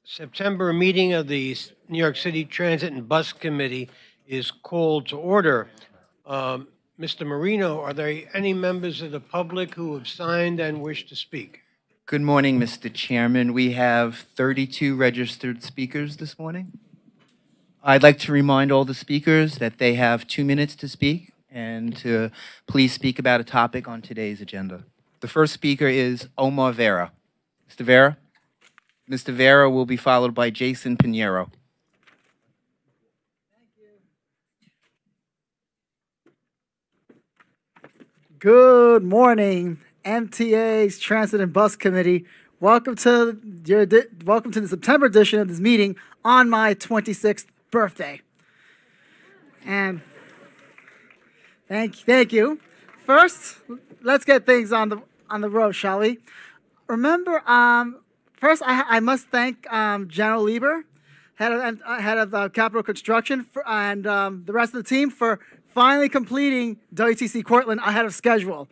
September meeting of the New York City Transit and Bus Committee is called to order. Mr. Marino, are there any members of the public who have signed and wish to speak? Good morning, Mr. Chairman. We have 32 registered speakers this morning. I'd like to remind all the speakers that they have 2 minutes to speak and to please speak about a topic on today's agenda. The first speaker is Omar Vera. Mr. Vera? Mr. Vera will be followed by Jason Pinheiro. Good morning, MTA's Transit and Bus Committee. Welcome to the September edition of this meeting on my 26th birthday. And thank you. First, let's get things on the road, shall we? Remember, first I must thank General Lieber, head of Capital Construction, and the rest of the team for finally completing WTC Cortlandt ahead of schedule.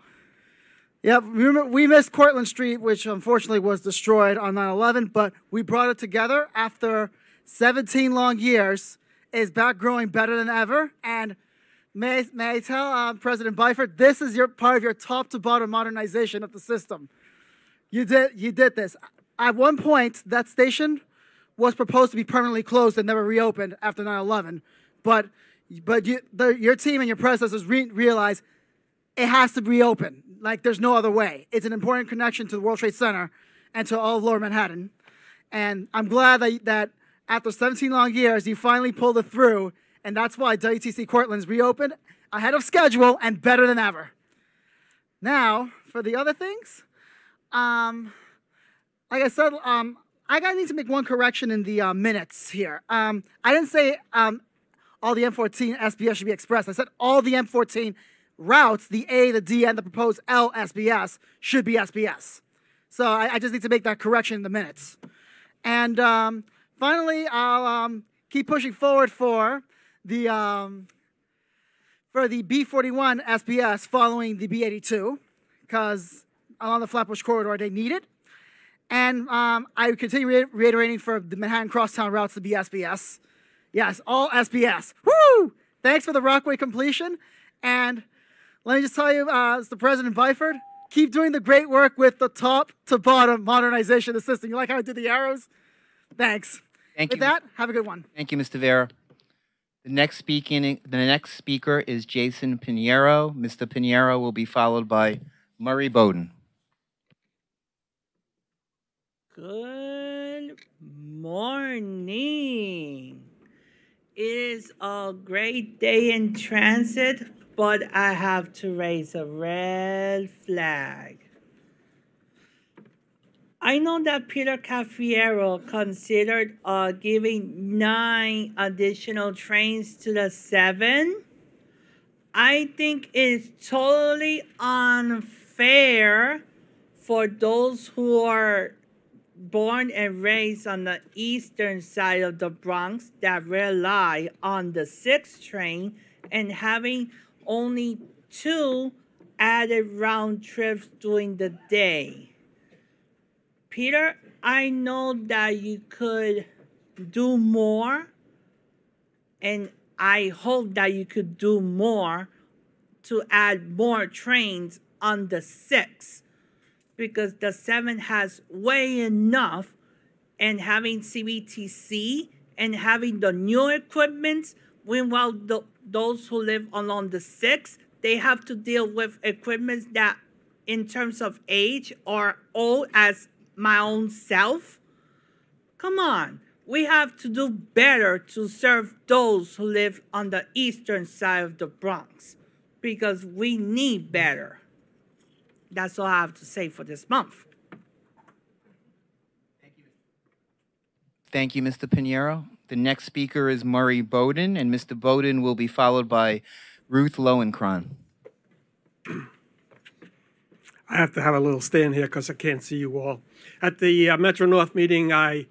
Yep, we missed Cortlandt Street, which unfortunately was destroyed on 9/11, but we brought it together after 17 long years. It's back growing better than ever. And may I tell President Byford, this is part of your top to bottom modernization of the system. You did this. At one point, that station was proposed to be permanently closed and never reopened after 9/11, but your team and your predecessors realized it has to reopen. Like, there's no other way. It's an important connection to the World Trade Center and to all of Lower Manhattan. And I'm glad that after 17 long years, you finally pulled it through, and that's why WTC Cortlandt's reopened ahead of schedule and better than ever. Now, for the other things, like I said, I need to make one correction in the minutes here. I didn't say all the M14 SBS should be express. I said all the M14 routes, the A, the D, and the proposed L SBS should be SBS. So I just need to make that correction in the minutes. And finally, I'll keep pushing forward for the B41 SBS following the B82, because along the Flatbush corridor they need it. And I continue reiterating for the Manhattan Crosstown routes to be SBS. Yes, all SBS. Woo! Thanks for the Rockaway completion. And let me just tell you, Mr. President Byford, keep doing the great work with the top to bottom modernization of the system. You like how I did the arrows? Thanks. Thank you. With that, have a good one. Thank you, Mr. Vera. The next speaker is Jason Pinheiro. Mr. Pinheiro will be followed by Murray Bowden. Good morning. It is a great day in transit, but I have to raise a red flag. I know that Peter Caffiero considered giving 9 additional trains to the 7. I think it's totally unfair for those who are born and raised on the eastern side of the Bronx that rely on the 6 train and having only 2 added round trips during the day. Peter, I know that you could do more, and I hope that you could do more to add more trains on the 6, because the 7 has way enough, and having CBTC and having the new equipment, meanwhile those who live along the 6, they have to deal with equipment that in terms of age are old as my own self. Come on, we have to do better to serve those who live on the eastern side of the Bronx, because we need better. That's all I have to say for this month. Thank you, Mr. Pinheiro. The next speaker is Murray Bowden, and Mr. Bowden will be followed by Ruth Lowenkron. I have to have a little stand here because I can't see you all. At the Metro North meeting, I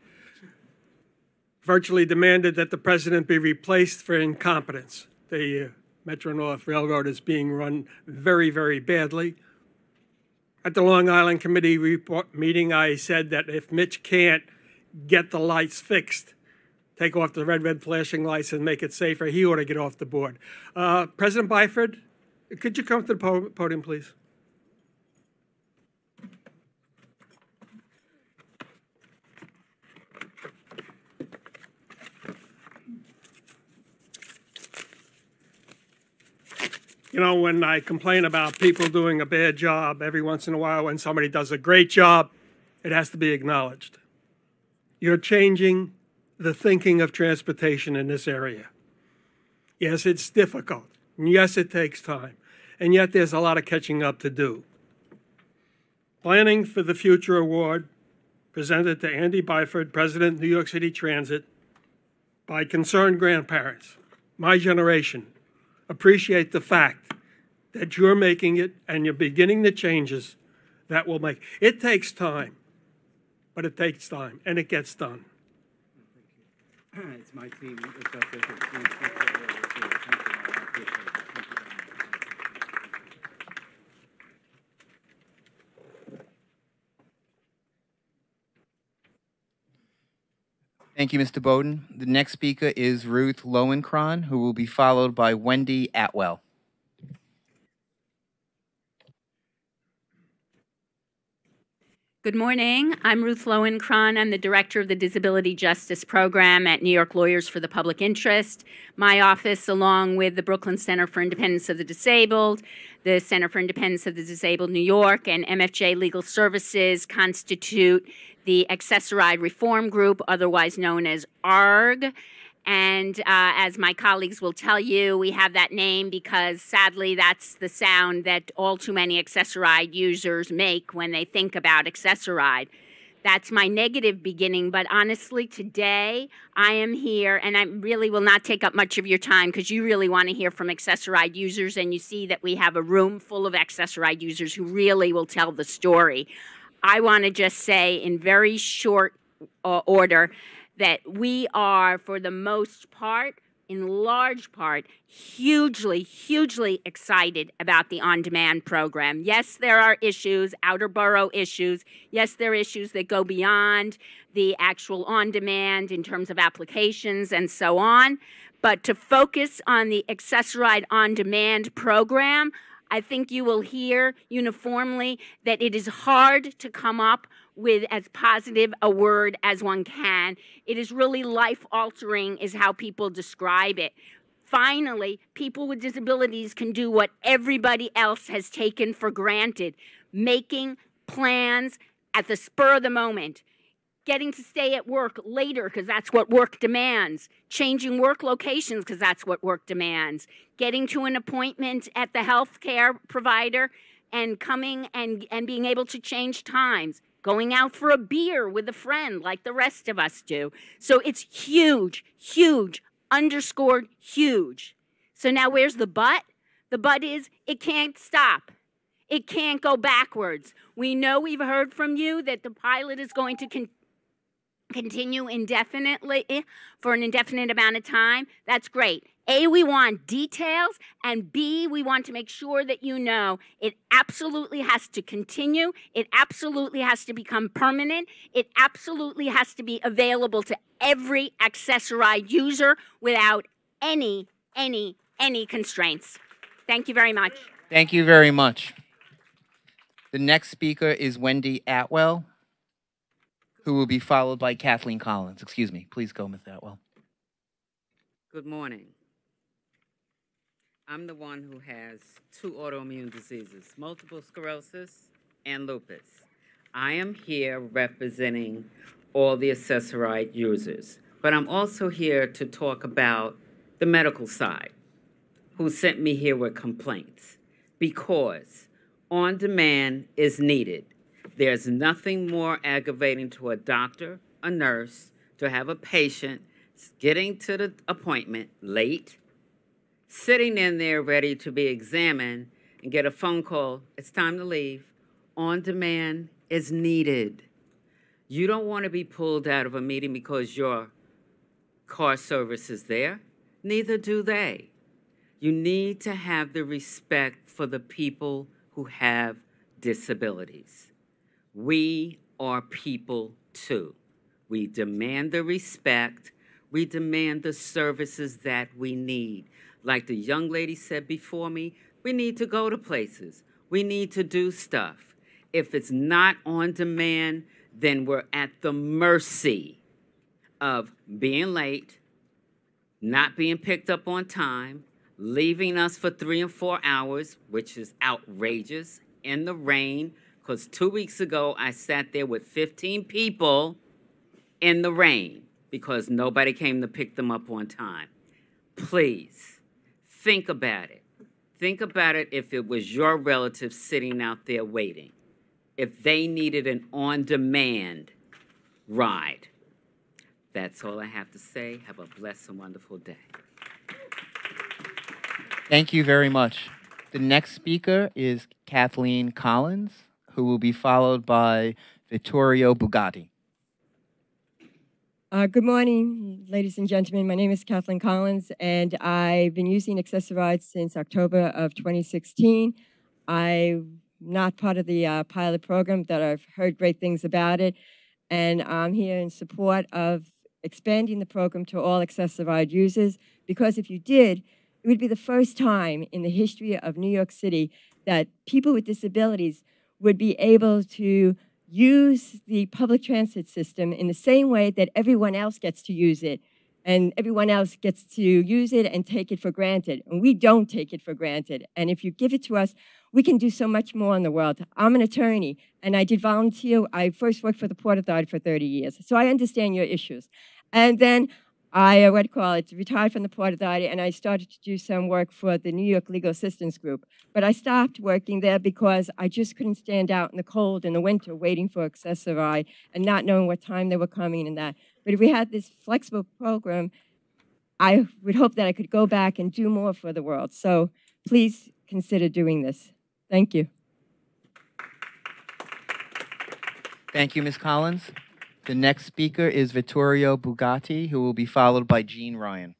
virtually demanded that the president be replaced for incompetence. The Metro North Railroad is being run very, very badly. At the Long Island Committee report meeting, I said that if Mitch can't get the lights fixed, take off the red flashing lights and make it safer. He ought to get off the board. President Byford, could you come to the podium, please? You know, when I complain about people doing a bad job, every once in a while when somebody does a great job, it has to be acknowledged. You're changing the thinking of transportation in this area. Yes, it's difficult. And yes, it takes time. And yet there's a lot of catching up to do. Planning for the Future Award, presented to Andy Byford, President of New York City Transit, by concerned grandparents, my generation, appreciate the fact that you're making it and you're beginning the changes that will make. It takes time, but it takes time, and it gets done. It's my team. It's up there. Thank you. I appreciate it. Thank you, Mr. Bowden. The next speaker is Ruth Lowenkron, who will be followed by Wendy Atwell. Good morning. I'm Ruth Lowenkron. I'm the director of the Disability Justice Program at New York Lawyers for the Public Interest. My office, along with the Brooklyn Center for Independence of the Disabled, the Center for Independence of the Disabled New York, and MFJ Legal Services, constitute the Accessoride Reform Group, otherwise known as ARG. And as my colleagues will tell you, we have that name because, sadly, that's the sound that all too many Accessoride users make when they think about Accessoride. That's my negative beginning, but honestly, today I am here, and I really will not take up much of your time because you really want to hear from Accessoride users, and you see that we have a room full of Accessoride users who really will tell the story. I want to just say in very short order that we are, for the most part, in large part, hugely, hugely excited about the on-demand program. Yes, there are issues, outer borough issues. Yes, there are issues that go beyond the actual on-demand in terms of applications and so on. But to focus on the Accessoride on-demand program, I think you will hear uniformly that it is hard to come up with as positive a word as one can. It is really life-altering is how people describe it. Finally, people with disabilities can do what everybody else has taken for granted, making plans at the spur of the moment, getting to stay at work later because that's what work demands, changing work locations because that's what work demands, getting to an appointment at the health care provider and coming and being able to change times, going out for a beer with a friend like the rest of us do. So it's huge, huge, underscored huge. So now where's the but? The but is it can't stop. It can't go backwards. We know we've heard from you that the pilot is going to continue indefinitely for an indefinite amount of time. That's great. A, we want details, and B, we want to make sure that you know it absolutely has to continue. It absolutely has to become permanent. It absolutely has to be available to every Accessoride user without any constraints. Thank you very much. Thank you very much. The next speaker is Wendy Atwell, who will be followed by Kathleen Collins. Excuse me. Please go, Ms. Atwell. Good morning. I'm the one who has 2 autoimmune diseases, multiple sclerosis and lupus. I am here representing all the Accessoride users, but I'm also here to talk about the medical side, who sent me here with complaints, because on-demand is needed. There's nothing more aggravating to a doctor, a nurse, to have a patient getting to the appointment late, sitting in there ready to be examined, and get a phone call, it's time to leave. On-demand is needed. You don't want to be pulled out of a meeting because your car service is there. Neither do they. You need to have the respect for the people who have disabilities. We are people too. We demand the respect. We demand the services that we need. Like the young lady said before me, we need to go to places. We need to do stuff. If it's not on demand, then we're at the mercy of being late, not being picked up on time, leaving us for 3 and 4 hours, which is outrageous, in the rain, because 2 weeks ago I sat there with 15 people in the rain because nobody came to pick them up on time. Please, think about it. Think about it if it was your relative sitting out there waiting, if they needed an on-demand ride. That's all I have to say. Have a blessed and wonderful day. Thank you very much. The next speaker is Kathleen Collins, who will be followed by Vittorio Bugatti. Good morning, ladies and gentlemen. My name is Kathleen Collins, and I've been using Access-a-Ride since October of 2016. I'm not part of the pilot program, that I've heard great things about it, and I'm here in support of expanding the program to all Access-a-Ride users, because if you did, it would be the first time in the history of New York City that people with disabilities would be able to use the public transit system in the same way that everyone else gets to use it, and everyone else gets to use it and take it for granted. And we don't take it for granted. And if you give it to us, we can do so much more in the world. I'm an attorney, and I did volunteer. I first worked for the Port Authority for 30 years, so I understand your issues. And then I retired from the Port Authority, and I started to do some work for the New York Legal Assistance Group. But I stopped working there because I just couldn't stand out in the cold in the winter waiting for Access-a-Ride and not knowing what time they were coming and that. But if we had this flexible program, I would hope that I could go back and do more for the world. So please consider doing this. Thank you. Thank you, Ms. Collins. The next speaker is Vittorio Bugatti, who will be followed by Jean Ryan.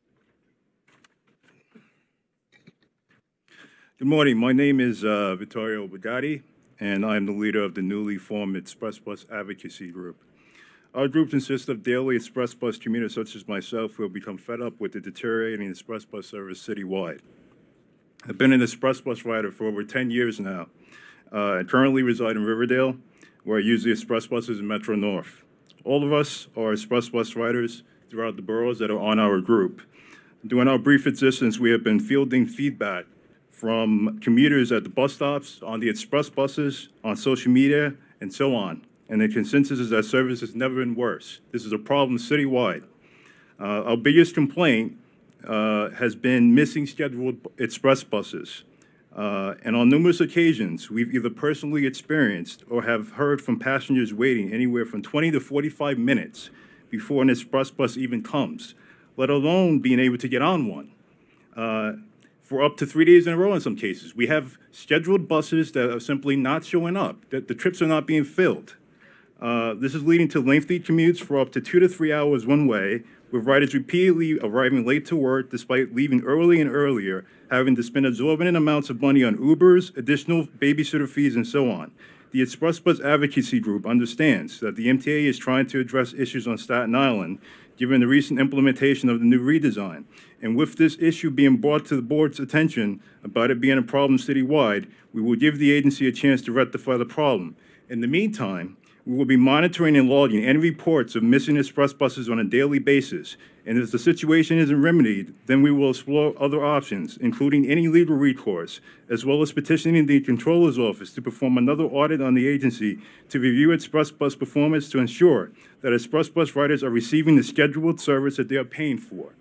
Good morning. My name is Vittorio Bugatti, and I'm the leader of the newly formed Express Bus Advocacy Group. Our group consists of daily Express Bus commuters such as myself who have become fed up with the deteriorating Express Bus service citywide. I've been an Express Bus rider for over 10 years now. I currently reside in Riverdale, where I use the Express buses in Metro North. All of us are Express Bus riders throughout the boroughs that are on our group. During our brief existence, we have been fielding feedback from commuters at the bus stops, on the express buses, on social media, and so on. And the consensus is that service has never been worse. This is a problem citywide. Our biggest complaint has been missing scheduled express buses. And on numerous occasions, we've either personally experienced or have heard from passengers waiting anywhere from 20 to 45 minutes before an express bus even comes, let alone being able to get on one. For up to 3 days in a row in some cases. We have scheduled buses that are simply not showing up, that the trips are not being filled. This is leading to lengthy commutes for up to 2 to 3 hours one way, with riders repeatedly arriving late to work despite leaving early and earlier, having to spend exorbitant amounts of money on Ubers, additional babysitter fees, and so on. The Express Bus Advocacy Group understands that the MTA is trying to address issues on Staten Island, given the recent implementation of the new redesign. And with this issue being brought to the board's attention about it being a problem citywide, we will give the agency a chance to rectify the problem. In the meantime, we will be monitoring and logging any reports of missing express buses on a daily basis. And if the situation isn't remedied, then we will explore other options, including any legal recourse, as well as petitioning the Controller's Office to perform another audit on the agency to review express bus performance to ensure that express bus riders are receiving the scheduled service that they are paying for.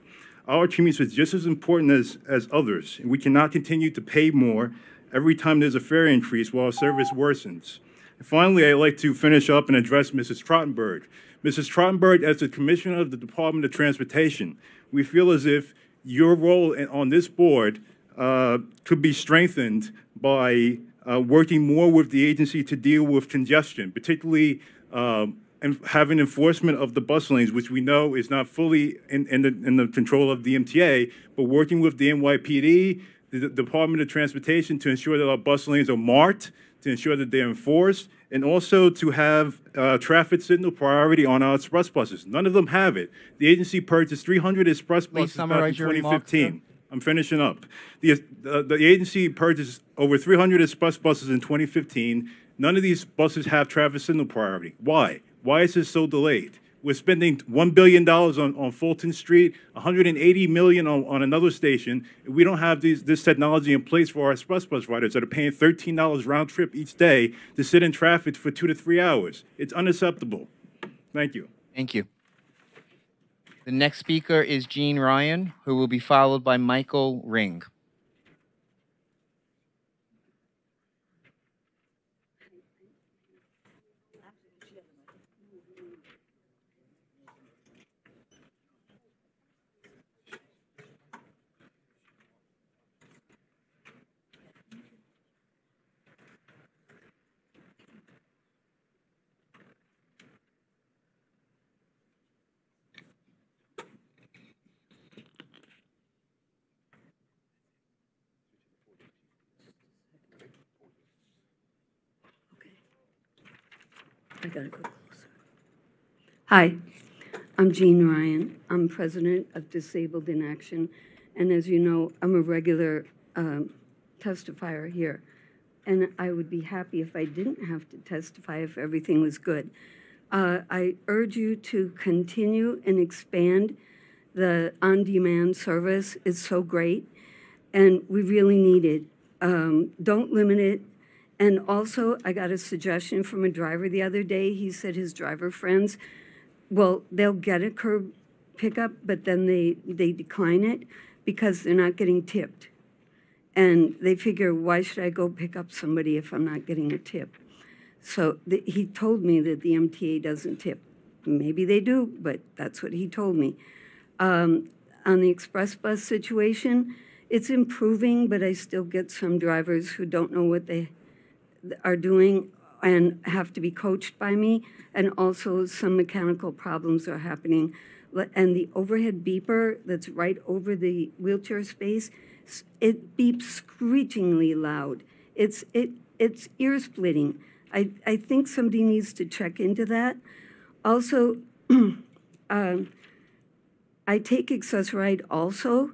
Our commutes are just as important as others, and we cannot continue to pay more every time there's a fare increase while our service worsens. And finally, I'd like to finish up and address Mrs. Trottenberg. Mrs. Trottenberg, as the Commissioner of the Department of Transportation, we feel as if your role on this board could be strengthened by working more with the agency to deal with congestion, particularly and having enforcement of the bus lanes, which we know is not fully in the control of the MTA, but working with the NYPD, the Department of Transportation, to ensure that our bus lanes are marked, to ensure that they're enforced, and also to have traffic signal priority on our express buses. None of them have it. The agency purchased 300 express buses back in summarize your remarks, 2015. I'm finishing up. The agency purchased over 300 express buses in 2015. None of these buses have traffic signal priority. Why? Why is this so delayed? We're spending $1 billion on Fulton Street, $180 million on another station. We don't have this technology in place for our express bus riders that are paying $13 round trip each day to sit in traffic for 2 to 3 hours. It's unacceptable. Thank you. Thank you. The next speaker is Gene Ryan, who will be followed by Michael Ring. I gotta go closer. Hi, I'm Jean Ryan. I'm president of Disabled in Action, and as you know, I'm a regular testifier here. And I would be happy if I didn't have to testify if everything was good. I urge you to continue and expand the on-demand service. It's so great, and we really need it. Don't limit it. And also, I got a suggestion from a driver the other day. He said his driver friends, well, they'll get a curb pickup, but then they decline it because they're not getting tipped. And they figure, why should I go pick up somebody if I'm not getting a tip? So he told me that the MTA doesn't tip. Maybe they do, but that's what he told me. On the express bus situation, it's improving, but I still get some drivers who don't know what they are doing and have to be coached by me, and also some mechanical problems are happening. And the overhead beeper that's right over the wheelchair space, it beeps screechingly loud. It's ear-splitting. I think somebody needs to check into that. Also, I take Accessoride also,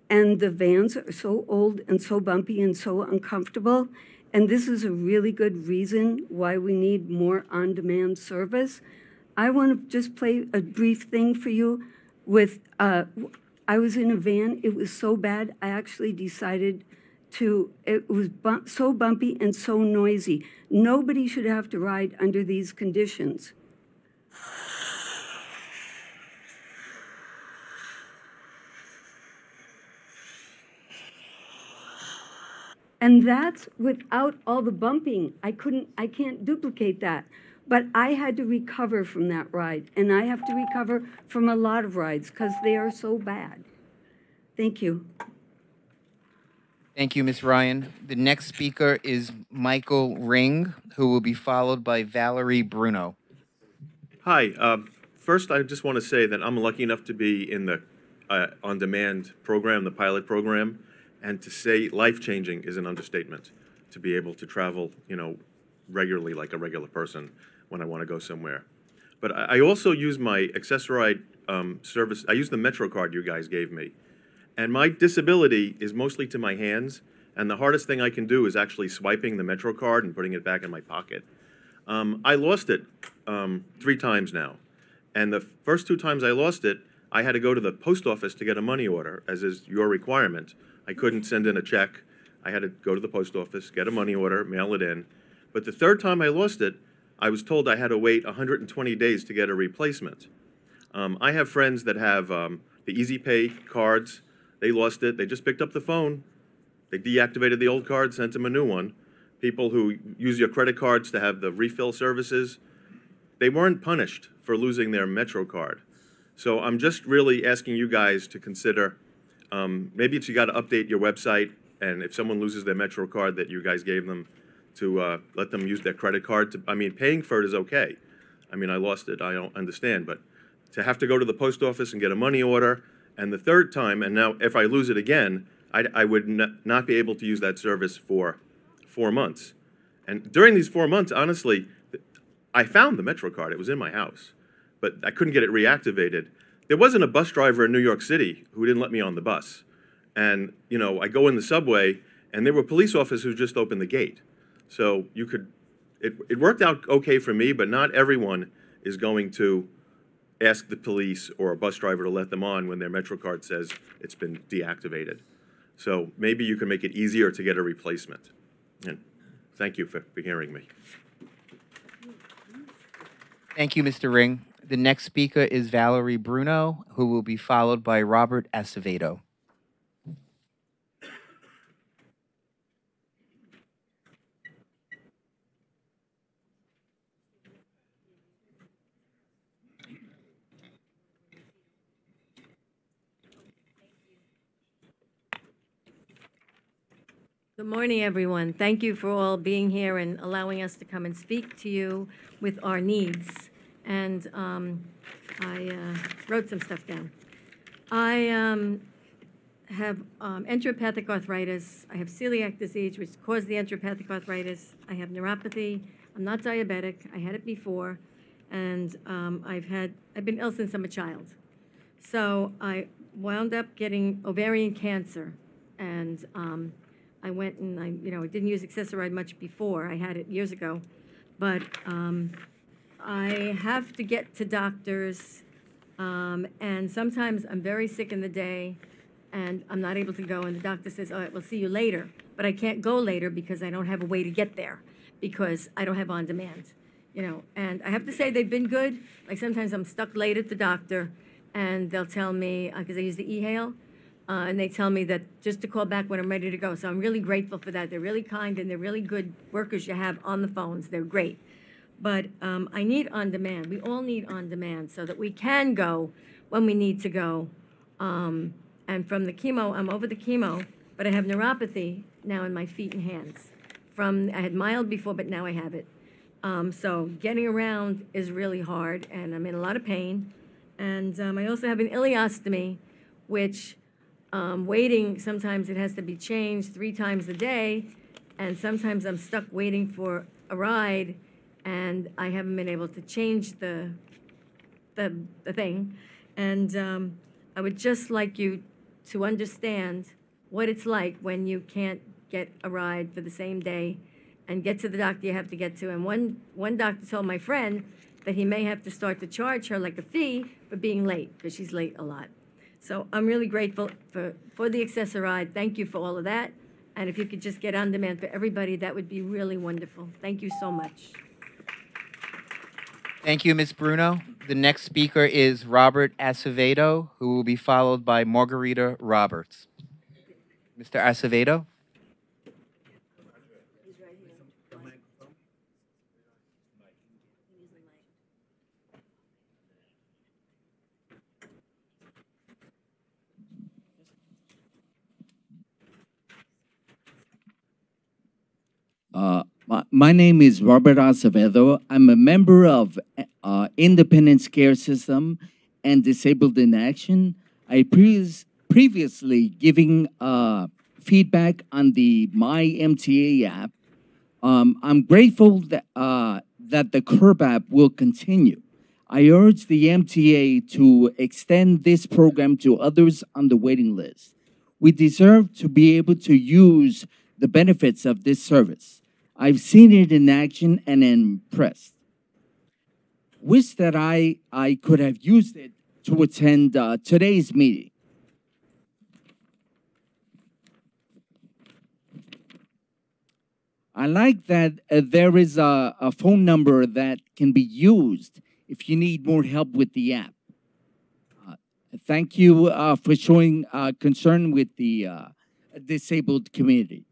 and the vans are so old and so bumpy and so uncomfortable. And this is a really good reason why we need more on-demand service. I want to just play a brief thing for you with, I was in a van, it was so bad, I actually decided it was so bumpy and so noisy. Nobody should have to ride under these conditions. And that's without all the bumping. I can't duplicate that. But I had to recover from that ride, and I have to recover from a lot of rides because they are so bad. Thank you. Thank you, Ms. Ryan. The next speaker is Michael Ring, who will be followed by Valerie Bruno. Hi. First, I just want to say that I'm lucky enough to be in the on-demand program, the pilot program. And to say life-changing is an understatement, to be able to travel, regularly like a regular person when I want to go somewhere. But I also use my Accessoride service. I use the Metro card you guys gave me. And my disability is mostly to my hands, and the hardest thing I can do is actually swiping the Metro card and putting it back in my pocket. I lost it 3 times now. And the first 2 times I lost it, I had to go to the post office to get a money order, as is your requirement. I couldn't send in a check. I had to go to the post office, get a money order, mail it in. But the 3rd time I lost it, I was told I had to wait 120 days to get a replacement. I have friends that have the Easy Pay cards. They lost it. They just picked up the phone. They deactivated the old card, sent them a new one. People who use your credit cards to have the refill services, they weren't punished for losing their Metro card. So I'm just really asking you guys to consider maybe it's you got to update your website, and if someone loses their Metro card that you guys gave them, to let them use their credit card. Paying for it is okay. I lost it. I don't understand. But to have to go to the post office and get a money order, and the 3rd time, and now if I lose it again, I would not be able to use that service for 4 months. And during these 4 months, honestly, I found the Metro card. It was in my house, but I couldn't get it reactivated. There wasn't a bus driver in New York City who didn't let me on the bus. And, you know, I go in the subway, and there were police officers who just opened the gate. So you could, it worked out okay for me, but not everyone is going to ask the police or a bus driver to let them on when their Metro card says it's been deactivated. So maybe you can make it easier to get a replacement. And thank you for hearing me. Thank you, Mr. Ring. The next speaker is Valerie Bruno, who will be followed by Robert Acevedo. Good morning, everyone. Thank you for all being here and allowing us to come and speak to you with our needs. And I wrote some stuff down. I have enteropathic arthritis. I have celiac disease, which caused the enteropathic arthritis. I have neuropathy. I'm not diabetic. I had it before. And I've been ill since I'm a child. So I wound up getting ovarian cancer. And I went and I didn't use accessoride much before. I had it years ago. But I have to get to doctors, and sometimes I'm very sick in the day, and I'm not able to go, and the doctor says, all right, we'll see you later. But I can't go later because I don't have a way to get there, because I don't have on-demand, And I have to say they've been good. Like sometimes I'm stuck late at the doctor, and they'll tell me, because I use the e-hail, and they tell me that just to call back when I'm ready to go. So I'm really grateful for that. They're really kind, and they're really good workers you have on the phones. They're great. But I need on-demand. We all need on-demand so that we can go when we need to go. And from the chemo, I'm over the chemo, but I have neuropathy now in my feet and hands. I had mild before, but now I have it. So getting around is really hard, and I'm in a lot of pain. And I also have an ileostomy, which waiting, sometimes it has to be changed 3 times a day, and sometimes I'm stuck waiting for a ride, and I haven't been able to change the thing. And I would just like you to understand what it's like when you can't get a ride for the same day and get to the doctor you have to get to. And one doctor told my friend that he may have to start to charge her like a fee for being late, because she's late a lot. So I'm really grateful for the accessoride. Thank you for all of that. And if you could just get on demand for everybody, that would be really wonderful. Thank you so much. Thank you, Ms. Bruno. The next speaker is Robert Acevedo, who will be followed by Margarita Roberts. Mr. Acevedo? My name is Robert Acevedo. I'm a member of Independence Care System and Disabled in Action. I previously giving feedback on the My MTA app. I'm grateful that, that the CURB app will continue. I urge the MTA to extend this program to others on the waiting list. We deserve to be able to use the benefits of this service. I've seen it in action and am impressed. Wish that I could have used it to attend today's meeting. I like that there is a phone number that can be used if you need more help with the app. Thank you for showing concern with the disabled community.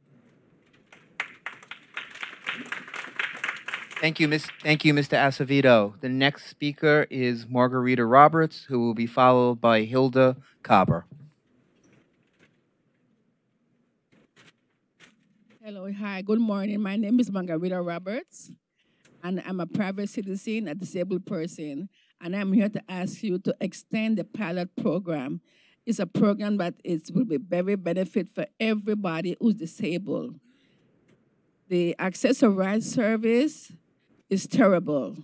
Thank you, Mr. Acevedo. The next speaker is Margarita Roberts, who will be followed by Hilda Cobber. Hello, hi, good morning. My name is Margarita Roberts, and I'm a private citizen, a disabled person, and I'm here to ask you to extend the pilot program. It's a program that will be very benefit for everybody who's disabled. The accessory service is terrible.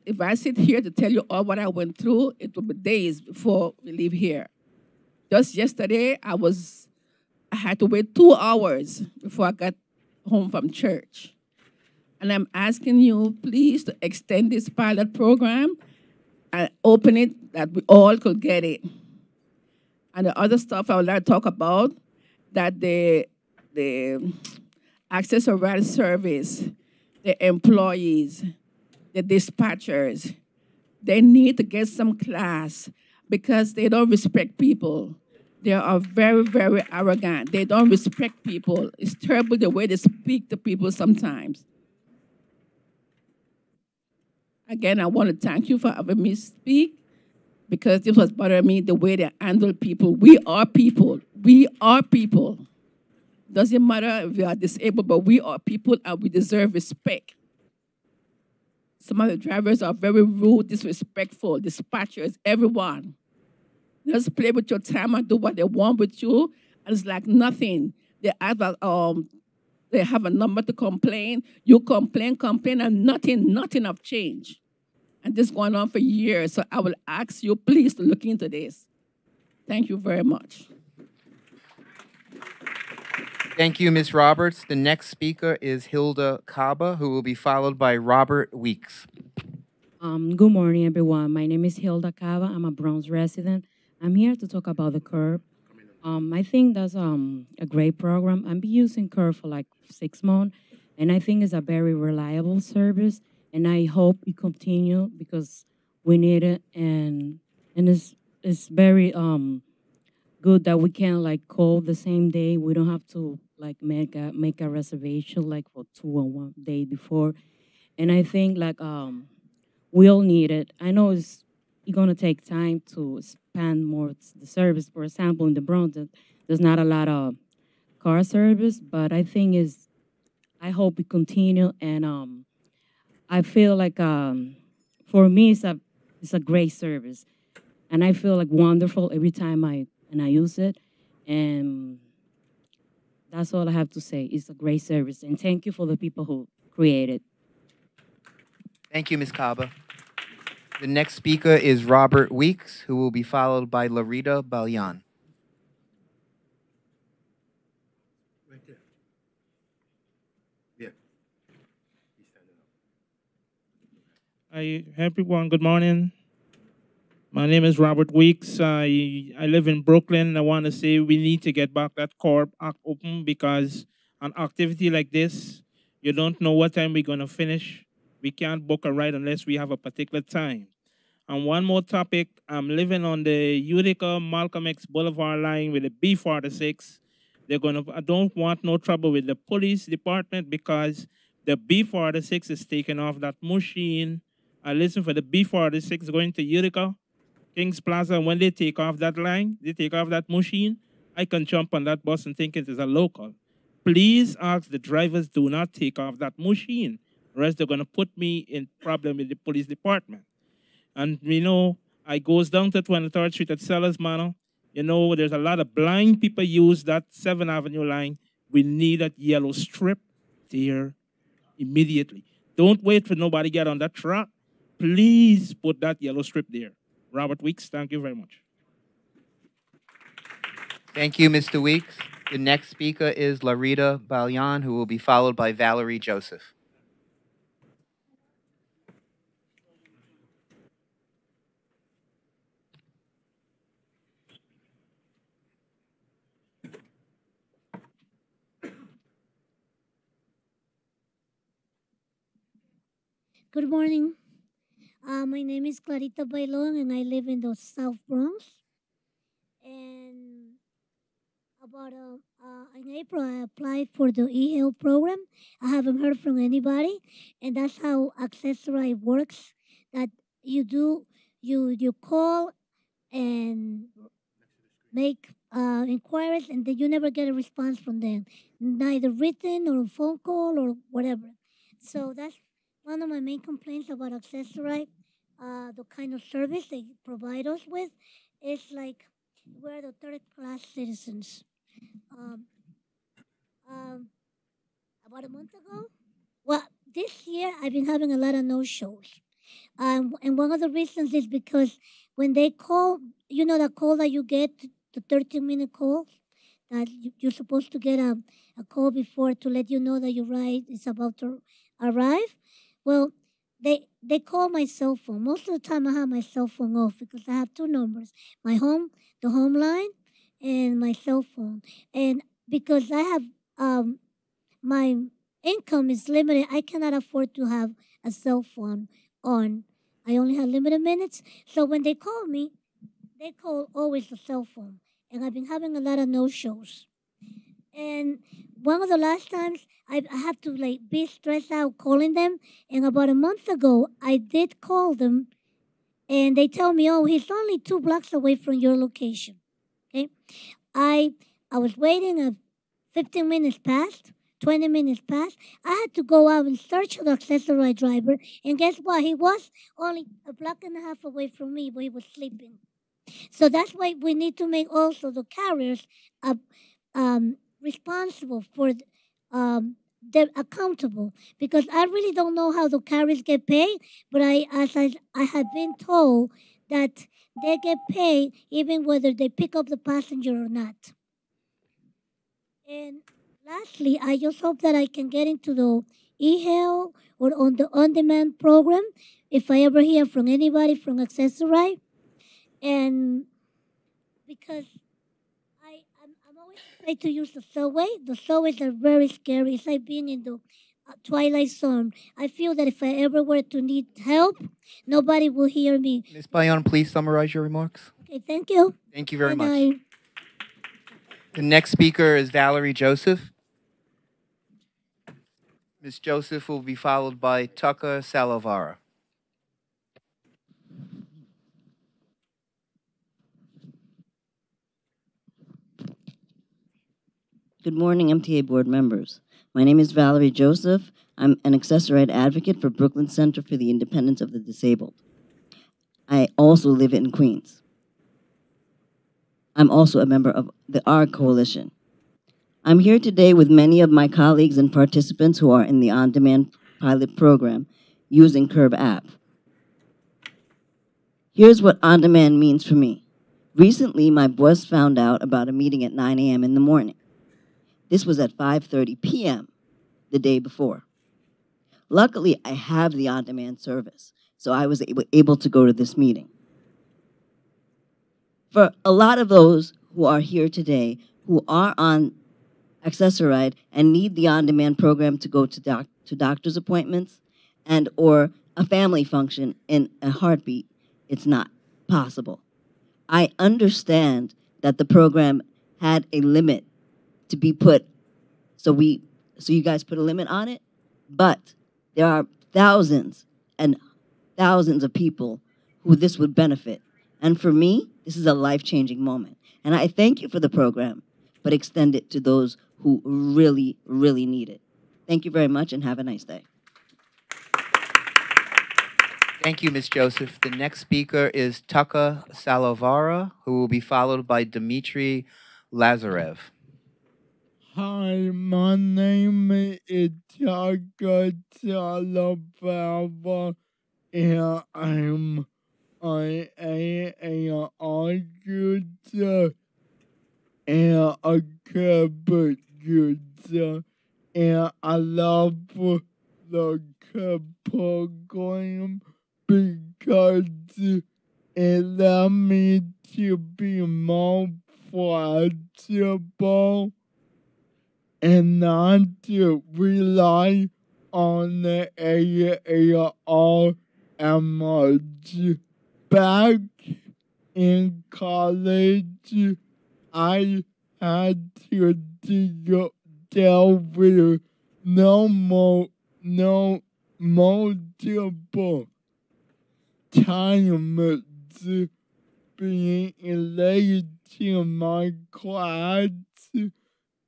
If I sit here to tell you all what I went through, it will be days before we leave here. Just yesterday, I had to wait 2 hours before I got home from church. And I'm asking you, please, to extend this pilot program and open it that we all could get it. And the other stuff I would like to talk about, that the access or right service, the employees, the dispatchers, they need to get some class because they don't respect people. They are very, very arrogant. They don't respect people. It's terrible the way they speak to people sometimes. Again, I want to thank you for having me speak because this was bothering me, the way they handle people. We are people. We are people. Doesn't matter if we are disabled, but we are people and we deserve respect. Some of the drivers are very rude, disrespectful, dispatchers, everyone. Just play with your time and do what they want with you, and it's like nothing. They have a number to complain. You complain, and nothing have changed. And this is going on for years. So I will ask you, please, to look into this. Thank you very much. Thank you, Ms. Roberts. The next speaker is Hilda Kaba, who will be followed by Robert Weeks. Good morning, everyone. My name is Hilda Cava. I'm a Bronx resident. I'm here to talk about the CURB. I think that's a great program. I've been using CURB for like 6 months, and I think it's a very reliable service, and I hope it continue because we need it, and it's very good that we can like call the same day. We don't have to like make a reservation like for 2 or 1 day before. And I think like we all need it. I know it's gonna take time to expand more the service. For example, in the Bronx, there's not a lot of car service, but I think I hope it continue. And I feel like for me it's a great service, and I feel like wonderful every time I use it. And that's all I have to say. It's a great service, and thank you for the people who created. Thank you, Ms. Kaba. The next speaker is Robert Weeks, who will be followed by Larita Balyan. Right there. Yeah. Hi, everyone. Good morning. My name is Robert Weeks. I live in Brooklyn. I want to say we need to get back that Corp Act open because an activity like this, you don't know what time we're going to finish. We can't book a ride unless we have a particular time. And one more topic, I'm living on the Utica Malcolm X Boulevard line with the B46. I don't want no trouble with the police department because the B46 is taking off that machine. I listen for the B46 going to Utica, Kings Plaza. When they take off that line, they take off that machine, I can jump on that bus and think it is a local. Please ask the drivers, do not take off that machine, or else they're going to put me in problem with the police department. And, I goes down to 23rd Street at Sellers Manor. There's a lot of blind people use that 7th Avenue line. We need that yellow strip there immediately. Don't wait for nobody to get on that truck. Please put that yellow strip there. Robert Weeks, thank you very much. Thank you, Mr. Weeks. The next speaker is Larita Balyan, who will be followed by Valerie Joseph. Good morning. My name is Clarita Bailon, and I live in the South Bronx. And in April, I applied for the e-health program. I haven't heard from anybody, and that's how Accessorize works. That you call and make inquiries, and then you never get a response from them, neither written or a phone call or whatever. So that's one of my main complaints about Accessorize. The kind of service they provide us with is like we're the third-class citizens. Um, about a month ago, well, this year I've been having a lot of no-shows. And one of the reasons is because when they call, you know, the call that you get, the 13-minute call, that you're supposed to get a call before to let you know that your ride is about to arrive. Well, they call my cell phone. Most of the time I have my cell phone off because I have two numbers, the home line, and my cell phone. And because I have my income is limited, I cannot afford to have a cell phone on. I only have limited minutes. So when they call me, they call always the cell phone. And I've been having a lot of no-shows. And one of the last times I have to like be stressed out calling them. And about a month ago, I did call them, and they tell me, "Oh, he's only 2 blocks away from your location." Okay, I was waiting. 15 minutes passed. 20 minutes passed. I had to go out and search for the accessory driver, and guess what? He was only a block and a half away from me, but he was sleeping. So that's why we need to make also the carriers responsible for them accountable, because I really don't know how the carriers get paid, but I have been told that they get paid even whether they pick up the passenger or not. And lastly, I just hope that I can get into the e-hail or on the on-demand program if I ever hear from anybody from Accessory. And because I'm always afraid to use the subway. The subways are very scary. It's like being in the twilight zone. I feel that if I ever were to need help, nobody will hear me. Ms. Bayon, please summarize your remarks. Okay, thank you. Thank you very And much. The next speaker is Valerie Joseph. Ms. Joseph will be followed by Tucker Salovara. Good morning, MTA Board members. My name is Valerie Joseph. I'm an accessory advocate for Brooklyn Center for the Independence of the Disabled. I also live in Queens. I'm also a member of the R Coalition. I'm here today with many of my colleagues and participants who are in the on-demand pilot program using Curb app. Here's what on-demand means for me. Recently, my boss found out about a meeting at 9 a.m. in the morning. This was at 5:30 p.m. the day before. Luckily, I have the on-demand service, so I was able to go to this meeting. For a lot of those who are here today who are on Accessoride and need the on-demand program to go to doctor's appointments and or a family function in a heartbeat, it's not possible. I understand that the program had a limit to be put, so you guys put a limit on it, but there are thousands and thousands of people who this would benefit. And for me, this is a life-changing moment. And I thank you for the program, but extend it to those who really, really need it. Thank you very much and have a nice day. Thank you, Ms. Joseph. The next speaker is Tucker Salovara, who will be followed by Dmitry Lazarev. Hi, my name is Tucker Salovara, and I am an auditor and a Curb user, and I love the Curb program because it allows me to be more flexible and not to rely on the AAR as much. Back in college, I had to deal with multiple times being late to my class,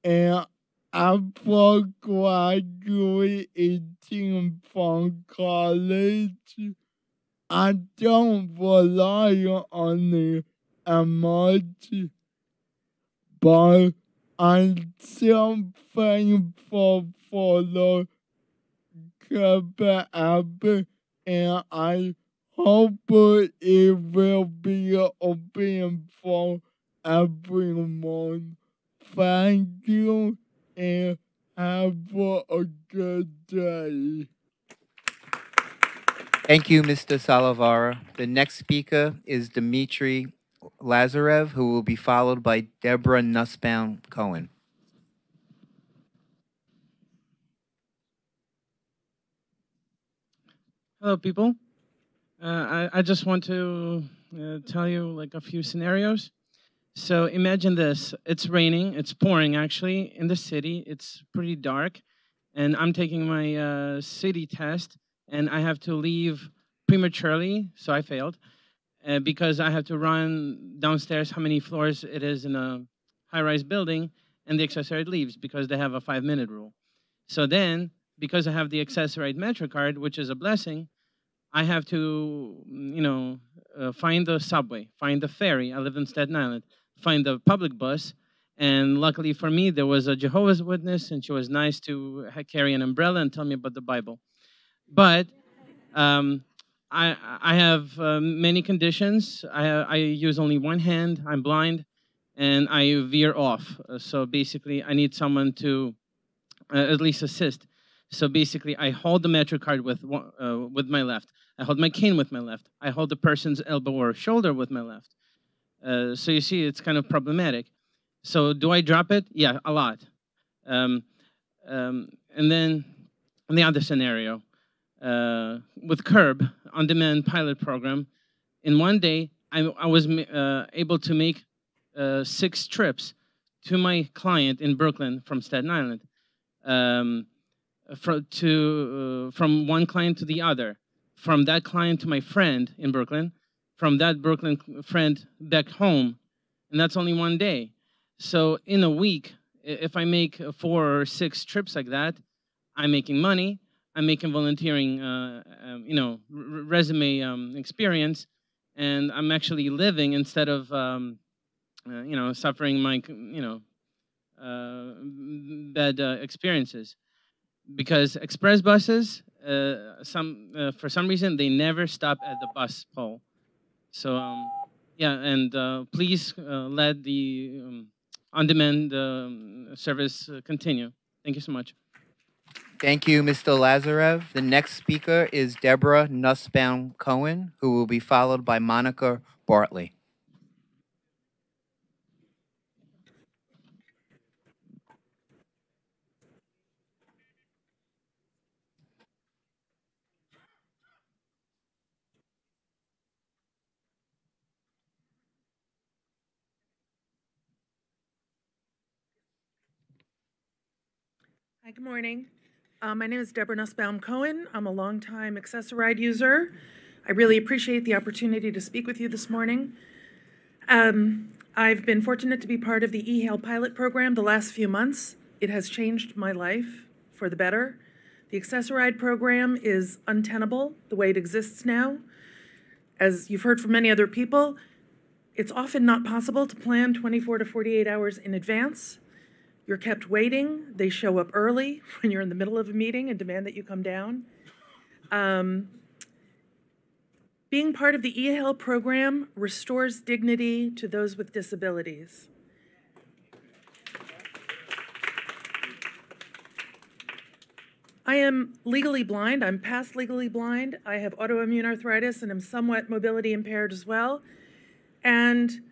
and after graduating from college, I don't rely on it as much, but I'm still thankful for the could happen, and I hope it will be open for everyone. Thank you, and have a good day. Thank you, Mr. Salavara. The next speaker is Dmitry Lazarev, who will be followed by Deborah Nussbaum Cohen. Hello, people. I just want to tell you like a few scenarios. So imagine this. It's raining. It's pouring, actually, in the city. It's pretty dark. And I'm taking my city test, and I have to leave prematurely, so I failed, because I have to run downstairs how many floors it is in a high-rise building, and the accessoride leaves because they have a 5-minute rule. So then, because I have the accessoride MetroCard, which is a blessing, I have to, find the subway, find the ferry. I live in Staten Island. Find the public bus. And luckily for me, there was a Jehovah's Witness, and she was nice to carry an umbrella and tell me about the Bible. But I have many conditions. I use only one hand. I'm blind, and I veer off. So basically, I need someone to at least assist. So basically, I hold the MetroCard with my left. I hold my cane with my left. I hold the person's elbow or shoulder with my left. So you see, it's kind of problematic. So do I drop it? Yeah, a lot. And then the other scenario, with Curb, on-demand pilot program, in one day, I was able to make 6 trips to my client in Brooklyn from Staten Island. From one client to the other, from that client to my friend in Brooklyn, from that Brooklyn friend back home, and that's only one day. So in a week, if I make 4 or 6 trips like that, I'm making money, I'm making volunteering, resume experience, and I'm actually living instead of, suffering my, bad experiences. Because express buses, for some reason, they never stop at the bus pole. So, yeah, and please let the on-demand service continue. Thank you so much. Thank you, Mr. Lazarev. The next speaker is Deborah Nussbaum Cohen, who will be followed by Monica Bartley. Hi, good morning. My name is Deborah Nussbaum Cohen. I'm a longtime Accessoride user. I really appreciate the opportunity to speak with you this morning. I've been fortunate to be part of the eHail pilot program the last few months. It has changed my life for the better. The Accessoride program is untenable the way it exists now. As you've heard from many other people, it's often not possible to plan 24 to 48 hours in advance. You're kept waiting. They show up early when you're in the middle of a meeting and demand that you come down. Being part of the eHail program restores dignity to those with disabilities. I am legally blind. I'm past legally blind. I have autoimmune arthritis and I'm somewhat mobility impaired as well. And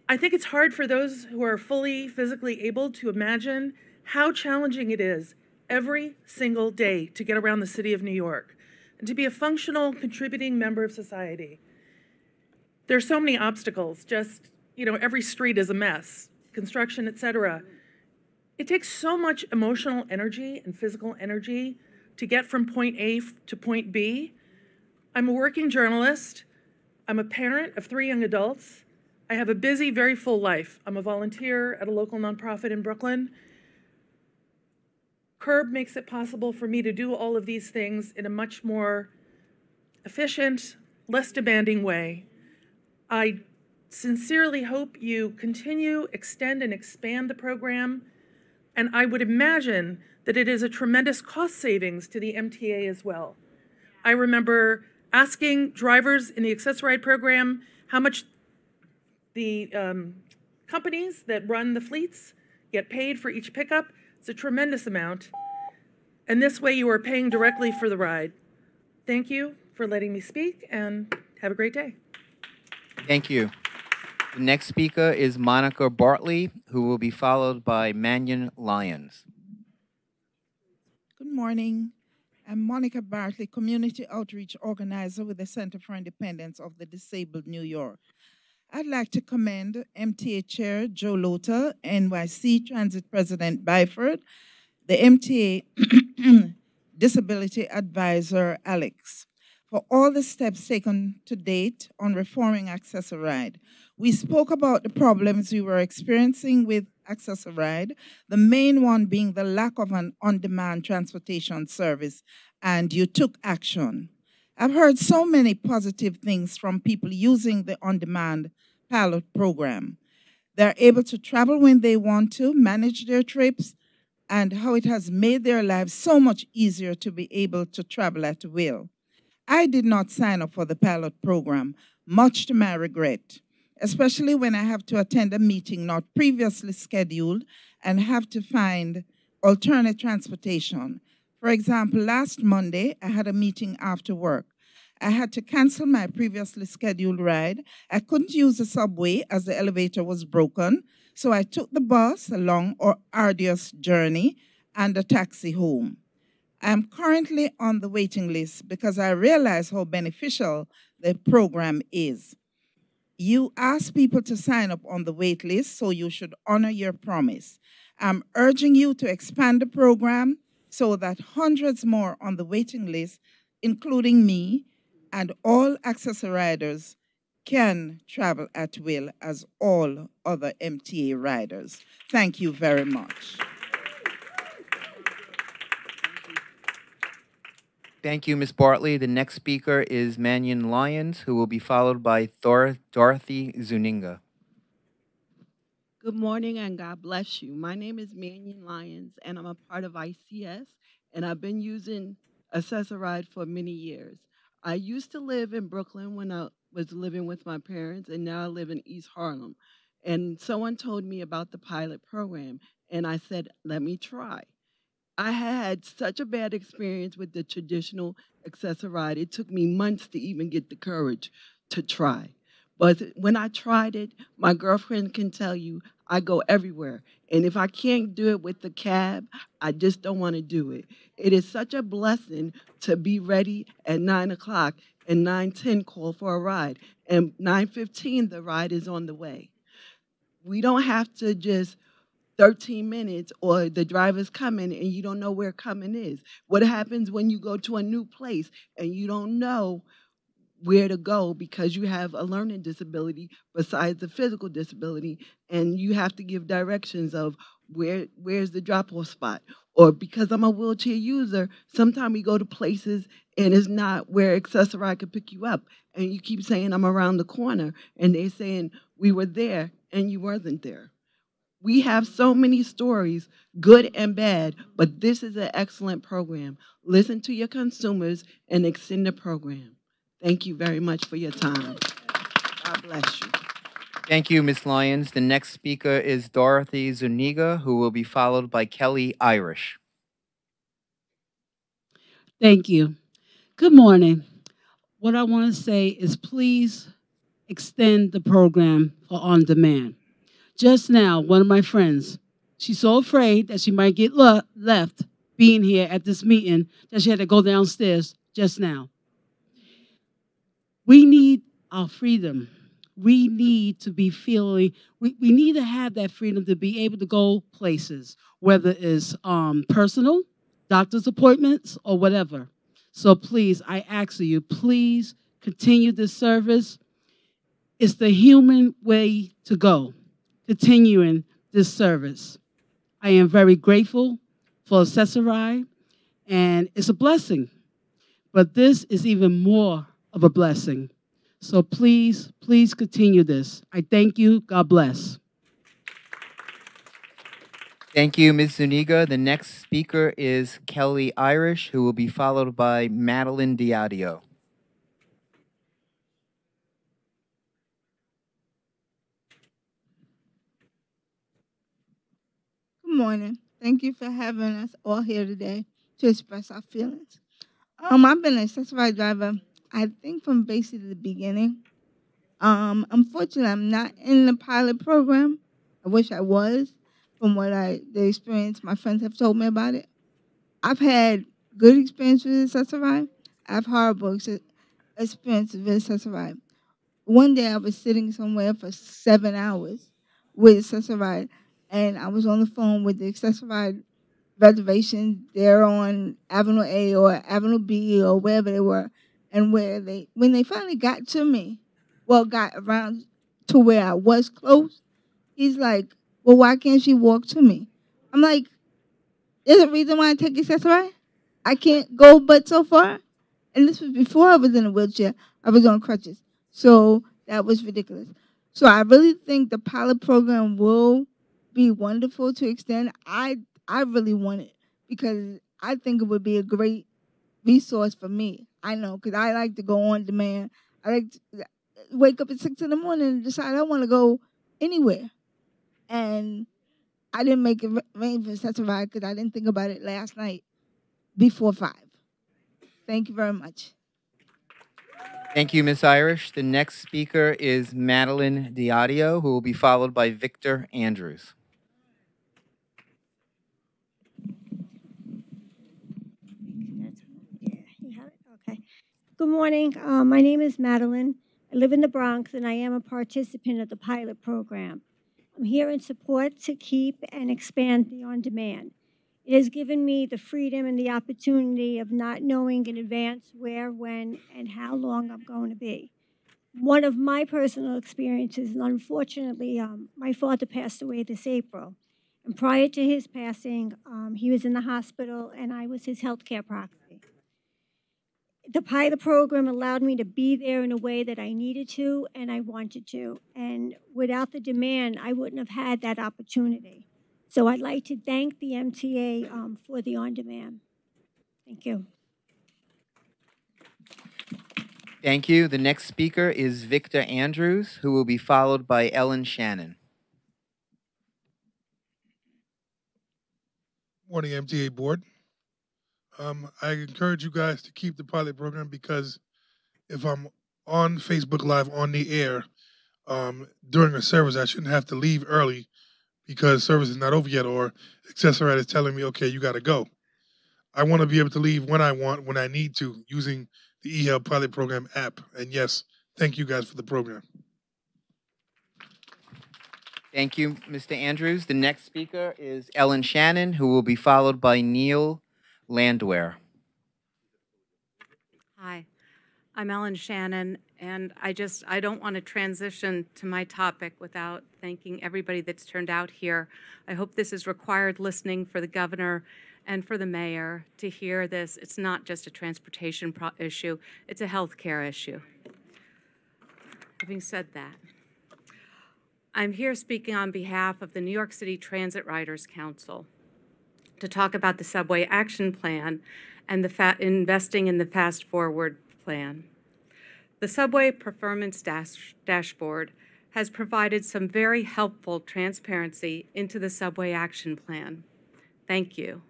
I think it's hard for those who are fully physically able to imagine how challenging it is every single day to get around the city of New York and to be a functional, contributing member of society. There's so many obstacles, just, every street is a mess, construction, etc. It takes so much emotional energy and physical energy to get from point A to point B. I'm a working journalist. I'm a parent of 3 young adults. I have a busy, very full life. I'm a volunteer at a local nonprofit in Brooklyn. Curb makes it possible for me to do all of these things in a much more efficient, less demanding way. I sincerely hope you continue, extend, and expand the program. And I would imagine that that it is a tremendous cost savings to the MTA as well. I remember asking drivers in the Access-a-Ride program how much the companies that run the fleets get paid for each pickup. It's a tremendous amount. And this way you are paying directly for the ride. Thank you for letting me speak, and have a great day. Thank you. The next speaker is Monica Bartley, who will be followed by Mannion Lyons. Good morning. I'm Monica Bartley, Community Outreach Organizer with the Center for Independence of the Disabled, New York. I'd like to commend MTA Chair Joe Lota, NYC Transit President Byford, the MTA Disability Advisor Alex, for all the steps taken to date on reforming Access-a-Ride. We spoke about the problems we were experiencing with Access-a-Ride, the main one being the lack of an on-demand transportation service, and you took action. I've heard so many positive things from people using the on-demand pilot program. They're able to travel when they want to, manage their trips, and how it has made their lives so much easier to be able to travel at will. I did not sign up for the pilot program, much to my regret, especially when I have to attend a meeting not previously scheduled and have to find alternate transportation. For example, last Monday, I had a meeting after work. I had to cancel my previously scheduled ride. I couldn't use the subway as the elevator was broken, so I took the bus, a long or arduous journey, and a taxi home. I am currently on the waiting list because I realize how beneficial the program is. You ask people to sign up on the wait list, so you should honor your promise. I'm urging you to expand the program so that hundreds more on the waiting list, including me, and all Access-a-Riders can travel at will as all other MTA riders. Thank you very much. Thank you, Ms. Bartley. The next speaker is Mannion Lyons, who will be followed by Dorothy Zuniga. Good morning and God bless you. My name is Mannion Lyons and I'm a part of ICS, and I've been using Access-a-Ride for many years. I used to live in Brooklyn when I was living with my parents, and now I live in East Harlem. And someone told me about the pilot program, and I said, let me try. I had such a bad experience with the traditional Access-a-Ride. It took me months to even get the courage to try. But when I tried it, my girlfriend can tell you, I go everywhere. And if I can't do it with the cab, I just don't want to do it. It is such a blessing to be ready at 9 o'clock and 9:10 call for a ride. And 9:15, the ride is on the way. We don't have to just 13 minutes or the driver's coming and you don't know where coming is. What happens when you go to a new place and you don't know where to go because you have a learning disability besides the physical disability, and you have to give directions of where's the drop-off spot. Or because I'm a wheelchair user, sometimes we go to places and it's not where Access-a-Ride could pick you up, and you keep saying I'm around the corner, and they're saying we were there and you wasn't there. We have so many stories, good and bad, but this is an excellent program. Listen to your consumers and extend the program. Thank you very much for your time. God bless you. Thank you, Ms. Lyons. The next speaker is Dorothy Zuniga, who will be followed by Kelly Irish. Thank you. Good morning. What I want to say is please extend the program for on demand. Just now, one of my friends, she's so afraid that she might get left being here at this meeting that she had to go downstairs just now. We need our freedom. We need to be feeling, we need to have that freedom to be able to go places, whether it's personal, doctor's appointments, or whatever. So please, I ask you, please continue this service. It's the human way to go, continuing this service. I am very grateful for Access-a-Ride, and it's a blessing. But this is even more of a blessing. So please, please continue this. I thank you. God bless. Thank you, Ms. Zuniga. The next speaker is Kelly Irish, who will be followed by Madeline Diadio. Good morning. Thank you for having us all here today to express our feelings. I've been an accessory driver, I think, from basically the beginning. Unfortunately, I'm not in the pilot program. I wish I was, from what the experience my friends have told me about it. I've had good experience with accessory. I have horrible experience with accessory. One day I was sitting somewhere for 7 hours with accessory, and I was on the phone with the accessory reservation. They're on Avenue A or Avenue B or wherever they were, and when they finally got to me, got around to where I was close, he's like, "Well, why can't she walk to me?" I'm like, "There's a reason why I take accessory. I can't go but so far." And this was before I was in a wheelchair. I was on crutches, so that was ridiculous. So I really think the pilot program will be wonderful to extend. I really want it because I think it would be a great resource for me. I know, because I like to go on demand. I like to wake up at 6 in the morning and decide I want to go anywhere. And I didn't make it rain for such a ride because I didn't think about it last night before 5. Thank you very much. Thank you, Ms. Irish. The next speaker is Madeline Diadio, who will be followed by Victor Andrews. Okay. Good morning. My name is Madeline. I live in the Bronx, and I am a participant of the pilot program. I'm here in support to keep and expand the on-demand. It has given me the freedom and the opportunity of not knowing in advance where, when, and how long I'm going to be. One of my personal experiences, and unfortunately, my father passed away this April. And prior to his passing, he was in the hospital, and I was his healthcare proxy. The pilot program allowed me to be there in a way that I needed to and I wanted to. And without the demand, I wouldn't have had that opportunity. So I'd like to thank the MTA for the on-demand. Thank you. Thank you. The next speaker is Victor Andrews, who will be followed by Ellen Shannon. Morning, MTA Board. I encourage you guys to keep the pilot program because if I'm on Facebook Live on the air during a service, I shouldn't have to leave early because service is not over yet or Accessorite is telling me, okay, you got to go. I want to be able to leave when I want, when I need to, using the eHealth Pilot Program app. And yes, thank you guys for the program. Thank you, Mr. Andrews. The next speaker is Ellen Shannon, who will be followed by Neil Landwehr. Hi, I'm Ellen Shannon, and I don't want to transition to my topic without thanking everybody that's turned out here. I hope this is required listening for the governor and for the mayor to hear this. It's not just a transportation issue, it's a health care issue. Having said that, I'm here speaking on behalf of the New York City Transit Riders Council to talk about the Subway Action Plan and investing in the Fast Forward Plan. The Subway Performance Dashboard has provided some very helpful transparency into the Subway Action Plan. Thank you.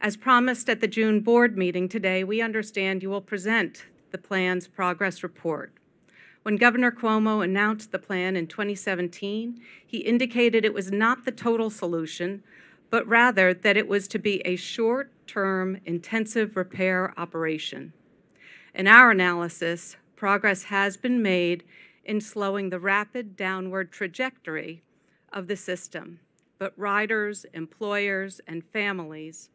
As promised at the June board meeting today, we understand you will present the plan's progress report. When Governor Cuomo announced the plan in 2017, he indicated it was not the total solution, but rather that it was to be a short-term intensive repair operation. In our analysis, progress has been made in slowing the rapid downward trajectory of the system, but riders, employers, and families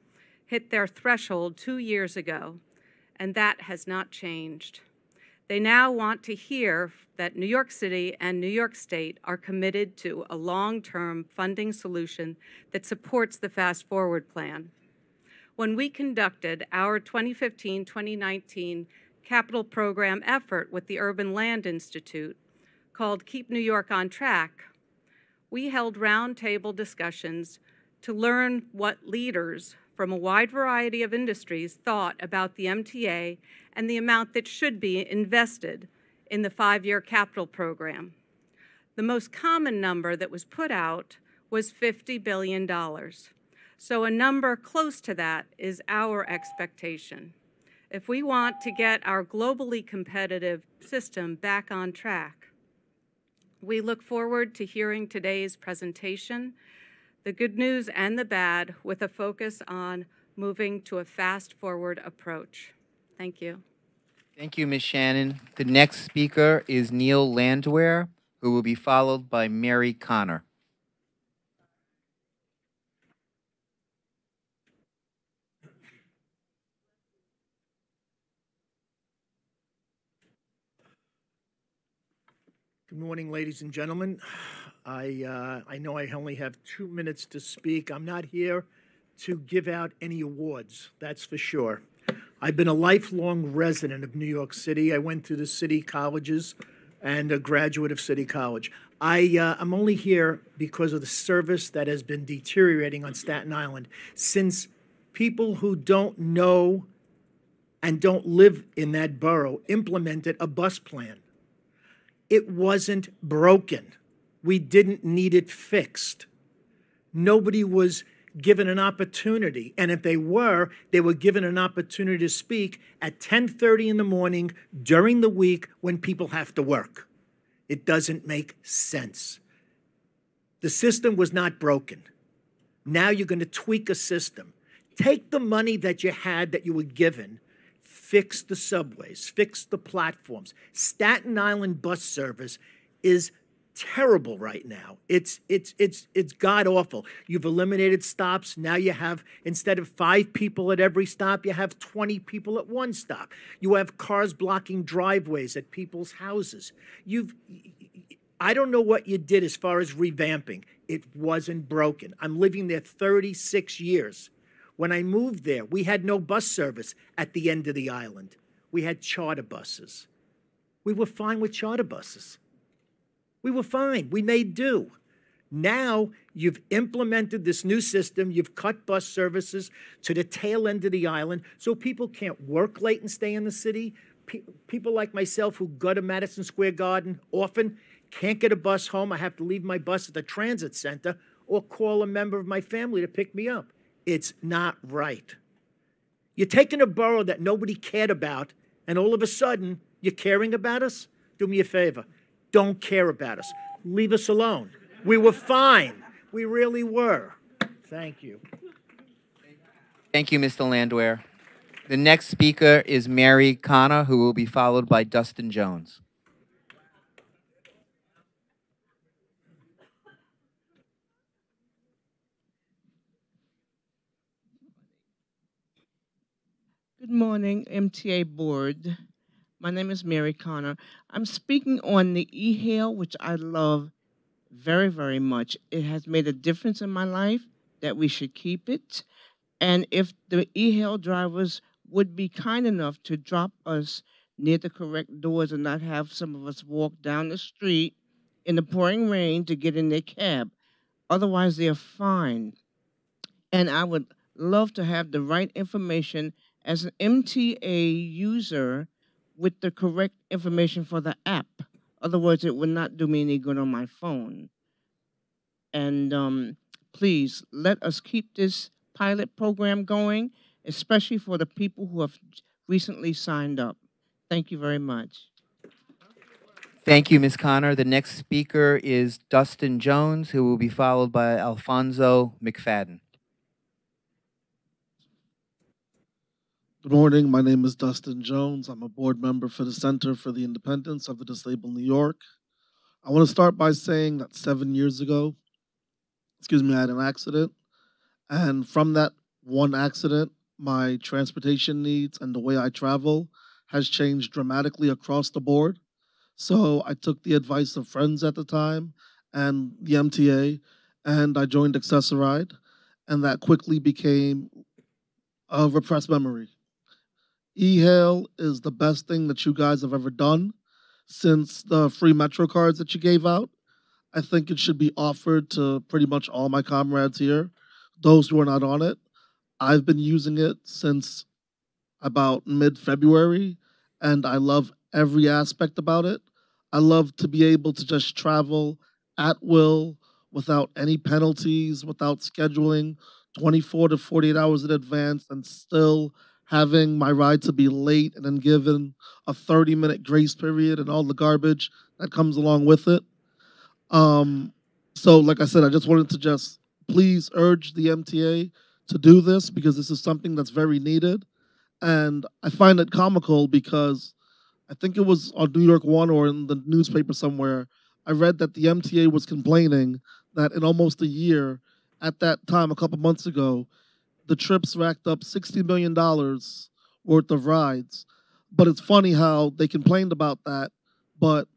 hit their threshold 2 years ago, and that has not changed. They now want to hear that New York City and New York State are committed to a long-term funding solution that supports the Fast Forward Plan. When we conducted our 2015-2019 capital program effort with the Urban Land Institute called Keep New York on Track, we held roundtable discussions to learn what leaders from a wide variety of industries thought about the MTA and the amount that should be invested in the 5-year capital program. The most common number that was put out was $50 billion. So a number close to that is our expectation. If we want to get our globally competitive system back on track, we look forward to hearing today's presentation, the good news and the bad, with a focus on moving to a fast-forward approach. Thank you. Thank you, Ms. Shannon. The next speaker is Neil Landwehr, who will be followed by Mary Connor. Good morning, ladies and gentlemen. I know I only have 2 minutes to speak. I'm not here to give out any awards, that's for sure. I've been a lifelong resident of New York City. I went to the city colleges and a graduate of City College. I'm only here because of the service that has been deteriorating on Staten Island since people who don't know and don't live in that borough implemented a bus plan. It wasn't broken. We didn't need it fixed. Nobody was given an opportunity, and if they were given an opportunity to speak at 10:30 in the morning during the week when people have to work. It doesn't make sense. The system was not broken. Now you're going to tweak a system. Take the money that you had, that you were given, fix the subways, fix the platforms. Staten Island bus service is terrible right now. It's god-awful. You've eliminated stops. Now you have, instead of 5 people at every stop, you have 20 people at one stop. You have cars blocking driveways at people's houses. I don't know what you did as far as revamping. It wasn't broken. I'm living there 36 years. When I moved there, we had no bus service at the end of the island. We had charter buses. We were fine with charter buses. We were fine. We made do. Now you've implemented this new system. You've cut bus services to the tail end of the island so people can't work late and stay in the city. People like myself who go to Madison Square Garden often can't get a bus home. I have to leave my bus at the transit center or call a member of my family to pick me up. It's not right. You're taking a borough that nobody cared about, and all of a sudden, you're caring about us? Do me a favor. Don't care about us. Leave us alone. We were fine. We really were. Thank you. Thank you, Mr. Landwehr. The next speaker is Mary Connor, who will be followed by Dustin Jones. Good morning, MTA Board. My name is Mary Connor. I'm speaking on the e-hail, which I love very, very much. It has made a difference in my life that we should keep it. And if the e-hail drivers would be kind enough to drop us near the correct doors and not have some of us walk down the street in the pouring rain to get in their cab. Otherwise, they're fine. And I would love to have the right information as an MTA user with the correct information for the app. Otherwise, it would not do me any good on my phone. And please, let us keep this pilot program going, especially for the people who have recently signed up. Thank you very much. Thank you, Ms. Connor. The next speaker is Dustin Jones, who will be followed by Alfonso McFadden. Good morning. My name is Dustin Jones. I'm a board member for the Center for the Independence of the Disabled New York. I want to start by saying that 7 years ago, I had an accident. And from that one accident, my transportation needs and the way I travel has changed dramatically across the board. So I took the advice of friends at the time and the MTA, and I joined Accessoride, and that quickly became a repressed memory. E-hail is the best thing that you guys have ever done since the free Metro cards that you gave out. I think it should be offered to pretty much all my comrades here those who are not on it. I've been using it since about mid-February, and I love every aspect about it. I love to be able to just travel at will without any penalties, without scheduling 24 to 48 hours in advance, and still having my ride to be late and then given a 30-minute grace period and all the garbage that comes along with it. So like I said, I just wanted to just please urge the MTA to do this because this is something that's very needed. And I find it comical because I think it was on New York One or in the newspaper somewhere. I read that the MTA was complaining that in almost a year, at that time, a couple months ago, the trips racked up $60 million worth of rides. But it's funny how they complained about that, but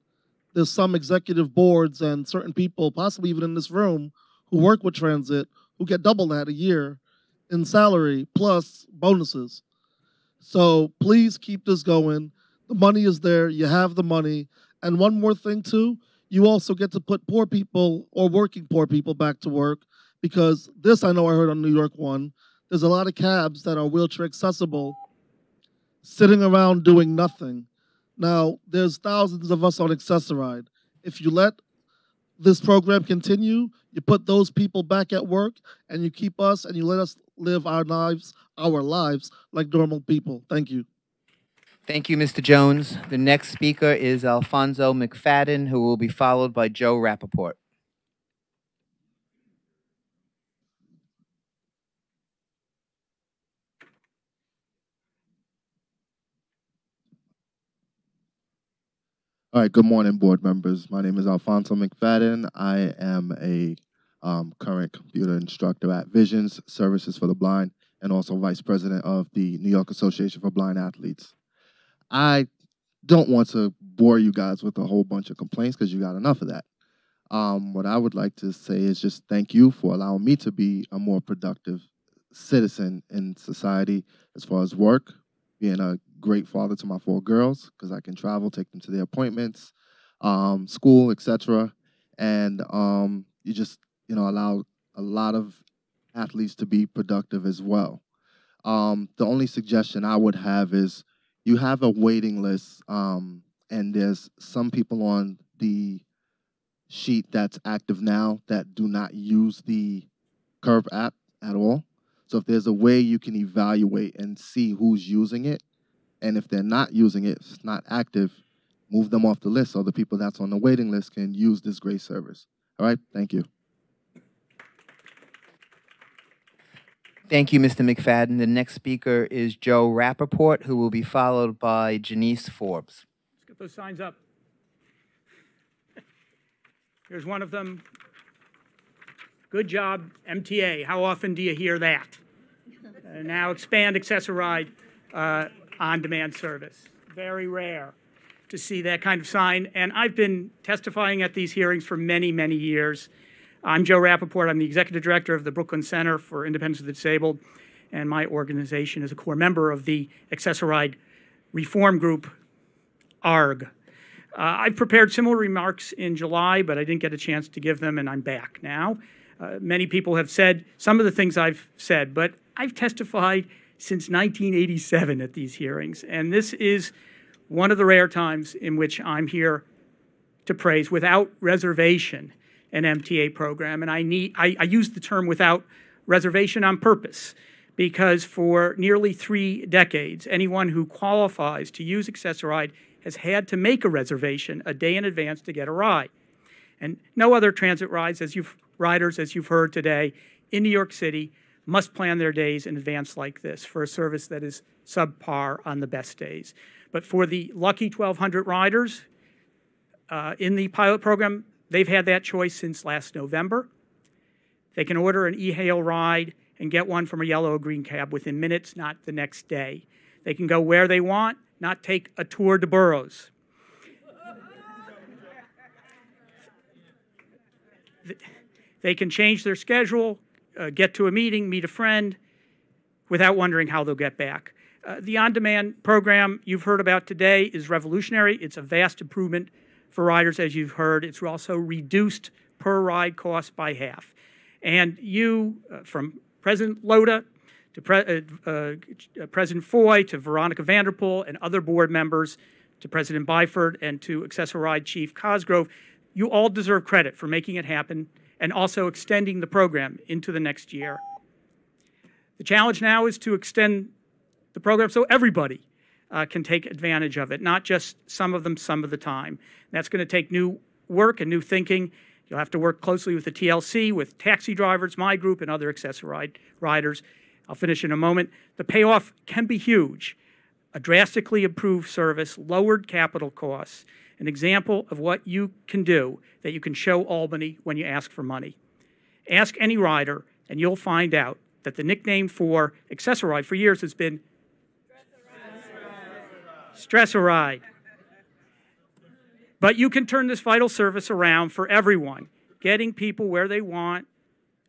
there's some executive boards and certain people, possibly even in this room, who work with transit who get double that a year in salary plus bonuses. So please keep this going. The money is there. You have the money. And one more thing, too, you also get to put poor people or working poor people back to work because this I know I heard on New York One. There's a lot of cabs that are wheelchair accessible sitting around doing nothing. Now, there's thousands of us on Accessoride. If you let this program continue, you put those people back at work, and you keep us, and you let us live our lives like normal people. Thank you. Thank you, Mr. Jones. The next speaker is Alfonso McFadden, who will be followed by Joe Rappaport. All right, good morning, board members. My name is Alfonso McFadden. I am a current computer instructor at Visions Services for the Blind and also vice president of the New York Association for Blind Athletes. I don't want to bore you guys with a whole bunch of complaints because you got enough of that. What I would like to say is just thank you for allowing me to be a more productive citizen in society as far as work, being a great father to my 4 girls because I can travel, take them to their appointments, school, etc. And you just, allow a lot of athletes to be productive as well. The only suggestion I would have is you have a waiting list, and there's some people on the sheet that's active now that do not use the Curve app at all. So if there's a way you can evaluate and see who's using it, and if they're not using it, if it's not active, move them off the list so the people that's on the waiting list can use this great service. All right, thank you. Thank you, Mr. McFadden. The next speaker is Joe Rappaport, who will be followed by Janice Forbes. Let's get those signs up. Here's one of them. Good job, MTA. How often do you hear that? Now expand Accessoride on-demand service. Very rare to see that kind of sign. And I've been testifying at these hearings for many, many years. I'm Joe Rappaport. I'm the executive director of the Brooklyn Center for Independence of the Disabled, and my organization is a core member of the Accessoride Reform Group, ARG. I've prepared similar remarks in July, but I didn't get a chance to give them, and I'm back now. Many people have said some of the things I've said, but I've testified since 1987 at these hearings, and this is one of the rare times in which I'm here to praise without reservation an MTA program. And I use the term without reservation on purpose because for nearly 3 decades, anyone who qualifies to use Accessoride has had to make a reservation a day in advance to get a ride. And no other transit riders, as you've heard today, in New York City must plan their days in advance like this for a service that is subpar on the best days. But for the lucky 1,200 riders in the pilot program, they've had that choice since last November. They can order an e-hail ride and get one from a yellow or green cab within minutes, not the next day. They can go where they want, not take a tour de boroughs. They can change their schedule, get to a meeting, meet a friend, without wondering how they'll get back. The on-demand program you've heard about today is revolutionary. It's a vast improvement for riders, as you've heard. It's also reduced per ride cost by half. And you, from President Loda, to President Foy, to Veronica Vanderpool, and other board members, to President Byford, and to Access-a-Ride Chief Cosgrove. You all deserve credit for making it happen and also extending the program into the next year. The challenge now is to extend the program so everybody can take advantage of it, not just some of them some of the time. That's going to take new work and new thinking. You'll have to work closely with the TLC, with taxi drivers, my group, and other Access-a-Ride riders. I'll finish in a moment. The payoff can be huge. A drastically improved service, lowered capital costs, an example of what you can do that you can show Albany when you ask for money. Ask any rider, and you'll find out that the nickname for Access-a-Ride for years has been Stress-a-Ride. But you can turn this vital service around for everyone, getting people where they want,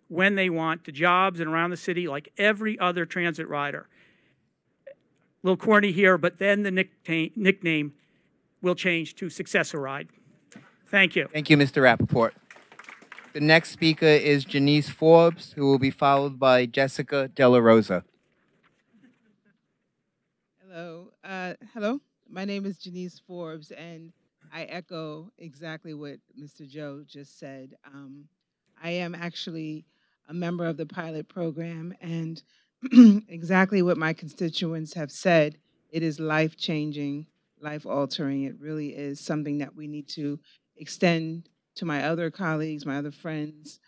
when they want, to jobs and around the city like every other transit rider. A little corny here, but then the nickname will change to Success-a-Ride. Thank you. Thank you, Mr. Rappaport. The next speaker is Janice Forbes, who will be followed by Jessica Della Rosa. Hello. My name is Janice Forbes, and I echo exactly what Mr. Joe just said. I am actually a member of the pilot program, and exactly what my constituents have said, it is life-changing, life-altering. It really is something that we need to extend to my other colleagues, my other friends.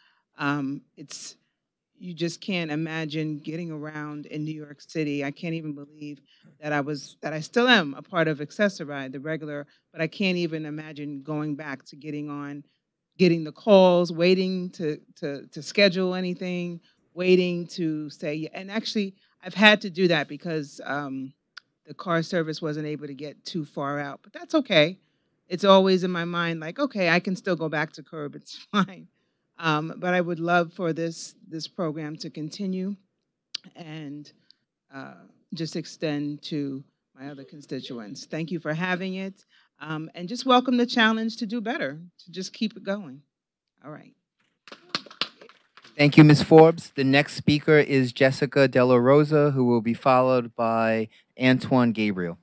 You just can't imagine getting around in New York City. I can't even believe that I still am a part of Access-a-Ride, the regular, but I can't even imagine going back to getting the calls, waiting to schedule anything, waiting to say, and actually I've had to do that because the car service wasn't able to get too far out, but that's okay. It's always in my mind like, okay, I can still go back to curb, it's fine. But I would love for this program to continue and just extend to my other constituents. Thank you for having it. And just welcome the challenge to do better, to just keep it going. All right. Thank you, Ms. Forbes. The next speaker is Jessica Della Rosa, who will be followed by Antoine Gabriel.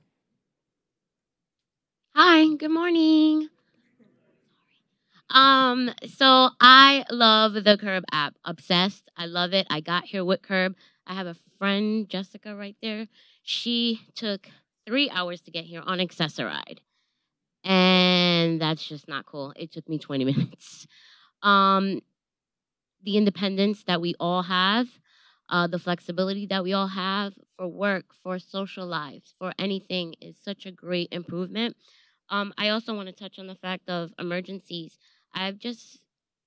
Hi, good morning. So I love the Curb app. Obsessed. I love it. I got here with Curb. I have a friend, Jessica, right there. She took 3 hours to get here on Access-a-Ride. And that's just not cool. It took me 20 minutes. The independence that we all have, the flexibility that we all have for work, for social lives, for anything is such a great improvement. I also want to touch on the fact of emergencies. I've just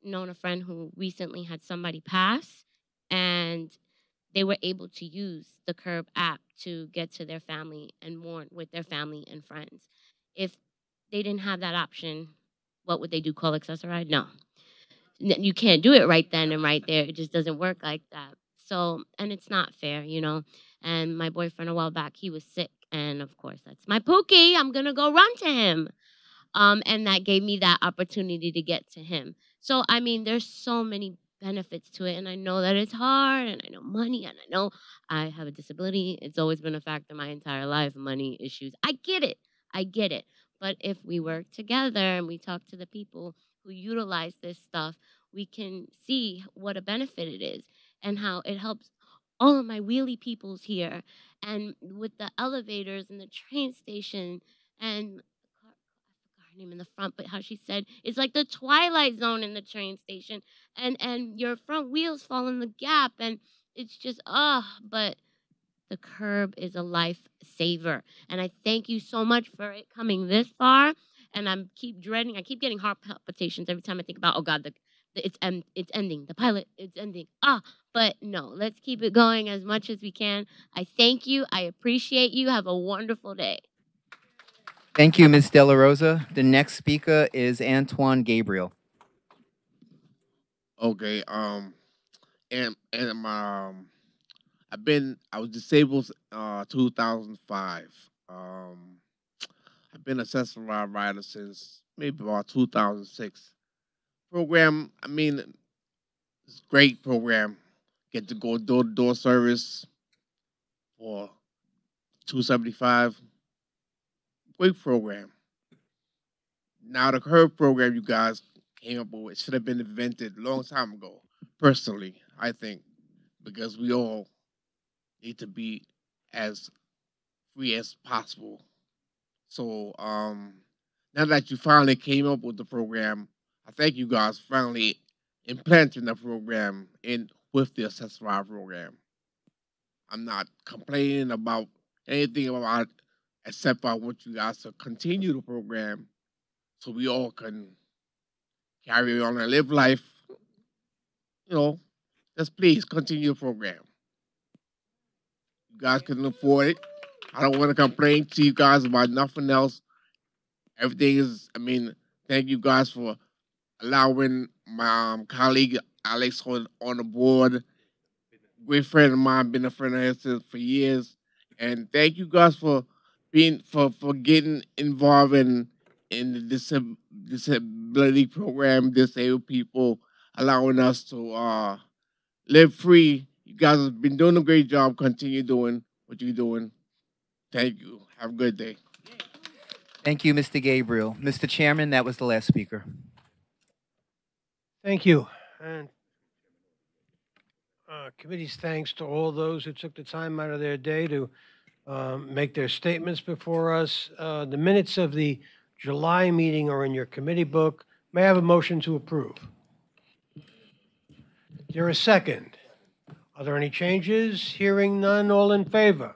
known a friend who recently had somebody pass, and they were able to use the Curb app to get to their family and mourn with their family and friends. If they didn't have that option, what would they do? Call Access-a-Ride? No. You can't do it right then and right there. It just doesn't work like that. So, and it's not fair, you know. And my boyfriend a while back, he was sick. And of course, that's my Pookie. I'm going to go run to him. And that gave me that opportunity to get to him. So, I mean, there's so many benefits to it. And I know that it's hard, and I know money, and I know I have a disability. It's always been a factor my entire life, money issues. I get it. I get it. But if we work together and we talk to the people who utilize this stuff, we can see what a benefit it is and how it helps all of my wheelie peoples here. And with the elevators and the train station and her name in the front, but how she said it's like the twilight zone in the train station, and your front wheels fall in the gap, and it's just but the Curb is a lifesaver, and I thank you so much for it coming this far. And I keep getting heart palpitations every time I think about, oh God, it's ending, the pilot, it's ending. But no, let's keep it going as much as we can. I thank you, I appreciate you. Have a wonderful day. Thank you, Ms. Della Rosa. The next speaker is Antoine Gabriel. Okay. I was disabled 2005. I've been a Access-a-Ride rider since maybe about 2006. Program, I mean, it's a great program. get to go door-to-door service for $275. Great program. Now the curve program you guys came up with should have been invented a long time ago. Personally, I think, because we all need to be as free as possible. So now that you finally came up with the program, I thank you guys for finally implementing the program in with the accessorized program. I'm not complaining about anything about it except I want you guys to continue the program so we all can carry on and live life. You know, just please continue the program. You guys couldn't afford it. I don't want to complain to you guys about nothing else. Everything is, I mean, thank you guys for allowing my colleague Alex on the board. Great friend of mine, been a friend of his for years. And thank you guys for being for getting involved in the disability program, disabled people, allowing us to live free. You guys have been doing a great job. Continue doing what you're doing. Thank you. Have a good day. Thank you, Mr. Gabriel. Mr. Chairman, that was the last speaker. Thank you. And committee's thanks to all those who took the time out of their day to make their statements before us. The minutes of the July meeting are in your committee book. May I have a motion to approve? Is there a second? Are there any changes? Hearing none, all in favor?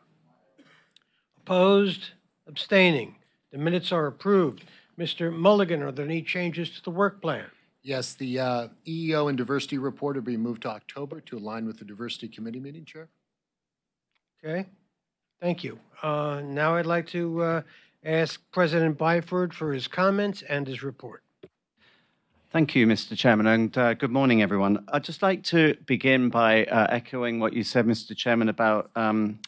Opposed? Abstaining? The minutes are approved. Mr. Mulligan, are there any changes to the work plan? Yes, the EEO and diversity report will be moved to October to align with the diversity committee meeting, Chair. Okay, thank you. Now I'd like to ask President Byford for his comments and his report. Thank you, Mr. Chairman, and good morning, everyone. I'd just like to begin by echoing what you said, Mr. Chairman, about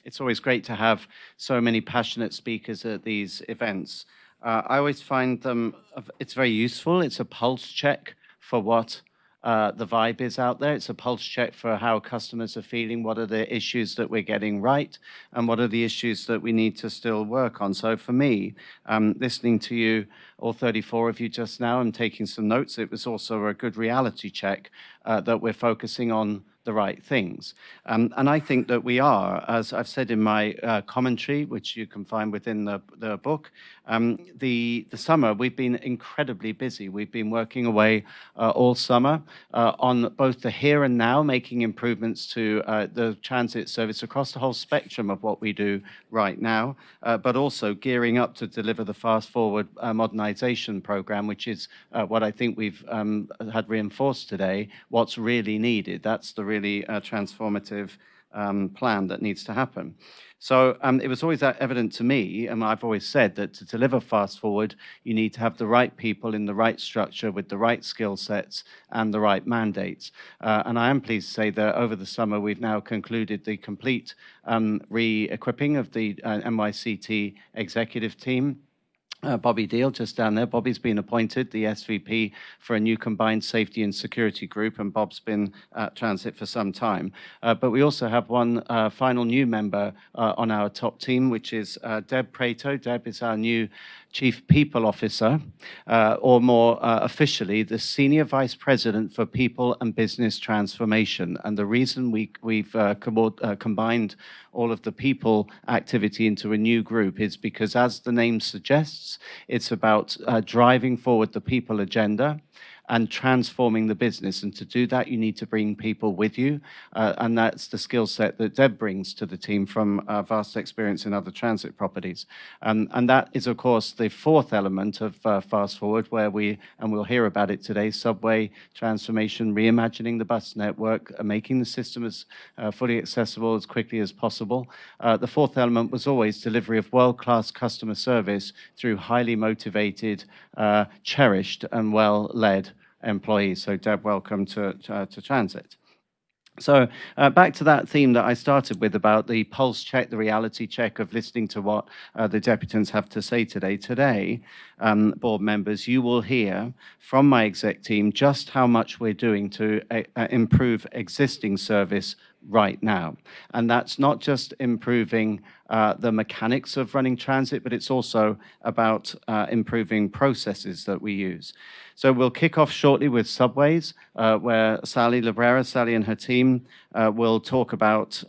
it's always great to have so many passionate speakers at these events. I always find them, it's very useful. It's a pulse check for what the vibe is out there. It's a pulse check for how customers are feeling, what are the issues that we're getting right, and what are the issues that we need to still work on. So for me, listening to you, all 34 of you just now, and taking some notes, it was also a good reality check that we're focusing on the right things. And I think that we are, as I've said in my commentary, which you can find within the book, the summer, we've been incredibly busy. We've been working away all summer on both the here and now, making improvements to the transit service across the whole spectrum of what we do right now, but also gearing up to deliver the Fast Forward modernization program, which is what I think we've had reinforced today, what's really needed. That's the really transformative plan that needs to happen. So it was always evident to me, and I've always said that to deliver Fast Forward, you need to have the right people in the right structure with the right skill sets and the right mandates. And I am pleased to say that over the summer, we've now concluded the complete re-equipping of the NYCT executive team. Bobby Deal, just down there. Bobby's been appointed the SVP for a new combined safety and security group, and Bob's been at Transit for some time. But we also have one final new member on our top team, which is Deb Prato. Deb is our new Chief People Officer, or more officially, the Senior Vice President for People and Business Transformation. And the reason we've combined all of the people activity into a new group is because, as the name suggests, it's about driving forward the people agenda and transforming the business. And to do that, you need to bring people with you. And that's the skill set that Deb brings to the team from vast experience in other transit properties. And that is, of course, the fourth element of Fast Forward, where and we'll hear about it today, subway transformation, reimagining the bus network, making the system as fully accessible as quickly as possible. The fourth element was always delivery of world-class customer service through highly motivated, cherished, and well-led employees. So Deb, welcome to Transit. So back to that theme that I started with about the pulse check, the reality check of listening to what the deputants have to say today. Today, board members, you will hear from my exec team just how much we're doing to improve existing service right now. And that's not just improving the mechanics of running transit, but it's also about improving processes that we use. So we'll kick off shortly with subways, where Sally and her team will talk about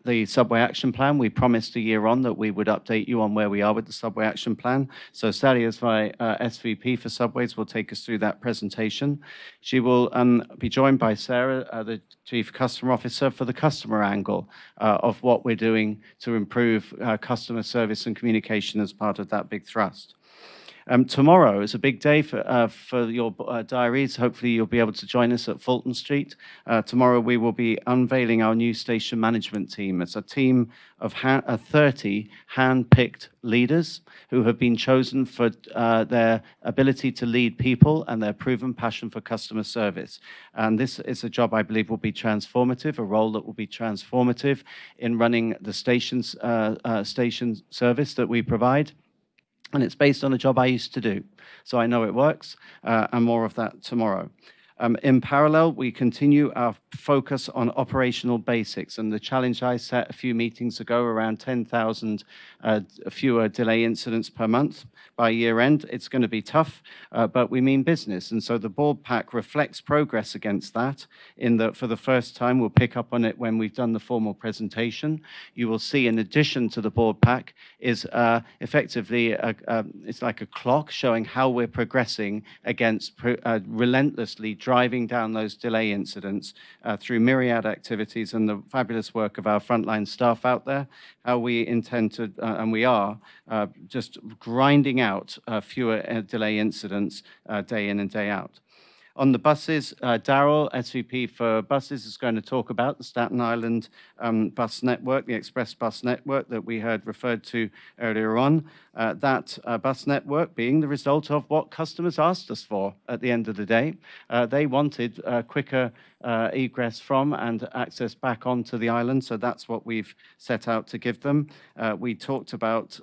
the Subway Action Plan. We promised a year on that we would update you on where we are with the Subway Action Plan. So Sally, as my SVP for Subways, will take us through that presentation. She will be joined by Sarah, the Chief Customer Officer, for the customer angle of what we're doing to improve customer service and communication as part of that big thrust. Tomorrow is a big day for your diaries. Hopefully you'll be able to join us at Fulton Street. Tomorrow we will be unveiling our new station management team. It's a team of 30 hand-picked leaders who have been chosen for their ability to lead people and their proven passion for customer service. And this is a job I believe will be transformative, a role that will be transformative in running the station service that we provide. And it's based on a job I used to do. So I know it works, and more of that tomorrow. In parallel, we continue our focus on operational basics, and the challenge I set a few meetings ago, around 10,000 fewer delay incidents per month by year end. It's going to be tough, but we mean business. And so the board pack reflects progress against that in that for the first time, we'll pick up on it when we've done the formal presentation. You will see, in addition to the board pack, is effectively, it's like a clock showing how we're progressing against relentlessly driving down those delay incidents through myriad activities and the fabulous work of our frontline staff out there, how we intend to, and we are, just grinding out fewer delay incidents day in and day out. On the buses, Darryl, SVP for buses, is going to talk about the Staten Island bus network, the express bus network that we heard referred to earlier on. That bus network being the result of what customers asked us for at the end of the day. They wanted quicker egress from and access back onto the island, so that's what we've set out to give them. We talked about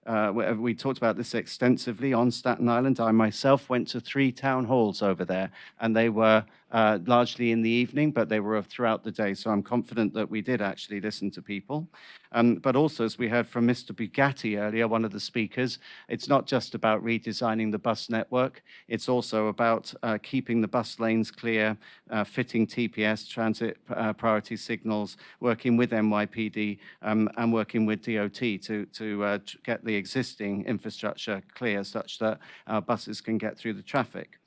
this extensively on Staten Island. I myself went to 3 town halls over there, and they were largely in the evening, but they were throughout the day. So I'm confident that we did actually listen to people. But also, as we heard from Mr. Bugatti earlier, one of the speakers, it's not just about redesigning the bus network. It's also about keeping the bus lanes clear, fitting TPS, transit priority signals, working with NYPD and working with DOT to get the existing infrastructure clear such that our buses can get through the traffic.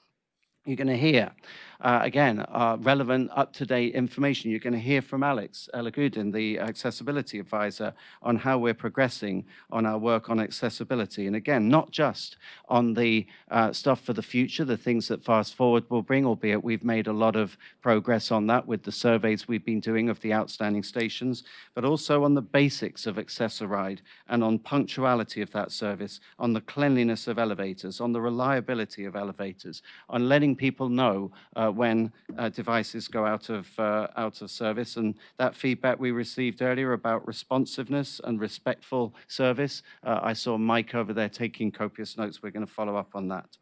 You're going to hear, again, relevant, up-to-date information. You're going to hear from Alex Elagudin, the accessibility advisor, on how we're progressing on our work on accessibility. And again, not just on the stuff for the future, the things that Fast Forward will bring, albeit we've made a lot of progress on that with the surveys we've been doing of the outstanding stations, but also on the basics of Access-a-Ride and on punctuality of that service, on the cleanliness of elevators, on the reliability of elevators, on letting people know when devices go out of service. And that feedback we received earlier about responsiveness and respectful service, I saw Mike over there taking copious notes. We're going to follow up on that.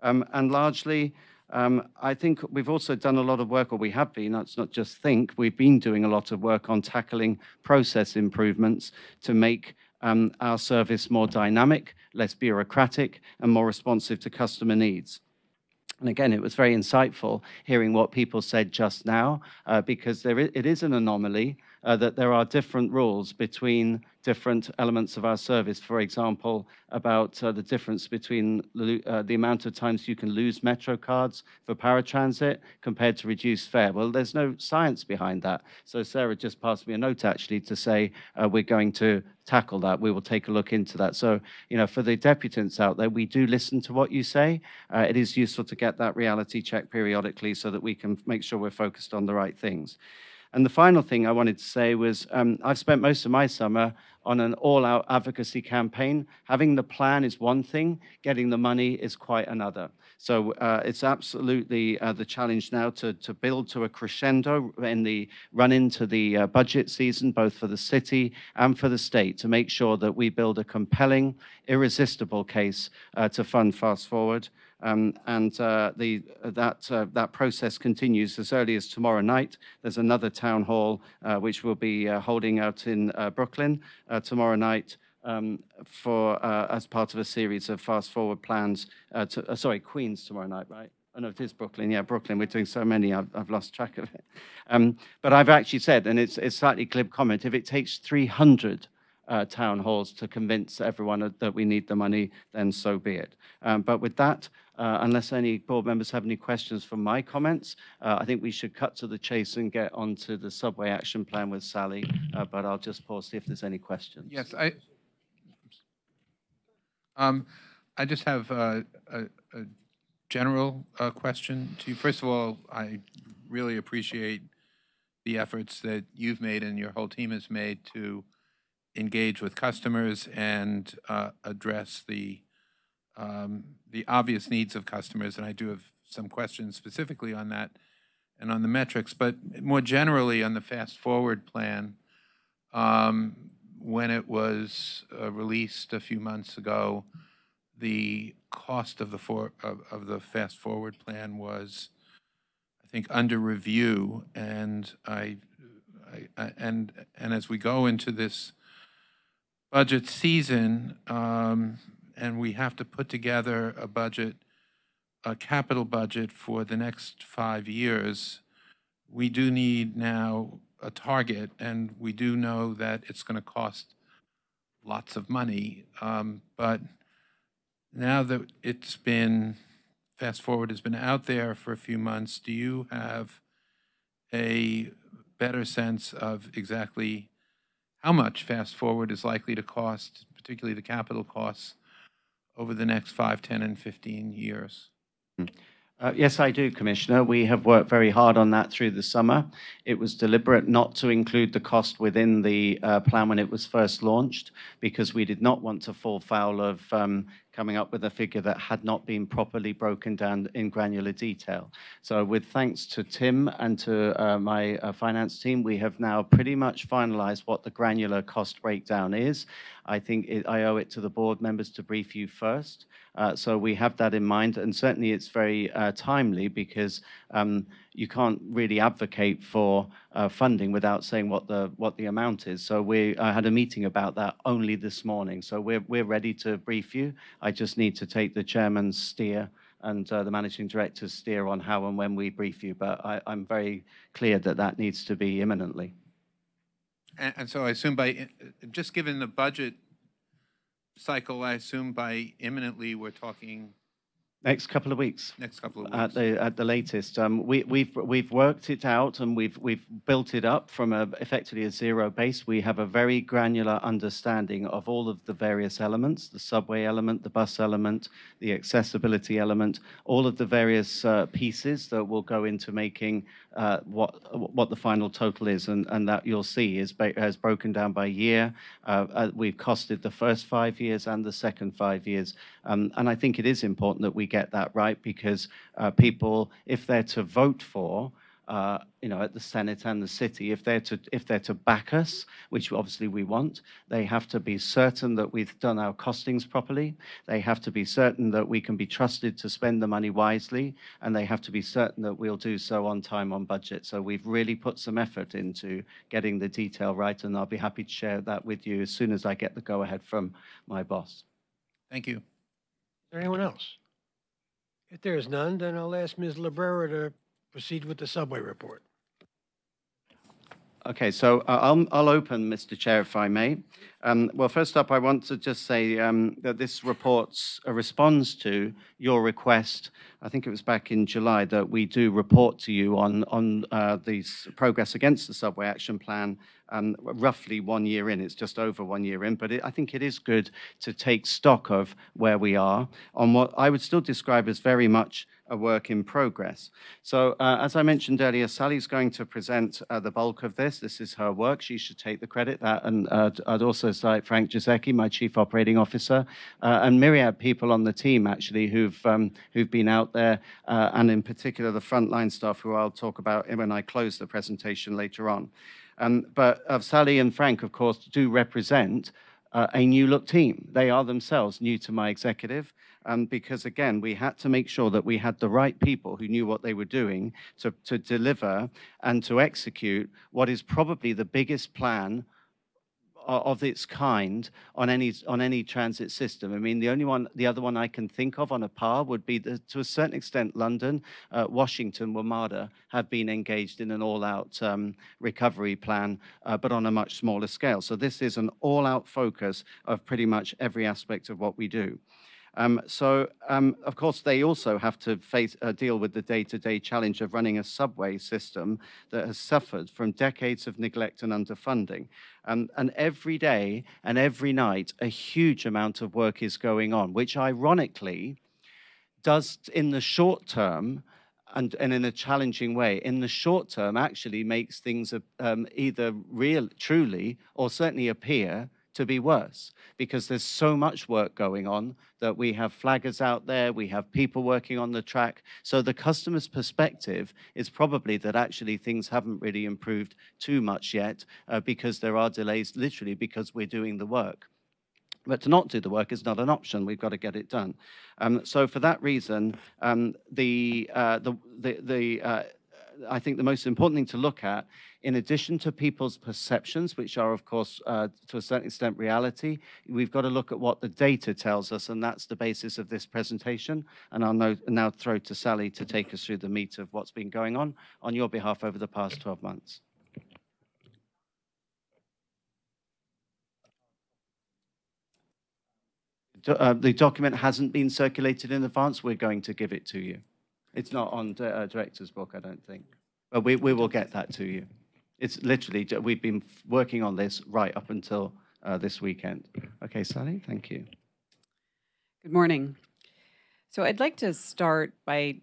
And largely, I think we've also done a lot of work, or we have been, let's not just think, we've been doing a lot of work on tackling process improvements to make our service more dynamic, less bureaucratic, and more responsive to customer needs. And again, it was very insightful hearing what people said just now, because it is an anomaly that there are different rules between different elements of our service. For example, about the difference between the amount of times you can lose Metro cards for paratransit compared to reduced fare. Well, there's no science behind that. So Sarah just passed me a note, actually, to say we're going to tackle that. We will take a look into that. So, for the deputants out there, we do listen to what you say. It is useful to get that reality check periodically so that we can make sure we're focused on the right things. And the final thing I wanted to say was I've spent most of my summer on an all-out advocacy campaign. Having the plan is one thing, getting the money is quite another. So it's absolutely the challenge now to build to a crescendo in the run into the budget season, both for the city and for the state, to make sure that we build a compelling, irresistible case to fund Fast Forward. That process continues as early as tomorrow night. There's another town hall which we'll be holding out in Brooklyn tomorrow night as part of a series of fast forward plans. Queens tomorrow night, right? Oh, no, it is Brooklyn. Yeah, Brooklyn. We're doing so many, I've lost track of it. But I've actually said, and it's slightly glib comment, if it takes 300 town halls to convince everyone that we need the money, then so be it. But with that, unless any board members have any questions from my comments, I think we should cut to the chase and get onto the subway action plan with Sally. But I'll just pause, see if there's any questions. Yes, I just have a general question to you. First of all, I really appreciate the efforts that you've made and your whole team has made to engage with customers and address the obvious needs of customers. And I do have some questions specifically on that and on the metrics, but more generally on the Fast Forward plan. When it was released a few months ago, the cost of the Fast Forward plan was, I think, under review, and and as we go into this budget season, and we have to put together a budget, a capital budget for the next 5 years, we do need now a target, and we do know that it's going to cost lots of money. But now that Fast Forward has been out there for a few months, do you have a better sense of exactly how much Fast Forward is likely to cost, particularly the capital costs, over the next 5, 10, and 15 years? Yes, I do, Commissioner. We have worked very hard on that through the summer. It was deliberate not to include the cost within the plan when it was first launched, because we did not want to fall foul of coming up with a figure that had not been properly broken down in granular detail. So with thanks to Tim and to my finance team, we have now pretty much finalized what the granular cost breakdown is. I think I owe it to the board members to brief you first. So we have that in mind, and certainly it's very timely, because you can't really advocate for funding without saying what the amount is. So I had a meeting about that only this morning. So we're ready to brief you. I just need to take the chairman's steer and the managing director's steer on how and when we brief you. But I'm very clear that that needs to be imminently. And so I assume just given the budget cycle, I assume by imminently we're talking Next couple of weeks. Next couple of weeks. At the latest. We've worked it out, and we've built it up from effectively a zero base. We have a very granular understanding of all of the various elements: the subway element, the bus element, the accessibility element, all of the various pieces that will go into making what the final total is, and that you'll see is broken down by year. We've costed the first 5 years and the second 5 years, and I think it is important that we get that right, because people, if they're to vote for, at the Senate and the city, if they're to back us, which obviously we want, they have to be certain that we've done our costings properly. They have to be certain that we can be trusted to spend the money wisely, and they have to be certain that we'll do so on time, on budget. So we've really put some effort into getting the detail right, and I'll be happy to share that with you as soon as I get the go-ahead from my boss. Thank you. Is there anyone else? If there is none, then I'll ask Ms. Librera to proceed with the subway report. Okay, so I'll open, Mr. Chair, if I may. Well, first up, I want to just say that this report responds to your request. I think it was back in July that we do report to you on the progress against the subway action plan. Roughly 1 year in, it's just over 1 year in, but I think it is good to take stock of where we are on what I would still describe as very much a work in progress. So as I mentioned earlier, Sally's going to present the bulk of this. This is her work. She should take the credit. And I'd also cite Frank Giesecke, my Chief Operating Officer, and myriad people on the team, actually, who've been out there, and in particular the frontline staff, who I'll talk about when I close the presentation later on. But Sally and Frank, of course, do represent a new look team. They are themselves new to my executive, because again, we had to make sure that we had the right people who knew what they were doing to deliver and to execute what is probably the biggest plan of its kind on any transit system. I mean, the other one I can think of on a par would be to a certain extent, London, Washington, WMATA have been engaged in an all-out recovery plan, but on a much smaller scale. So this is an all-out focus of pretty much every aspect of what we do. Of course, they also have to deal with the day-to-day challenge of running a subway system that has suffered from decades of neglect and underfunding. And every day and every night, a huge amount of work is going on, which ironically does, in the short term, and in a challenging way, in the short term, actually makes things either truly, or certainly appear to be worse, because there's so much work going on that we have flaggers out there, we have people working on the track. So the customer's perspective is probably that actually things haven't really improved too much yet, because there are delays, literally because we're doing the work. But to not do the work is not an option. We've got to get it done. So for that reason, I think the most important thing to look at, in addition to people's perceptions, which are, of course, to a certain extent reality, we've got to look at what the data tells us, and that's the basis of this presentation. And I'll now throw to Sally to take us through the meat of what's been going on your behalf over the past 12 months. The document hasn't been circulated in advance. We're going to give it to you. It's not on Director's book, I don't think. But we will get that to you. It's literally, we've been working on this right up until this weekend. Okay, Sally, thank you. Good morning. So I'd like to start by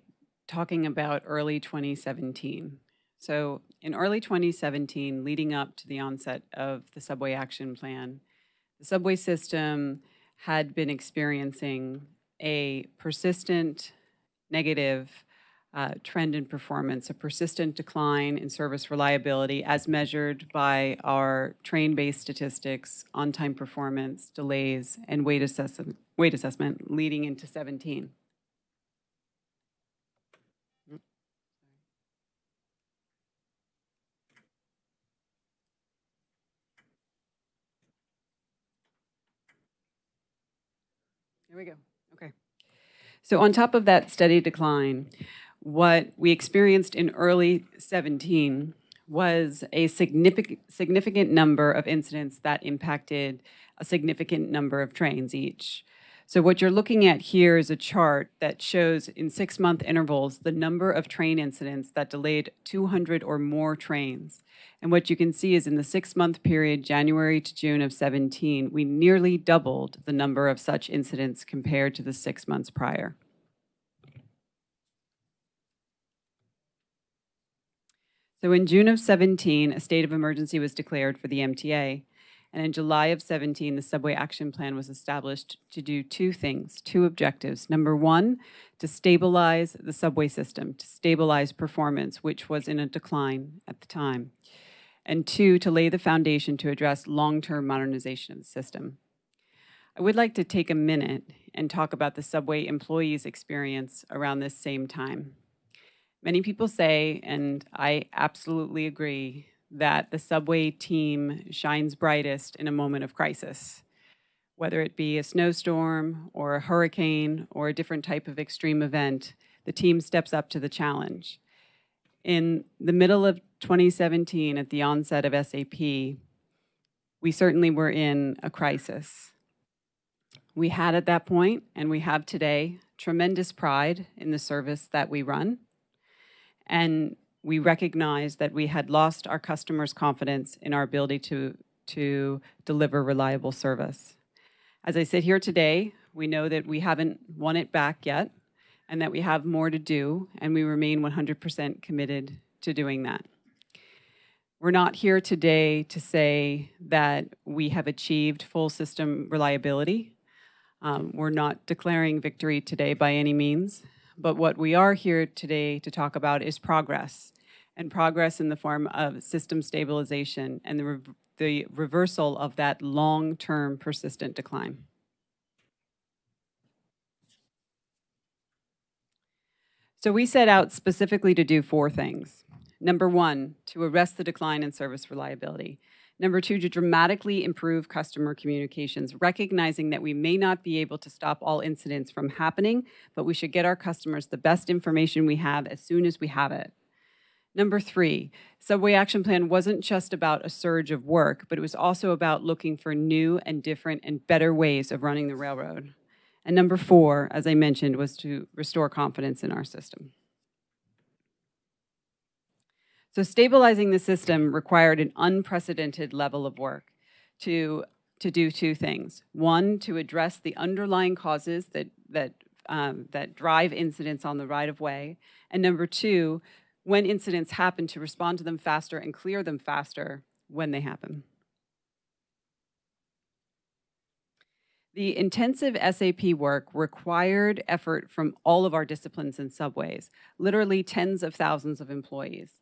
talking about early 2017. So in early 2017, leading up to the onset of the Subway Action Plan, the subway system had been experiencing a persistent negative trend in performance, a persistent decline in service reliability as measured by our train-based statistics, on-time performance, delays, and weight assessment leading into 17. Here we go. Okay. So on top of that steady decline, what we experienced in early 17 was a significant number of incidents that impacted a significant number of trains each. So what you're looking at here is a chart that shows in 6-month intervals the number of train incidents that delayed 200 or more trains. And what you can see is in the 6-month period, January to June of 17, we nearly doubled the number of such incidents compared to the 6 months prior. So in June of 17, a state of emergency was declared for the MTA. And in July of 17, the Subway Action Plan was established to do two things, two objectives. Number one, to stabilize the subway system, to stabilize performance, which was in a decline at the time. And two, to lay the foundation to address long-term modernization of the system. I would like to take a minute and talk about the subway employees' experience around this same time. Many people say, and I absolutely agree, that the subway team shines brightest in a moment of crisis, whether it be a snowstorm or a hurricane or a different type of extreme event, the team steps up to the challenge. In the middle of 2017, at the onset of SAP, we certainly were in a crisis. We had at that point, and we have today, tremendous pride in the service that we run. And we recognized that we had lost our customers' confidence in our ability to deliver reliable service. As I sit here today, we know that we haven't won it back yet and that we have more to do, and we remain 100% committed to doing that. We're not here today to say that we have achieved full system reliability. We're not declaring victory today by any means. But what we are here today to talk about is progress. and progress in the form of system stabilization and the reversal of that long-term persistent decline. So we set out specifically to do 4 things. Number 1, to arrest the decline in service reliability. Number 2, to dramatically improve customer communications, recognizing that we may not be able to stop all incidents from happening, but we should get our customers the best information we have as soon as we have it. Number 3, Subway Action Plan wasn't just about a surge of work, but it was also about looking for new and different and better ways of running the railroad. And number 4, as I mentioned, was to restore confidence in our system. So stabilizing the system required an unprecedented level of work to do 2 things. 1, to address the underlying causes that drive incidents on the right-of-way. And number 2, when incidents happen, to respond to them faster and clear them faster when they happen. The intensive SAP work required effort from all of our disciplines and subways, literally tens of thousands of employees,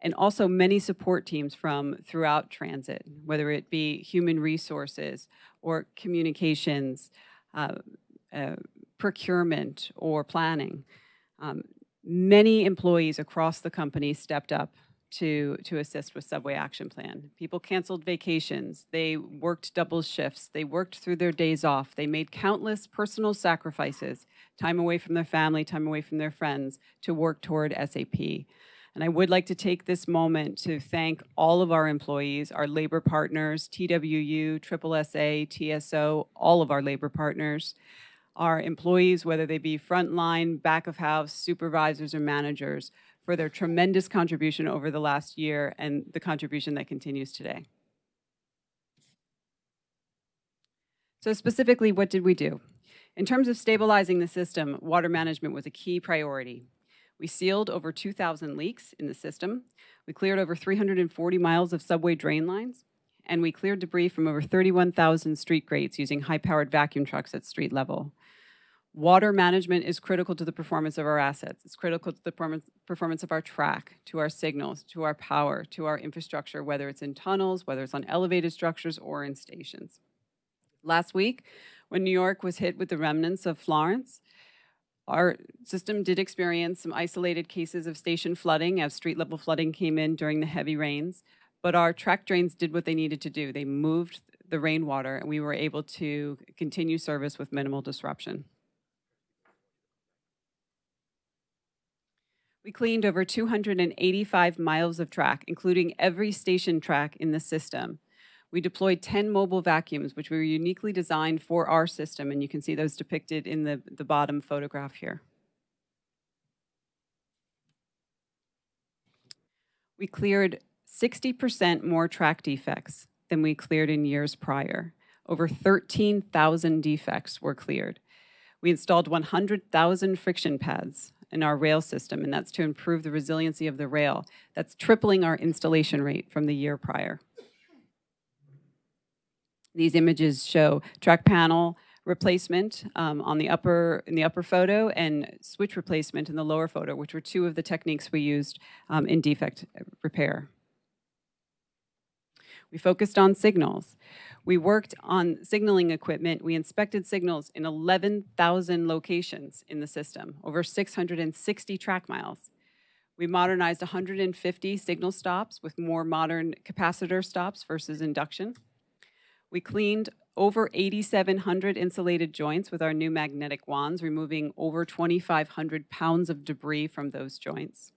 and also many support teams from throughout transit, whether it be human resources or communications, procurement or planning. Many employees across the company stepped up to assist with Subway Action Plan. People canceled vacations, they worked double shifts, they worked through their days off, they made countless personal sacrifices, time away from their family, time away from their friends, to work toward SAP. And I would like to take this moment to thank all of our employees, our labor partners, TWU, SSSA, TSO, all of our labor partners, our employees, whether they be frontline, back of house, supervisors, or managers, for their tremendous contribution over the last year and the contribution that continues today. So specifically, what did we do? In terms of stabilizing the system, water management was a key priority. We sealed over 2,000 leaks in the system. We cleared over 340 miles of subway drain lines, and we cleared debris from over 31,000 street grates using high-powered vacuum trucks at street level. Water management is critical to the performance of our assets. It's critical to the performance of our track, to our signals, to our power, to our infrastructure, whether it's in tunnels, whether it's on elevated structures or in stations. Last week, when New York was hit with the remnants of Florence, our system did experience some isolated cases of station flooding as street level flooding came in during the heavy rains, but our track drains did what they needed to do. They moved the rainwater and we were able to continue service with minimal disruption. We cleaned over 285 miles of track, including every station track in the system. We deployed 10 mobile vacuums, which were uniquely designed for our system, and you can see those depicted in the bottom photograph here. We cleared 60% more track defects than we cleared in years prior. Over 13,000 defects were cleared. We installed 100,000 friction pads in our rail system, and that's to improve the resiliency of the rail. That's tripling our installation rate from the year prior. These images show track panel replacement in the upper photo and switch replacement in the lower photo, which were 2 of the techniques we used in defect repair. We focused on signals. We worked on signaling equipment. We inspected signals in 11,000 locations in the system, over 660 track miles. We modernized 150 signal stops with more modern capacitor stops versus induction. We cleaned over 8,700 insulated joints with our new magnetic wands, removing over 2,500 pounds of debris from those joints.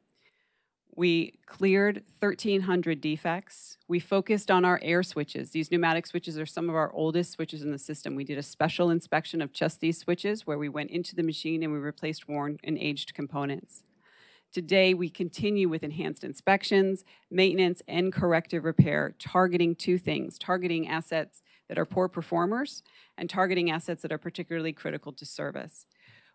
We cleared 1,300 defects. We focused on our air switches. These pneumatic switches are some of our oldest switches in the system. We did a special inspection of just these switches where we went into the machine and we replaced worn and aged components. Today, we continue with enhanced inspections, maintenance, and corrective repair, targeting 2 things, targeting assets that are poor performers and targeting assets that are particularly critical to service.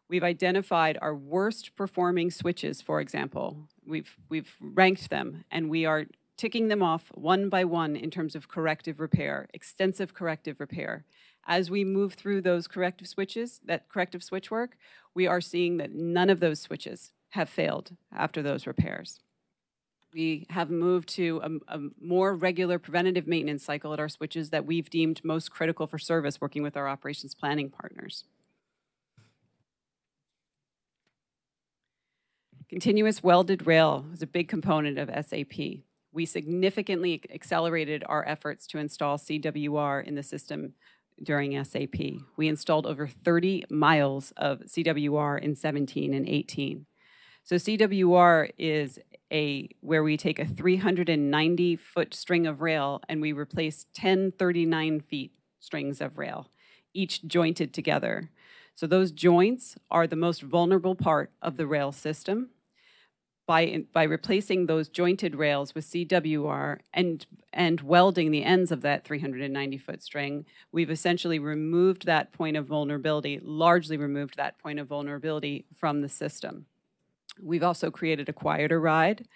We've identified our worst performing switches, for example. We've ranked them, and we are ticking them off one by one in terms of corrective repair, extensive corrective repair. As we move through those corrective switches, that corrective switch work, we are seeing that none of those switches have failed after those repairs. We have moved to a more regular preventative maintenance cycle at our switches that we've deemed most critical for service, working with our operations planning partners. Continuous welded rail is a big component of SAP. We significantly accelerated our efforts to install CWR in the system during SAP. We installed over 30 miles of CWR in 17 and 18. So CWR is where we take a 390-foot string of rail and we replace 10 39-feet strings of rail, each jointed together. So those joints are the most vulnerable part of the rail system. By replacing those jointed rails with CWR and welding the ends of that 390-foot string, we've essentially removed that point of vulnerability, largely removed that point of vulnerability from the system. We've also created a quieter ride,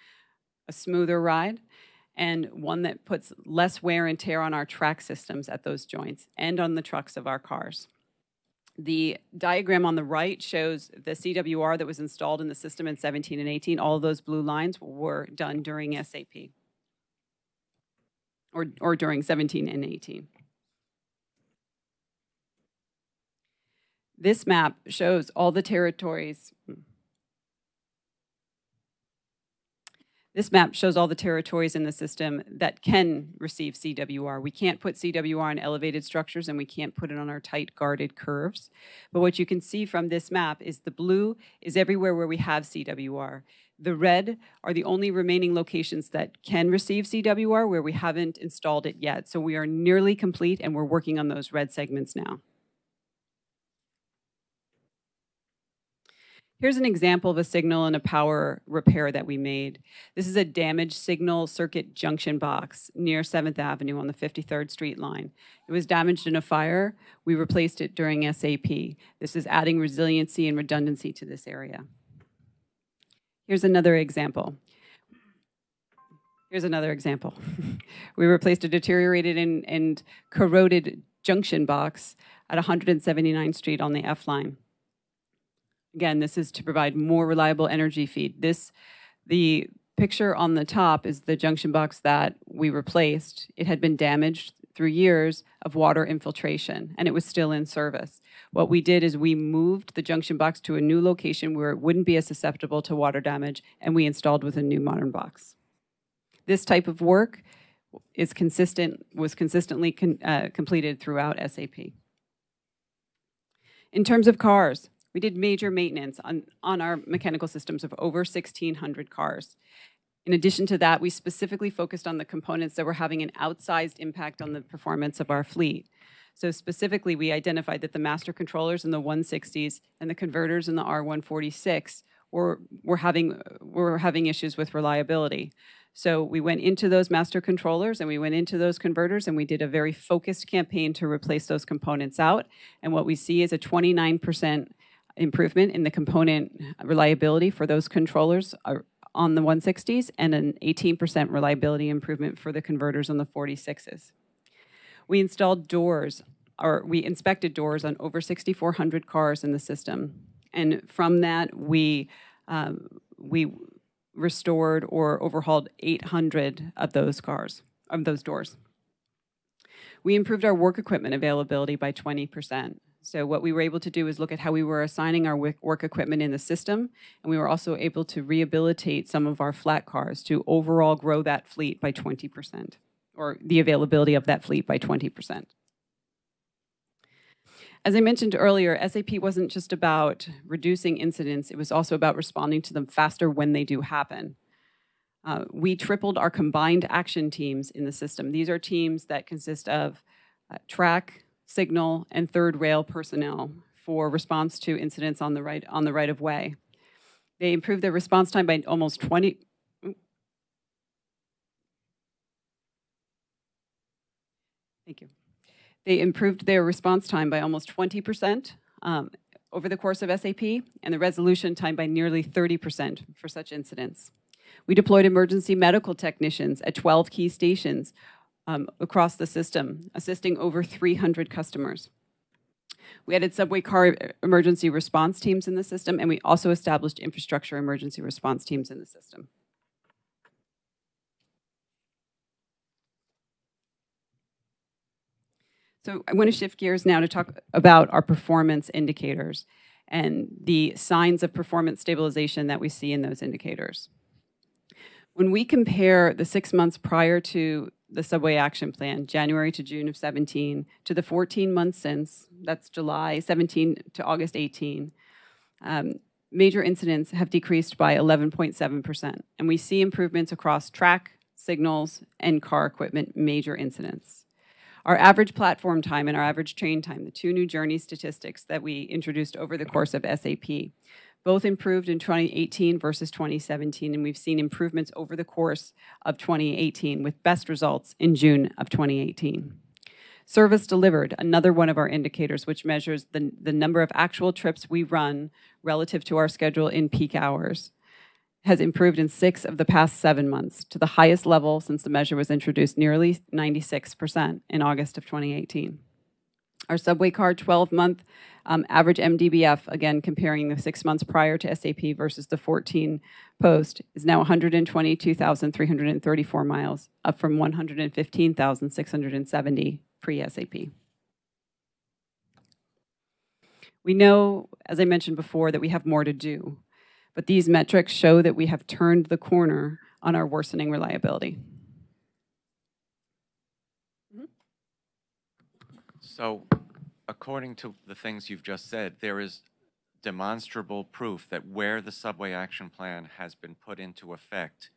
a smoother ride, and one that puts less wear and tear on our track systems at those joints and on the trucks of our cars. The diagram on the right shows the CWR that was installed in the system in 17 and 18. All of those blue lines were done during SAP, or during 17 and 18. This map shows all the territories. This map shows all the territories in the system that can receive CWR. We can't put CWR on elevated structures and we can't put it on our tight guarded curves. But what you can see from this map is the blue is everywhere where we have CWR. The red are the only remaining locations that can receive CWR where we haven't installed it yet. So we are nearly complete and we're working on those red segments now. Here's an example of a signal and a power repair that we made. This is a damaged signal circuit junction box near 7th Avenue on the 53rd Street line. It was damaged in a fire. We replaced it during SAP. This is adding resiliency and redundancy to this area. Here's another example. Here's another example. We replaced a deteriorated and corroded junction box at 179th Street on the F line. Again, this is to provide more reliable energy feed. The picture on the top is the junction box that we replaced. It had been damaged through years of water infiltration, and it was still in service. What we did is we moved the junction box to a new location where it wouldn't be as susceptible to water damage, and we installed with a new modern box. This type of work was consistently completed throughout SAP. In terms of cars, we did major maintenance on our mechanical systems of over 1,600 cars. In addition to that, we specifically focused on the components that were having an outsized impact on the performance of our fleet. So specifically, we identified that the master controllers in the 160s and the converters in the R146 were having issues with reliability. So we went into those master controllers and we went into those converters and we did a very focused campaign to replace those components out. And what we see is a 29% improvement in the component reliability for those controllers on the 160s and an 18% reliability improvement for the converters on the 46s. We installed doors, or we inspected doors on over 6,400 cars in the system. And from that, we restored or overhauled 800 of those doors. We improved our work equipment availability by 20%. So what we were able to do is look at how we were assigning our work equipment in the system, and we were also able to rehabilitate some of our flat cars to overall grow that fleet by 20%, or the availability of that fleet by 20%. As I mentioned earlier, SAP wasn't just about reducing incidents, it was also about responding to them faster when they do happen. We tripled our combined action teams in the system. These are teams that consist of track, signal, and third rail personnel for response to incidents on the right of way. They improved their response time by almost 20. Thank you. They improved their response time by almost 20% over the course of SAP, and the resolution time by nearly 30% for such incidents. We deployed emergency medical technicians at 12 key stations across the system, assisting over 300 customers. We added subway car emergency response teams in the system, and we also established infrastructure emergency response teams in the system. So I want to shift gears now to talk about our performance indicators and the signs of performance stabilization that we see in those indicators. When we compare the 6 months prior to the Subway Action Plan, January to June of 17, to the 14 months since, that's July 17 to August 18, major incidents have decreased by 11.7%. And we see improvements across track, signals, and car equipment major incidents. Our average platform time and our average train time, the two new journey statistics that we introduced over the course of SAP, both improved in 2018 versus 2017, and we've seen improvements over the course of 2018 with best results in June of 2018. Service delivered, another one of our indicators which measures the number of actual trips we run relative to our schedule in peak hours, has improved in 6 of the past 7 months to the highest level since the measure was introduced, nearly 96% in August of 2018. Our subway car 12-month average MDBF, again comparing the 6 months prior to SAP versus the 14 post, is now 122,334 miles, up from 115,670 pre-SAP. We know, as I mentioned before, that we have more to do, but these metrics show that we have turned the corner on our worsening reliability. So, according to the things you've just said, there is demonstrable proof that where the Subway Action Plan has been put into effect,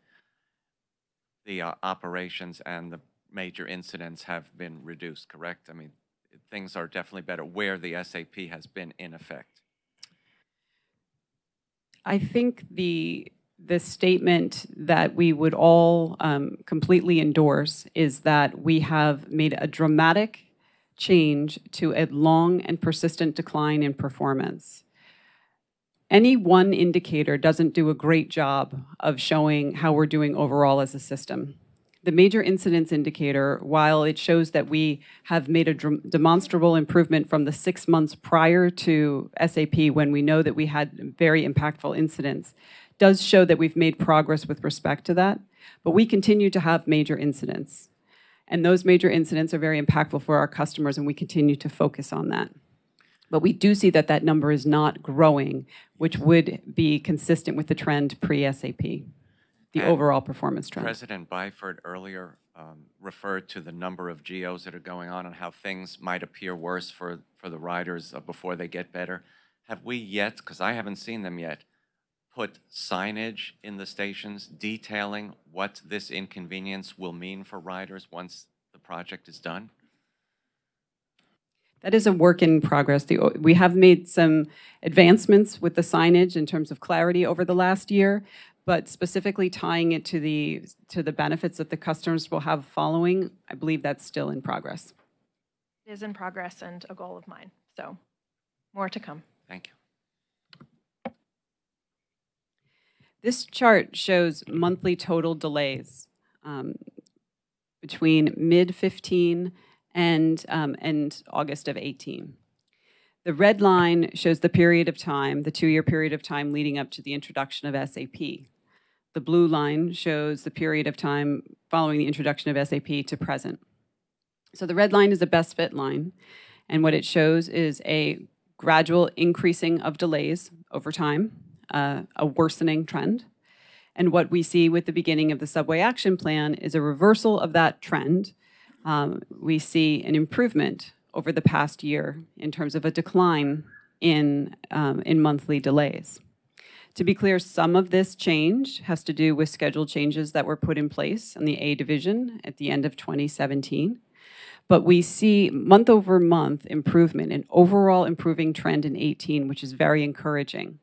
the operations and the major incidents have been reduced, correct? I mean, things are definitely better where the SAP has been in effect. I think the statement that we would all completely endorse is that we have made a dramatic change to a long and persistent decline in performance. Any one indicator doesn't do a great job of showing how we're doing overall as a system. The major incidents indicator, while it shows that we have made a demonstrable improvement from the 6 months prior to SAP when we know that we had very impactful incidents, does show that we've made progress with respect to that, but we continue to have major incidents. And those major incidents are very impactful for our customers, and we continue to focus on that. But we do see that that number is not growing, which would be consistent with the trend pre-SAP. The overall performance trend. President Byford earlier referred to the number of GOs that are going on and how things might appear worse for the riders before they get better. Have we yet, because I haven't seen them yet, put signage in the stations detailing what this inconvenience will mean for riders once the project is done? That is a work in progress. We have made some advancements with the signage in terms of clarity over the last year, but specifically tying it to the benefits that the customers will have following, I believe that's still in progress. It is in progress and a goal of mine, so more to come. Thank you. This chart shows monthly total delays between mid-15 and August of 18. The red line shows the period of time, the 2-year period of time leading up to the introduction of SAP. The blue line shows the period of time following the introduction of SAP to present. So the red line is a best fit line, and what it shows is a gradual increasing of delays over time, a worsening trend. And what we see with the beginning of the Subway Action Plan is a reversal of that trend. We see an improvement over the past year in terms of a decline in monthly delays. To be clear, some of this change has to do with schedule changes that were put in place in the A division at the end of 2017. But we see month over month improvement, an overall improving trend in 18, which is very encouraging.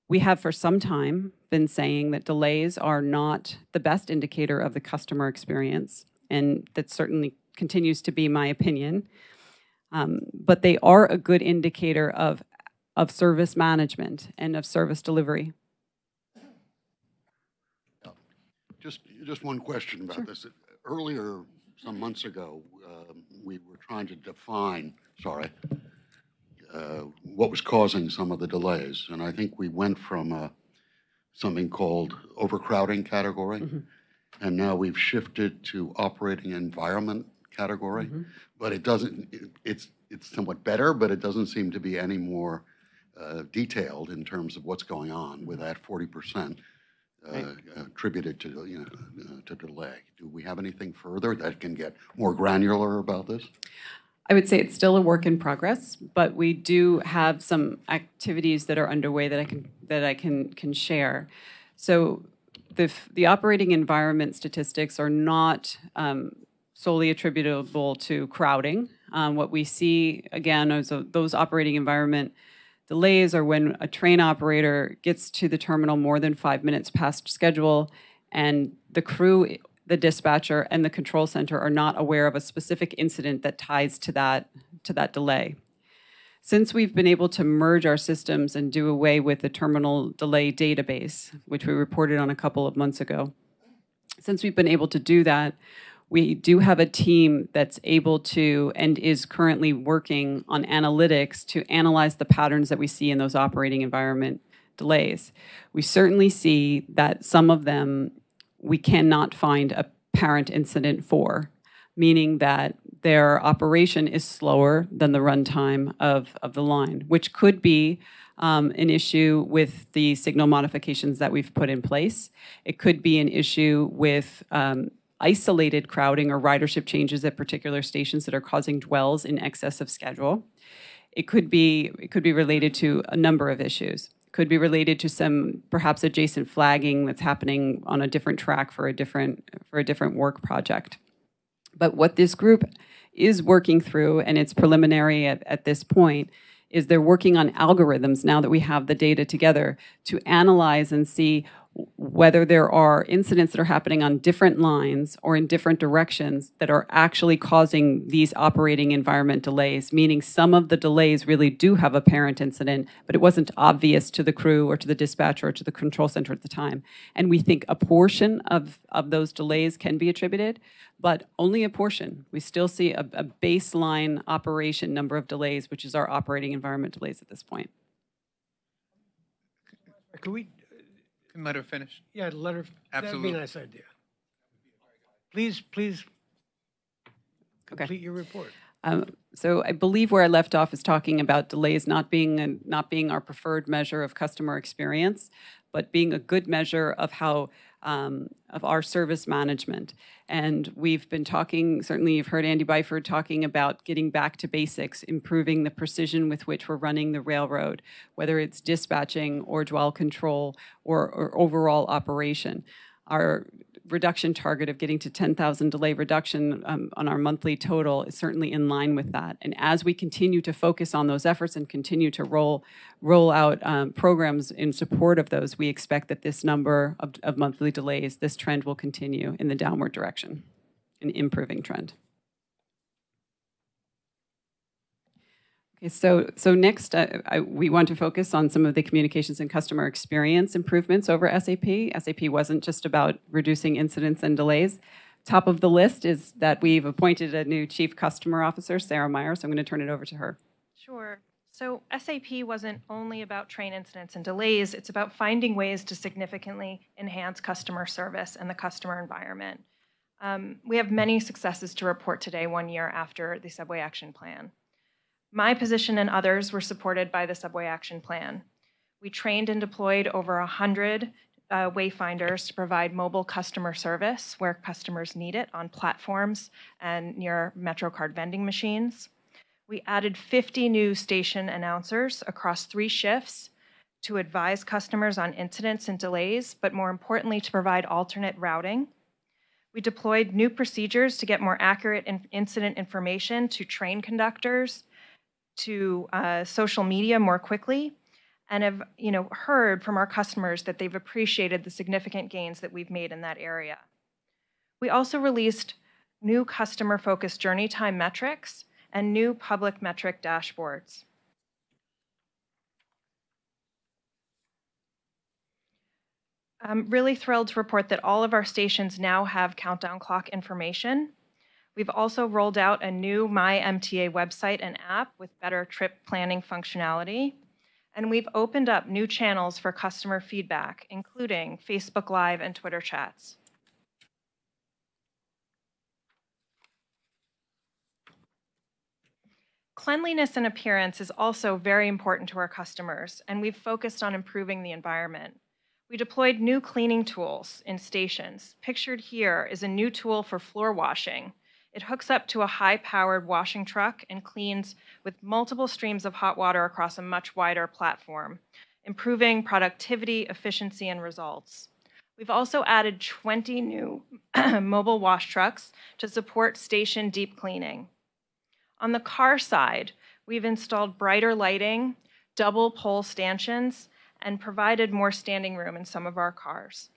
We have for some time been saying that delays are not the best indicator of the customer experience, and that certainly continues to be my opinion. But they are a good indicator of service management and of service delivery. Just one question about this. Earlier, some months ago, we were trying to define, what was causing some of the delays. And I think we went from something called overcrowding category, and now we've shifted to operating environment category, but it doesn't, it's somewhat better, but it doesn't seem to be any more detailed in terms of what's going on with that 40% attributed to, to delay. Do we have anything further that can get more granular about this? I would say it's still a work in progress, but we do have some activities that are underway that I can share. So the operating environment statistics are not solely attributable to crowding. What we see again is those operating environment delays are when a train operator gets to the terminal more than 5 minutes past schedule, and the crew, the dispatcher, and the control center are not aware of a specific incident that ties to that delay. Since we've been able to merge our systems and do away with the terminal delay database, which we reported on a couple of months ago, since we've been able to do that, we do have a team that's able to and is currently working on analytics to analyze the patterns that we see in those operating environment delays. We certainly see that some of them we cannot find a parent incident for, meaning that their operation is slower than the runtime of the line, which could be an issue with the signal modifications that we've put in place. It could be an issue with isolated crowding or ridership changes at particular stations that are causing dwells in excess of schedule. It could be related to a number of issues. It could be related to some perhaps adjacent flagging that's happening on a different track for a different work project. But what this group is working through, and it's preliminary at this point, is they're working on algorithms now that we have the data together to analyze and see whether there are incidents that are happening on different lines or in different directions that are actually causing these operating environment delays, meaning some of the delays really do have a parent incident, but it wasn't obvious to the crew or to the dispatcher or to the control center at the time. And we think a portion of those delays can be attributed, but only a portion. We still see a baseline operation number of delays, which is our operating environment delays at this point. Can we? Can let her finish. Yeah, let her. Absolutely. That'd be a nice idea. Please complete your report. So I believe where I left off is talking about delays not being our preferred measure of customer experience, but being a good measure of how of our service management. And we've been talking, certainly you've heard Andy Byford talking about getting back to basics, improving the precision with which we're running the railroad, whether it's dispatching or dwell control or overall operation. Our reduction target of getting to 10,000 delay reduction on our monthly total is certainly in line with that. And as we continue to focus on those efforts and continue to roll out programs in support of those, we expect that this number of monthly delays, this trend will continue in the downward direction, an improving trend. Okay, so next, we want to focus on some of the communications and customer experience improvements over SAP. SAP wasn't just about reducing incidents and delays. Top of the list is that we've appointed a new Chief Customer Officer, Sarah Meyer, so I'm going to turn it over to her. Sure. So SAP wasn't only about train incidents and delays, it's about finding ways to significantly enhance customer service and the customer environment. We have many successes to report today, 1 year after the Subway Action Plan. My position and others were supported by the Subway Action Plan. We trained and deployed over 100 wayfinders to provide mobile customer service where customers need it on platforms and near MetroCard vending machines. We added 50 new station announcers across 3 shifts to advise customers on incidents and delays, but more importantly, to provide alternate routing. We deployed new procedures to get more accurate incident information to train conductors, to social media more quickly, and have heard from our customers that they've appreciated the significant gains that we've made in that area. We also released new customer-focused journey time metrics and new public metric dashboards. I'm really thrilled to report that all of our stations now have countdown clock information. We've also rolled out a new My MTA website and app with better trip planning functionality. And we've opened up new channels for customer feedback, including Facebook Live and Twitter chats. Cleanliness and appearance is also very important to our customers, and we've focused on improving the environment. We deployed new cleaning tools in stations. Pictured here is a new tool for floor washing. It hooks up to a high-powered washing truck and cleans with multiple streams of hot water across a much wider platform, improving productivity, efficiency, and results. We've also added 20 new mobile wash trucks to support station deep cleaning. On the car side, we've installed brighter lighting, double pole stanchions, and provided more standing room in some of our cars.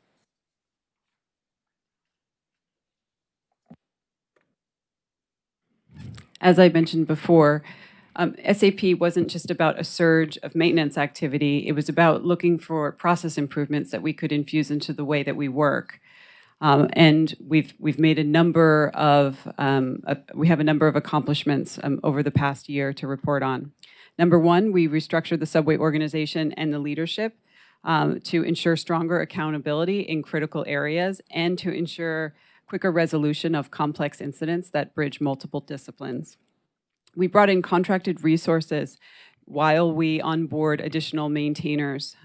As I mentioned before, SAP wasn't just about a surge of maintenance activity. It was about looking for process improvements that we could infuse into the way that we work. And we've made a number of we have a number of accomplishments over the past year to report on. Number one, we restructured the subway organization and the leadership to ensure stronger accountability in critical areas and to ensure quicker resolution of complex incidents that bridge multiple disciplines. We brought in contracted resources while we onboard additional maintainers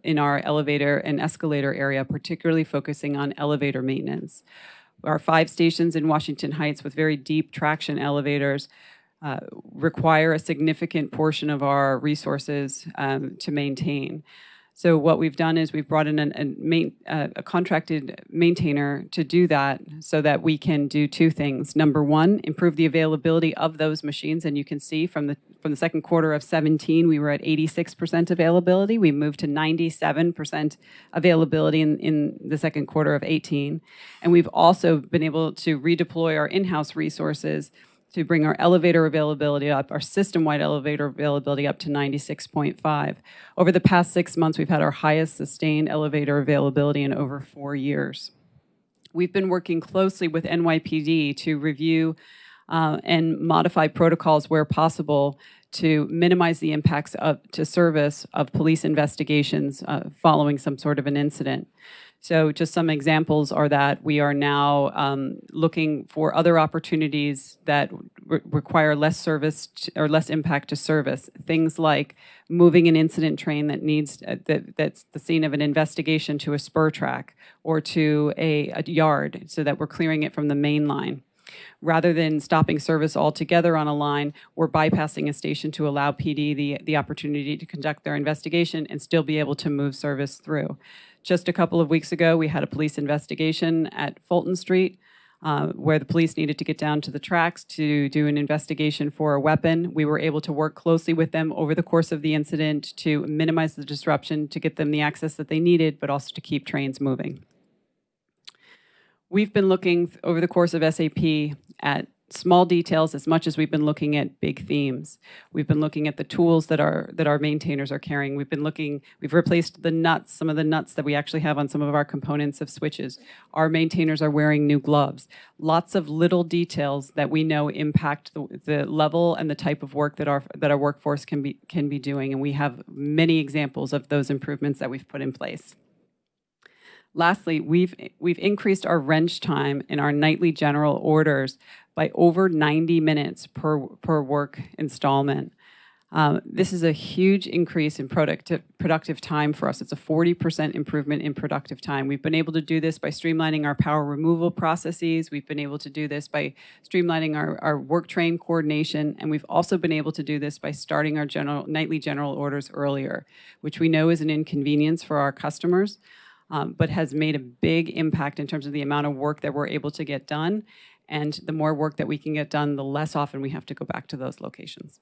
in our elevator and escalator area, particularly focusing on elevator maintenance. Our 5 stations in Washington Heights with very deep traction elevators require a significant portion of our resources to maintain. So what we've done is we've brought in a contracted maintainer to do that so that we can do 2 things. Number one, improve the availability of those machines. And you can see from the second quarter of 17, we were at 86% availability. We moved to 97% availability in the second quarter of 18. And we've also been able to redeploy our in-house resources to bring our elevator availability up, our system-wide elevator availability up to 96.5. Over the past 6 months, we've had our highest sustained elevator availability in over 4 years. We've been working closely with NYPD to review and modify protocols where possible to minimize the impacts to service of police investigations following some sort of an incident. So just some examples are that we are now looking for other opportunities that require less service or less impact to service. Things like moving an incident train that needs that's the scene of an investigation to a spur track or to a yard so that we're clearing it from the main line. Rather than stopping service altogether on a line, we're bypassing a station to allow PD the opportunity to conduct their investigation and still be able to move service through. Just a couple of weeks ago, we had a police investigation at Fulton Street where the police needed to get down to the tracks to do an investigation for a weapon. We were able to work closely with them over the course of the incident to minimize the disruption, to get them the access that they needed, but also to keep trains moving. We've been looking over the course of SAP at small details as much as we've been looking at big themes. We've been looking at the tools that our maintainers are carrying. We've replaced the nuts, some of the nuts that we actually have on some of our components of switches. Our maintainers are wearing new gloves. Lots of little details that we know impact the level and the type of work that our workforce can be doing, and we have many examples of those improvements that we've put in place. Lastly, we've increased our wrench time in our nightly general orders by over 90 minutes per work installment. This is a huge increase in productive time for us. It's a 40% improvement in productive time. We've been able to do this by streamlining our power removal processes. We've been able to do this by streamlining our work train coordination. And we've also been able to do this by starting our nightly general orders earlier, which we know is an inconvenience for our customers. But has made a big impact in terms of the amount of work that we're able to get done. And the more work that we can get done, the less often we have to go back to those locations.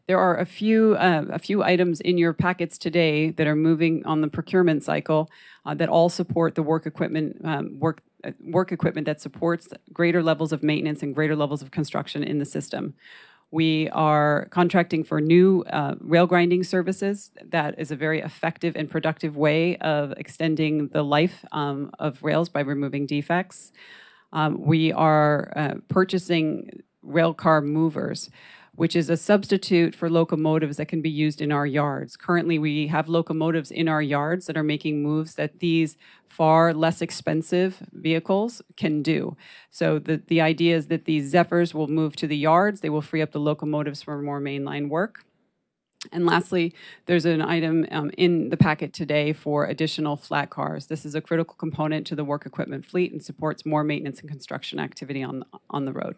There are a few items in your packets today that are moving on the procurement cycle that all support the work equipment that supports greater levels of maintenance and greater levels of construction in the system. We are contracting for new rail grinding services. That is a very effective and productive way of extending the life of rails by removing defects. We are purchasing rail car movers. which is a substitute for locomotives that can be used in our yards. Currently, we have locomotives in our yards that are making moves that these far less expensive vehicles can do. So the idea is that these Zephyrs will move to the yards. They will free up the locomotives for more mainline work. And lastly, there's an item in the packet today for additional flat cars. This is a critical component to the work equipment fleet and supports more maintenance and construction activity on the road.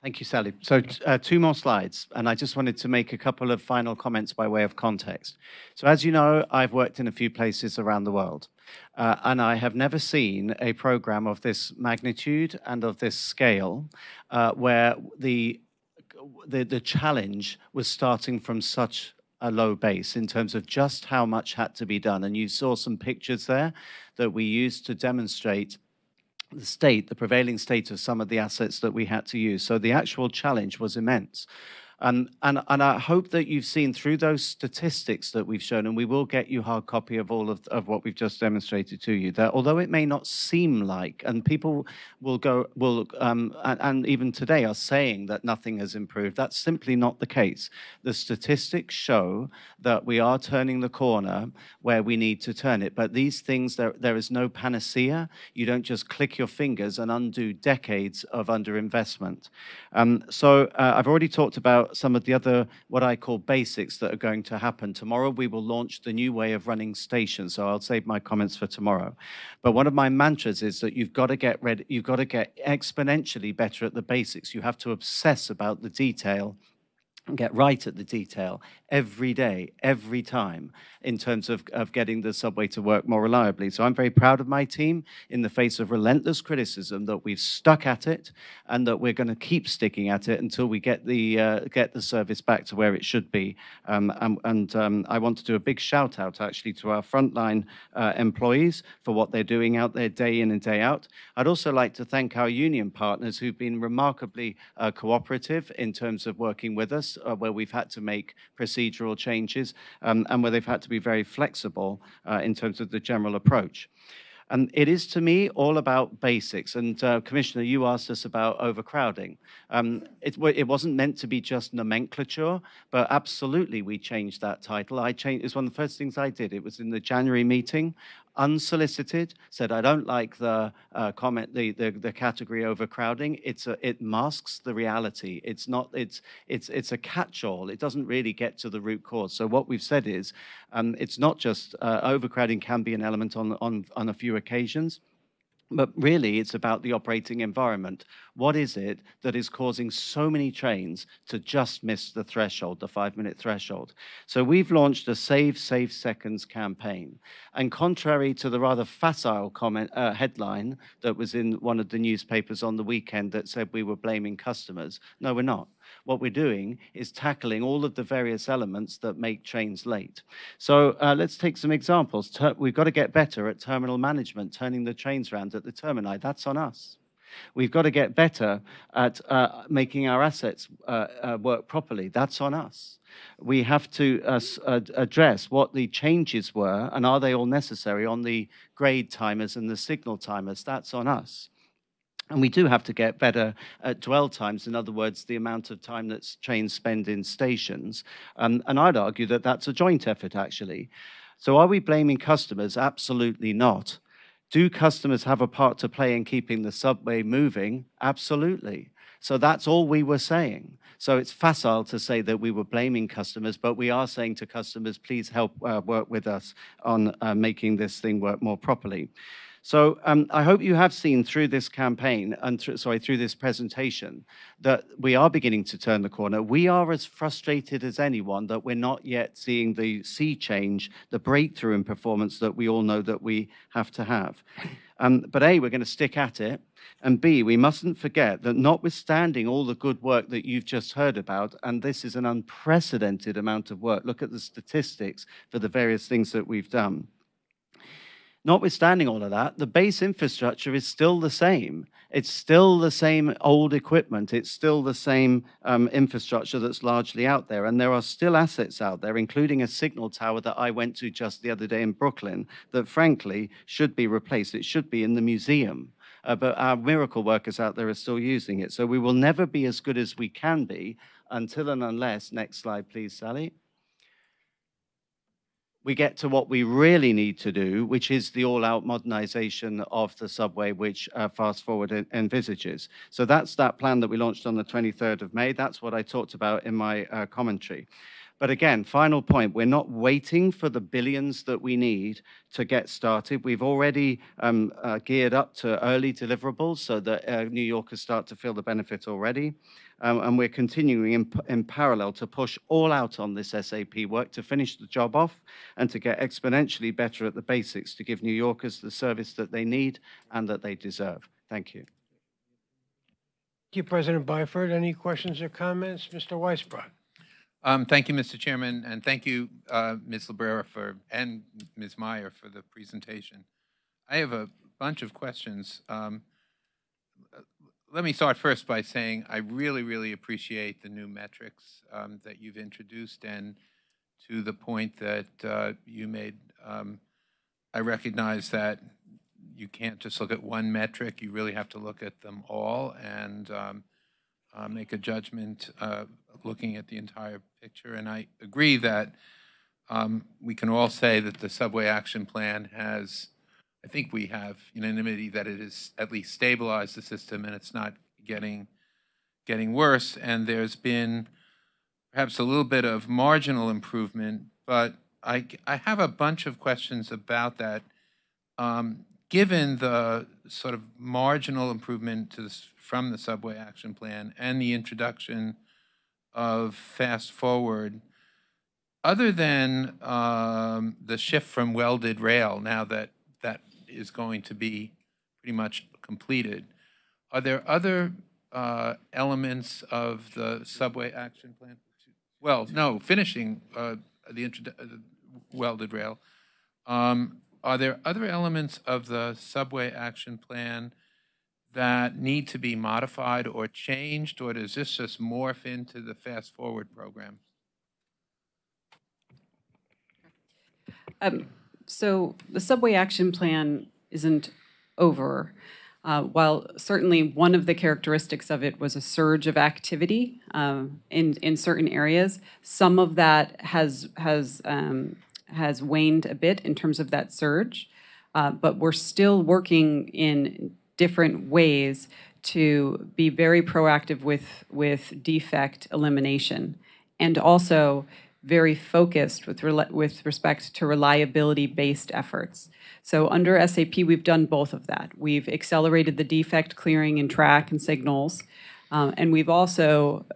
Thank you, Sally. So 2 more slides, and I just wanted to make a couple of final comments by way of context. So as you know, I've worked in a few places around the world, and I have never seen a program of this magnitude and of this scale where the challenge was starting from such a low base in terms of just how much had to be done. And you saw some pictures there that we used to demonstrate the prevailing state of some of the assets that we had to use. So the actual challenge was immense. And I hope that you've seen through those statistics that we've shown, and we will get you a hard copy of all of what we've just demonstrated to you, that although it may not seem like, and people and even today are saying that nothing has improved, that's simply not the case. The statistics show that we are turning the corner where we need to turn it. But these things, there is no panacea. You don't just click your fingers and undo decades of underinvestment. So I've already talked about some of the other, what I call basics that are going to happen. Tomorrow, we will launch the new way of running stations, so I'll save my comments for tomorrow. But one of my mantras is that you've got to get ready, you've got to get exponentially better at the basics. You have to obsess about the detail and get right at the detail every day, every time, in terms of getting the subway to work more reliably. So I'm very proud of my team in the face of relentless criticism that we've stuck at it and that we're going to keep sticking at it until we get the service back to where it should be. I want to do a big shout out actually to our frontline employees for what they're doing out there day in and day out. I'd also like to thank our union partners who've been remarkably cooperative in terms of working with us, where we've had to make procedural changes and where they've had to be very flexible in terms of the general approach. And it is, to me, all about basics. And Commissioner, you asked us about overcrowding. It wasn't meant to be just nomenclature, but absolutely we changed that title. It's one of the first things I did. It was in the January meeting, unsolicited, said I don't like the comment, the category overcrowding. It masks the reality. It's a catch-all. It doesn't really get to the root cause. So what we've said is it's not just overcrowding can be an element on a few occasions, but really it's about the operating environment. What is it that is causing so many trains to just miss the threshold, the 5-minute threshold? So we've launched a Save Seconds campaign. And contrary to the rather facile headline that was in one of the newspapers on the weekend that said we were blaming customers, no, we're not. What we're doing is tackling all of the various elements that make trains late. So let's take some examples. We've got to get better at terminal management, turning the trains around at the termini. That's on us. We've got to get better at making our assets work properly. That's on us. We have to address what the changes were and are they all necessary on the grade timers and the signal timers. That's on us. And we do have to get better at dwell times, in other words, the amount of time that trains spend in stations. And I'd argue that that's a joint effort, actually. So are we blaming customers? Absolutely not. Do customers have a part to play in keeping the subway moving? Absolutely. So that's all we were saying. So it's facile to say that we were blaming customers, but we are saying to customers, please help work with us on making this thing work more properly. So I hope you have seen through this campaign, and through this presentation, that we are beginning to turn the corner. We are as frustrated as anyone that we're not yet seeing the sea change, the breakthrough in performance that we all know that we have to have. But A, we're going to stick at it, and B, we mustn't forget that notwithstanding all the good work that you've just heard about, and this is an unprecedented amount of work, look at the statistics for the various things that we've done. Notwithstanding all of that, the base infrastructure is still the same. It's still the same old equipment. It's still the same infrastructure that's largely out there. And there are still assets out there, including a signal tower that I went to just the other day in Brooklyn, that frankly should be replaced. It should be in the museum. but our miracle workers out there are still using it. So we will never be as good as we can be until and unless, next slide, please, Sally, we get to what we really need to do, which is the all-out modernization of the subway, which Fast Forward envisages. So that's that plan that we launched on the 23rd of May. That's what I talked about in my commentary. But again, final point, we're not waiting for the billions that we need to get started. We've already geared up to early deliverables so that New Yorkers start to feel the benefit already. And we're continuing in parallel to push all out on this SAP work to finish the job off and to get exponentially better at the basics to give New Yorkers the service that they need and that they deserve. Thank you. Thank you, President Byford. Any questions or comments? Mr. Weisbrot. Thank you, Mr. Chairman, and thank you, Ms. Librera and Ms. Meyer for the presentation. I have a bunch of questions. Let me start first by saying I really, really appreciate the new metrics that you've introduced, and to the point that you made, I recognize that you can't just look at one metric. You really have to look at them all and make a judgment looking at the entire picture. And I agree that we can all say that the Subway Action Plan has, I think we have unanimity that it has at least stabilized the system and it's not getting worse. And there's been perhaps a little bit of marginal improvement, but I have a bunch of questions about that. Given the sort of marginal improvement from the Subway Action Plan and the introduction of Fast Forward, other than the shift from welded rail, now that that is going to be pretty much completed, are there other elements of the Subway Action Plan? Well, no, finishing the welded rail. Are there other elements of the Subway Action Plan that need to be modified or changed, or does this just morph into the Fast Forward program? So the Subway Action Plan isn't over. While certainly one of the characteristics of it was a surge of activity in certain areas, some of that has waned a bit in terms of that surge, but we're still working in different ways to be very proactive with defect elimination, and also very focused with respect to reliability-based efforts. So under SAP, we've done both of that. We've accelerated the defect clearing in track and signals, and we've also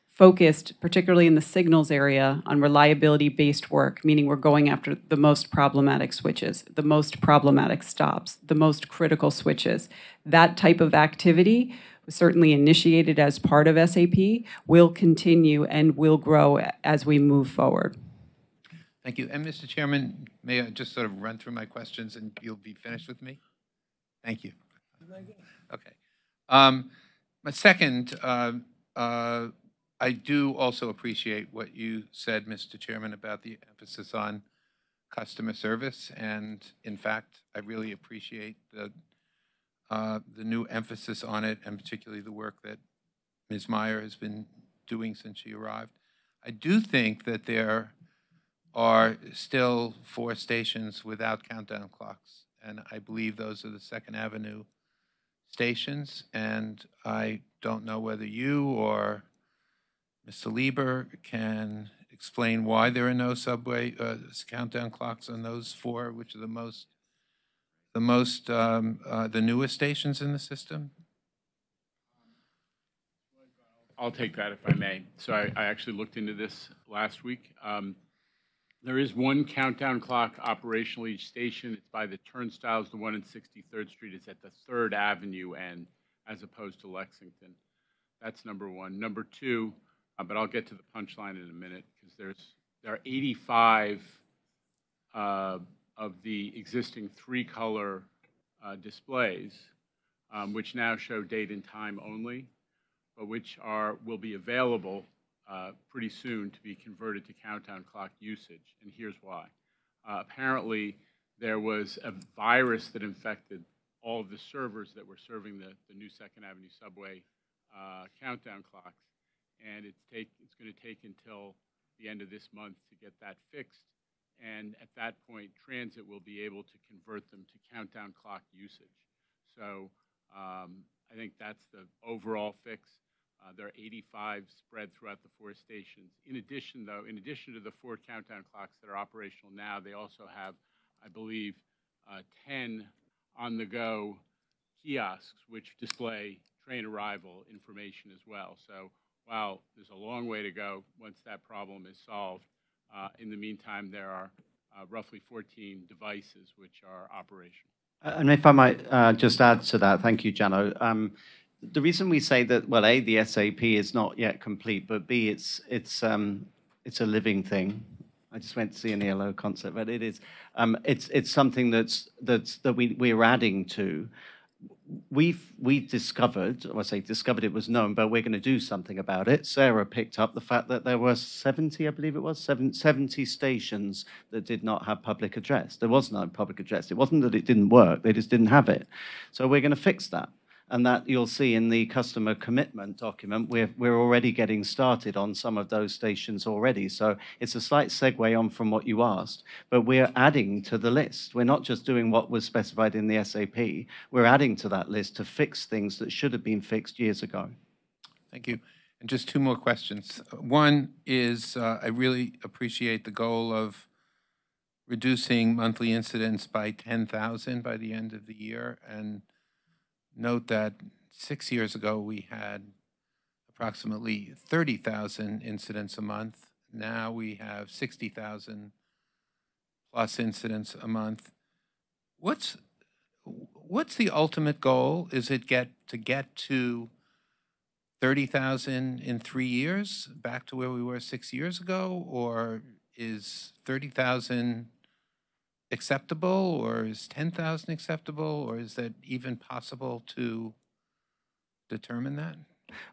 focused, particularly in the signals area, on reliability-based work, meaning we're going after the most problematic switches, the most problematic stops, the most critical switches. That type of activity was certainly initiated as part of SAP, will continue and will grow as we move forward. Thank you. And Mr. Chairman, may I just sort of run through my questions and you'll be finished with me? Thank you. Okay. My second, I do also appreciate what you said, Mr. Chairman, about the emphasis on customer service. And in fact, I really appreciate the new emphasis on it, and particularly the work that Ms. Meyer has been doing since she arrived. I do think that there are still 4 stations without countdown clocks, and I believe those are the 2nd Avenue stations, and I don't know whether you or Mr. Lieber can explain why there are no subway countdown clocks on those 4, which are the newest stations in the system. I'll take that if I may. So I actually looked into this last week. There is one countdown clock operational each station. It's by the turnstiles. The one in 63rd Street is at the 3rd Avenue end, as opposed to Lexington. That's number one. Number two, but I'll get to the punchline in a minute, because there are 85 of the existing 3-color displays, which now show date and time only, but which will be available pretty soon to be converted to countdown clock usage, and here's why. Apparently, there was a virus that infected all of the servers that were serving the new Second Avenue subway countdown clocks. And it's going to take until the end of this month to get that fixed. And at that point, transit will be able to convert them to countdown clock usage. So I think that's the overall fix. There are 85 spread throughout the 4 stations. In addition to the 4 countdown clocks that are operational now, they also have, I believe, 10 on-the-go kiosks which display train arrival information as well. So while there's a long way to go once that problem is solved, in the meantime, there are roughly 14 devices which are operational. And if I might just add to that, thank you, Jano. The reason we say that, well, A, the SAP is not yet complete, but B, it's a living thing. I just went to see an ELO concert, but it is it's something that we're adding to. We discovered, or I say discovered, it was known, but we're going to do something about it. Sarah picked up the fact that there were 70, I believe it was, 70 stations that did not have public address. There was no public address. It wasn't that it didn't work, they just didn't have it. So we're going to fix that. And that you'll see in the customer commitment document, we're already getting started on some of those stations already. So it's a slight segue on from what you asked, but we're adding to the list. We're not just doing what was specified in the SAP, we're adding to that list to fix things that should have been fixed years ago. Thank you. And just 2 more questions. One is I really appreciate the goal of reducing monthly incidents by 10,000 by the end of the year. And note that 6 years ago, we had approximately 30,000 incidents a month. Now we have 60,000 plus incidents a month. What's the ultimate goal? Is it to get to 30,000 in 3 years, back to where we were 6 years ago? Or is 30,000 acceptable, or is 10,000 acceptable, or is that even possible to determine that?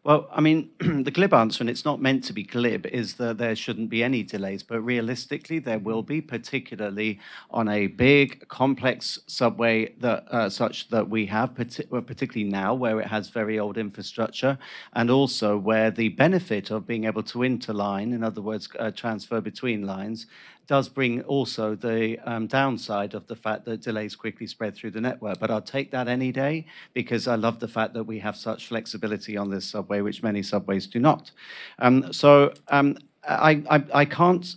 Well, I mean, the glib answer, and it's not meant to be glib, is that there shouldn't be any delays, but realistically there will be, particularly on a big, complex subway that such that we have, particularly now where it has very old infrastructure, and also where the benefit of being able to interline, in other words, transfer between lines, does bring also the downside of the fact that delays quickly spread through the network. But I'll take that any day, because I love the fact that we have such flexibility on this subway, which many subways do not. I can't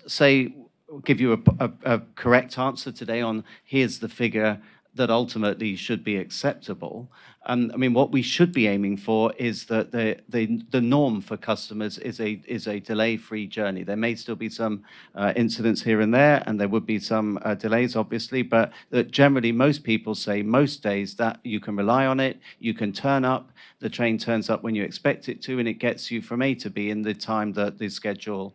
give you a correct answer today on here's the figure that ultimately should be acceptable. I mean, what we should be aiming for is that the norm for customers is a delay-free journey. There may still be some incidents here and there would be some delays, obviously, but that generally most people say most days that you can rely on it, you can turn up, the train turns up when you expect it to, and it gets you from A to B in the time that the schedule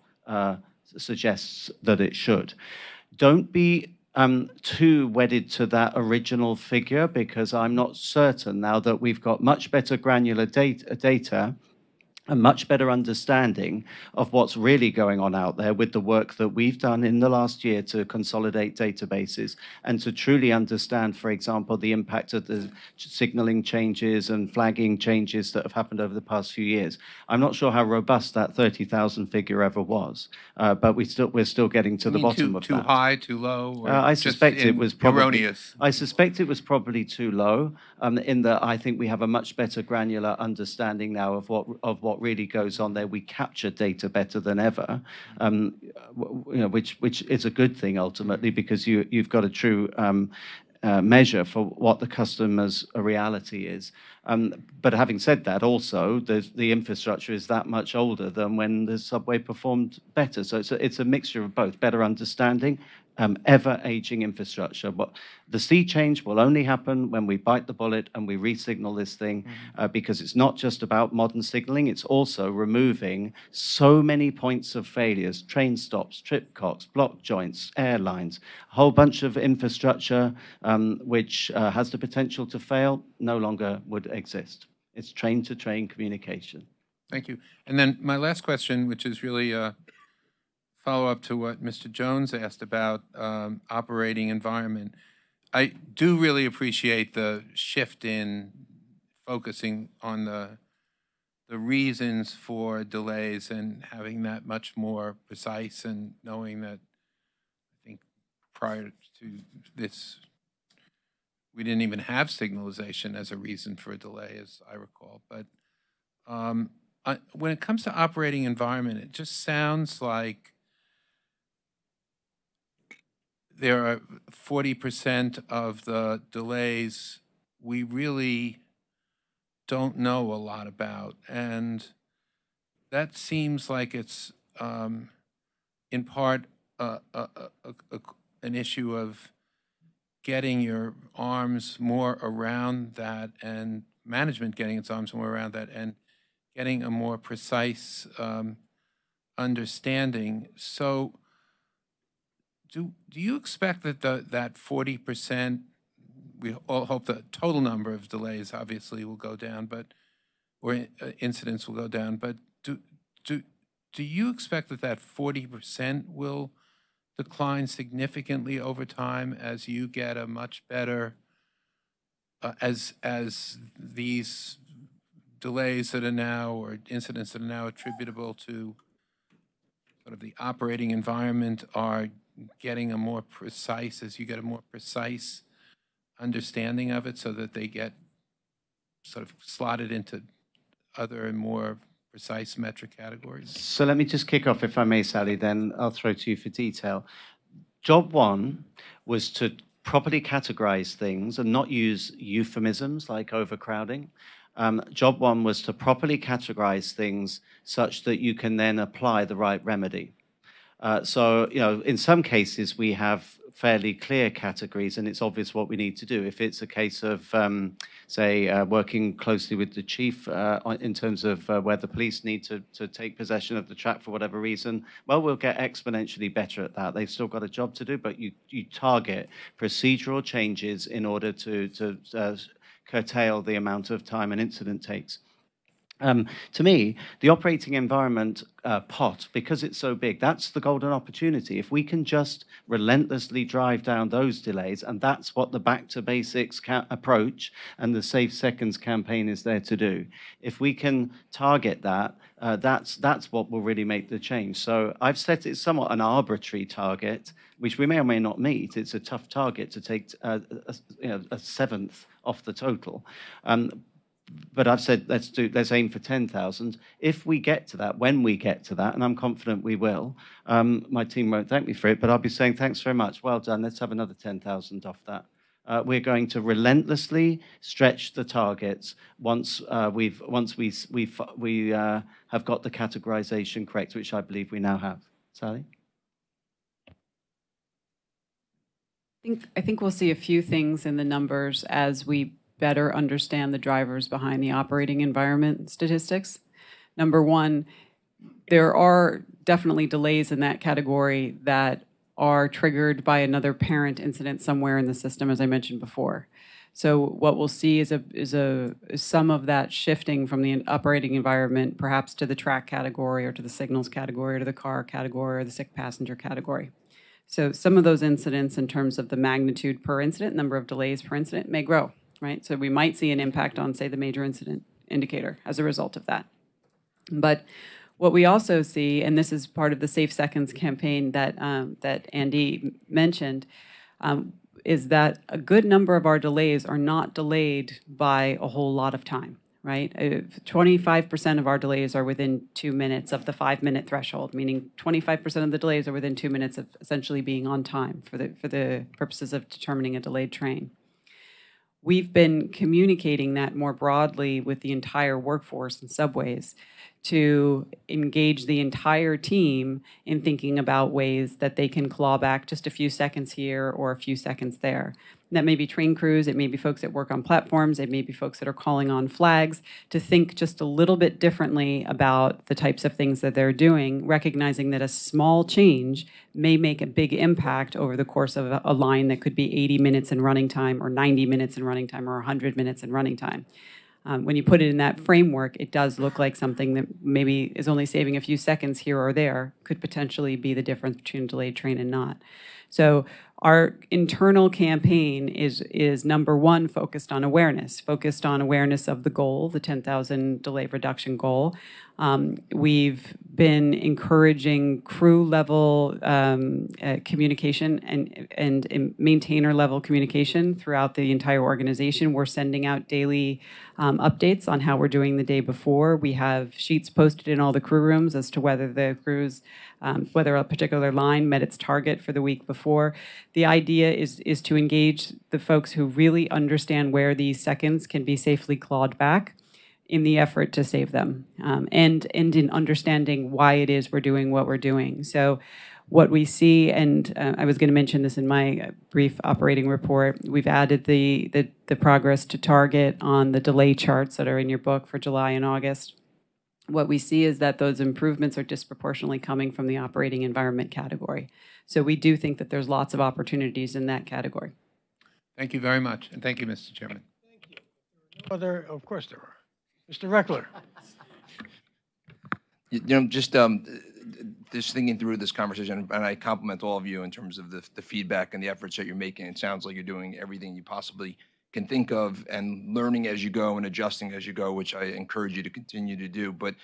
suggests that it should. Don't be too wedded to that original figure, because I'm not certain now that we've got much better granular data a much better understanding of what's really going on out there with the work that we've done in the last year to consolidate databases and to truly understand, for example, the impact of the signaling changes and flagging changes that have happened over the past few years. I'm not sure how robust that 30,000 figure ever was, but we're still getting to the bottom of that. Too high, too low? Or I suspect it was probably erroneous. I suspect it was probably too low. In that I think we have a much better granular understanding now of what really goes on there. We capture data better than ever, which is a good thing ultimately, because you've got a true measure for what the customer's reality is. But having said that, also the infrastructure is that much older than when the subway performed better. So it's a mixture of both, better understanding, ever-aging infrastructure. But the sea change will only happen when we bite the bullet and we re-signal this thing, because it's not just about modern signaling, it's also removing so many points of failures, train stops, trip cocks, block joints, airlines, a whole bunch of infrastructure which has the potential to fail, no longer would exist. It's train-to-train communication. Thank you. And then my last question, which is really a follow-up to what Mr. Jones asked about operating environment. I do really appreciate the shift in focusing on the reasons for delays and having that much more precise, and knowing that I think prior to this, we didn't even have signalization as a reason for a delay, as I recall. But when it comes to operating environment, it just sounds like there are 40% of the delays we really don't know a lot about. And that seems like it's in part an issue of getting your arms more around that, and management getting its arms more around that, and getting a more precise understanding. So do you expect that that 40%, we all hope the total number of delays obviously will go down, but or incidents will go down, but do you expect that that 40% will decline significantly over time as you get a much better as these delays that are now, or incidents that are now attributable to sort of the operating environment, are getting a more precise, as you get a more precise understanding of it, so that they get sort of slotted into other and more precise metric categories? So let me just kick off, if I may, Sally, then I'll throw to you for detail. Job one was to properly categorize things and not use euphemisms like overcrowding. Job one was to properly categorize things such that you can then apply the right remedy. So, you know, in some cases we have fairly clear categories and it's obvious what we need to do. If it's a case of, say, working closely with the chief in terms of where the police need to take possession of the track for whatever reason, well, we'll get exponentially better at that. They've still got a job to do, but you target procedural changes in order to curtail the amount of time an incident takes. To me, the operating environment pot, because it's so big, that's the golden opportunity. If we can just relentlessly drive down those delays, and that's what the back to basics approach and the Safe Seconds campaign is there to do. If we can target that, that's what will really make the change. So I've set it somewhat an arbitrary target, which we may or may not meet. It's a tough target to take a seventh off the total. But I've said let's aim for 10,000. If we get to that, when we get to that, and I'm confident we will, my team won't thank me for it, but I'll be saying thanks very much, well done, let's have another 10,000 off that. We're going to relentlessly stretch the targets once we have got the categorization correct, which I believe we now have. Sally? I think we'll see a few things in the numbers as we better understand the drivers behind the operating environment statistics. Number one, there are definitely delays in that category that are triggered by another parent incident somewhere in the system, as I mentioned before. So what we'll see is some of that shifting from the operating environment, perhaps to the track category or to the signals category or to the car category or the sick passenger category. So some of those incidents in terms of the magnitude per incident, number of delays per incident may grow. Right? So we might see an impact on, say, the major incident indicator as a result of that. But what we also see, and this is part of the Safe Seconds campaign that Andy mentioned, is that a good number of our delays are not delayed by a whole lot of time. Right? 25% of our delays are within 2 minutes of the 5-minute threshold, meaning 25% of the delays are within 2 minutes of essentially being on time for the purposes of determining a delayed train. We've been communicating that more broadly with the entire workforce in subways to engage the entire team in thinking about ways that they can claw back just a few seconds here or a few seconds there. And that may be train crews, it may be folks that work on platforms, it may be folks that are calling on flags, to think just a little bit differently about the types of things that they're doing, recognizing that a small change may make a big impact over the course of a line that could be 80 minutes in running time or 90 minutes in running time or 100 minutes in running time. When you put it in that framework, it does look like something that maybe is only saving a few seconds here or there could potentially be the difference between a delayed train and not. So Our internal campaign is number one, focused on awareness of the goal, the 10,000 delay reduction goal. We've been encouraging crew level communication and maintainer level communication throughout the entire organization. We're sending out daily updates on how we're doing the day before. We have sheets posted in all the crew rooms as to whether the crews, whether a particular line met its target for the week before. The idea is to engage the folks who really understand where these seconds can be safely clawed back in the effort to save them, and in understanding why it is we're doing what we're doing. So what we see, and I was going to mention this in my brief operating report, we've added the progress to target on the delay charts that are in your book for July and August. What we see is that those improvements are disproportionately coming from the operating environment category. So we do think that there's lots of opportunities in that category. Thank you very much, and thank you, Mr. Chairman. Of course there are. Mr. Reckler. Just thinking through this conversation, and I compliment all of you in terms of the feedback and the efforts that you're making. It sounds like you're doing everything you possibly can think of and learning as you go and adjusting as you go, which I encourage you to continue to do. But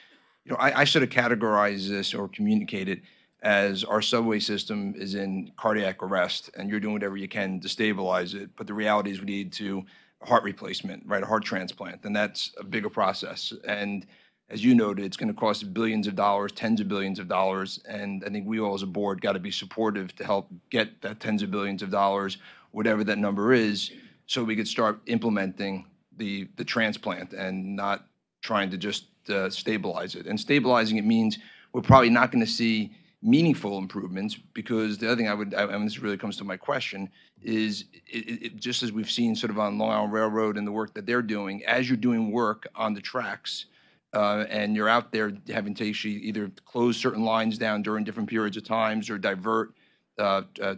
I sort of categorize this or communicate it as our subway system is in cardiac arrest, and you're doing whatever you can to stabilize it. But the reality is we need to heart replacement, right, a heart transplant, and that's a bigger process. And as you noted, it's going to cost billions of dollars, tens of billions of dollars, and I think we all as a board got to be supportive to help get that tens of billions of dollars, whatever that number is, so we could start implementing the transplant and not trying to just stabilize it. And stabilizing it means we're probably not going to see meaningful improvements, because the other thing and this really comes to my question, is just as we've seen sort of on Long Island Railroad and the work that they're doing, as you're doing work on the tracks, and you're out there having to actually either close certain lines down during different periods of times or divert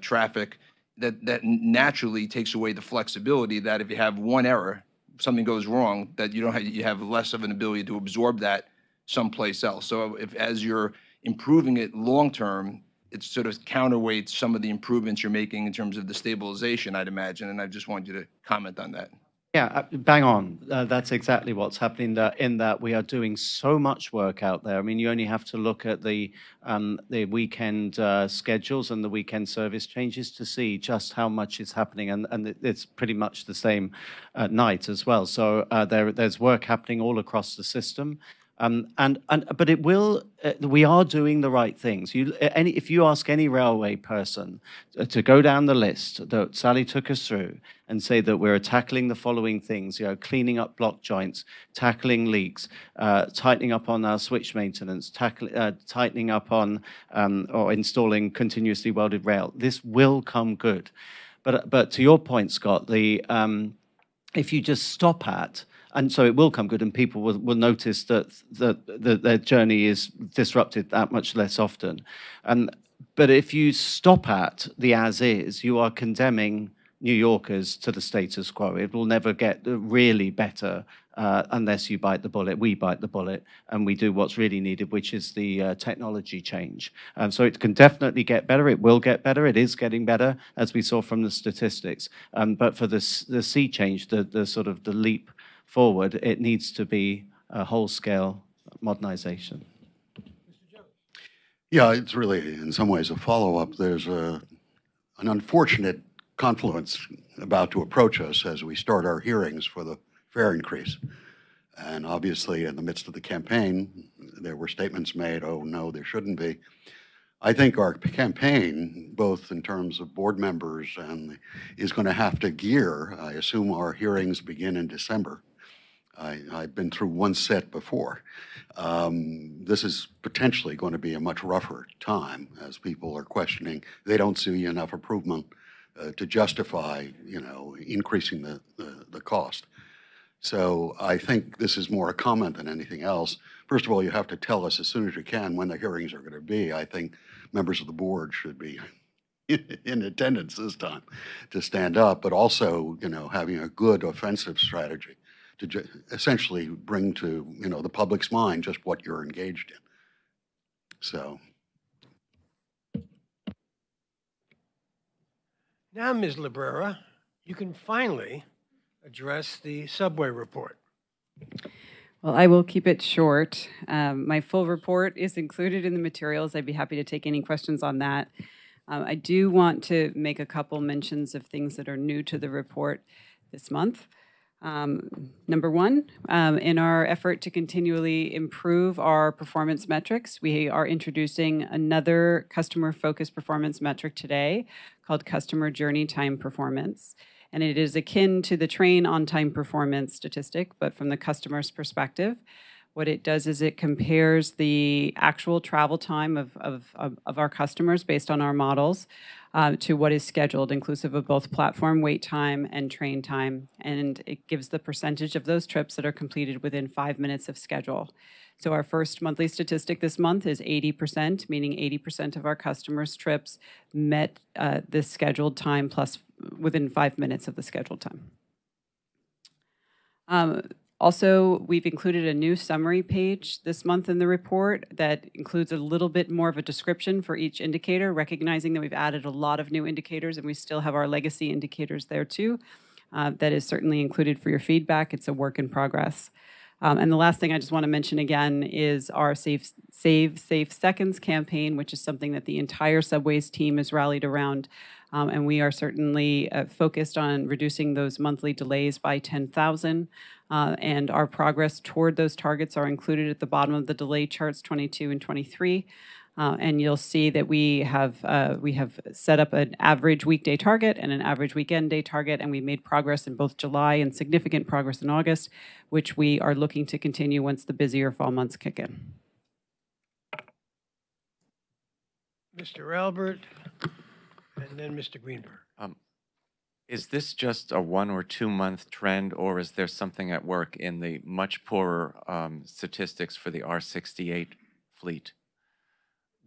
traffic, that naturally takes away the flexibility that if you have one error, something goes wrong, that you have less of an ability to absorb that someplace else. So as you're improving it long term, it sort of counterweights some of the improvements you're making in terms of the stabilization, I'd imagine, and I just want you to comment on that. Yeah, bang on. That's exactly what's happening there, in that we are doing so much work out there. I mean, you only have to look at the weekend schedules and the weekend service changes to see just how much is happening, and it's pretty much the same at night as well. So there's work happening all across the system. But it will. We are doing the right things. If you ask any railway person to go down the list that Sally took us through and say that we're tackling the following things, cleaning up block joints, tackling leaks, tightening up on our switch maintenance, tightening up on or installing continuously welded rail, this will come good. But to your point, Scott, if you just stop at, and so it will come good, and people will notice that their journey is disrupted that much less often. But if you stop at the as is, you are condemning New Yorkers to the status quo. It will never get really better unless you bite the bullet. We bite the bullet, and we do what's really needed, which is the technology change. So it can definitely get better. It will get better. It is getting better, as we saw from the statistics. But for the sea change, the sort of the leap forward, it needs to be a whole-scale modernization. Yeah, it's really, in some ways, a follow-up. There's an unfortunate confluence about to approach us as we start our hearings for the fare increase. And obviously, in the midst of the campaign, there were statements made, oh, no, there shouldn't be. I think our campaign, both in terms of board members and is going to have to gear. I assume our hearings begin in December. I've been through one set before. This is potentially going to be a much rougher time as people are questioning. They don't see enough improvement to justify, increasing the cost. So I think this is more a comment than anything else. First of all, you have to tell us as soon as you can when the hearings are going to be. I think members of the board should be in attendance this time to stand up, but also, having a good offensive strategy to essentially bring to, the public's mind just what you're engaged in. So. Now, Ms. Librera, you can finally address the subway report. Well, I will keep it short. My full report is included in the materials. I'd be happy to take any questions on that. I do want to make a couple mentions of things that are new to the report this month. Number one, in our effort to continually improve our performance metrics, we are introducing another customer-focused performance metric today called Customer Journey Time Performance. And it is akin to the train on-time performance statistic, but from the customer's perspective. What it does is it compares the actual travel time of our customers based on our models to what is scheduled, inclusive of both platform wait time and train time. And it gives the percentage of those trips that are completed within 5 minutes of schedule. So our first monthly statistic this month is 80%, meaning 80% of our customers' trips met the scheduled time plus within 5 minutes of the scheduled time. Also, we've included a new summary page this month in the report that includes a little bit more of a description for each indicator, recognizing that we've added a lot of new indicators and we still have our legacy indicators there too. That is certainly included for your feedback. It's a work in progress. And the last thing I just want to mention again is our Save Safe Seconds campaign, which is something that the entire Subways team is rallied around. And we are certainly focused on reducing those monthly delays by 10,000. And our progress toward those targets are included at the bottom of the delay charts 22 and 23. And you'll see that we have set up an average weekday target and an average weekend day target, and we made progress in both July and significant progress in August, which we are looking to continue once the busier fall months kick in. Mr. Albert, and then Mr. Greenberg. Is this just a 1 or 2 month trend, or is there something at work in the much poorer statistics for the R68 fleet?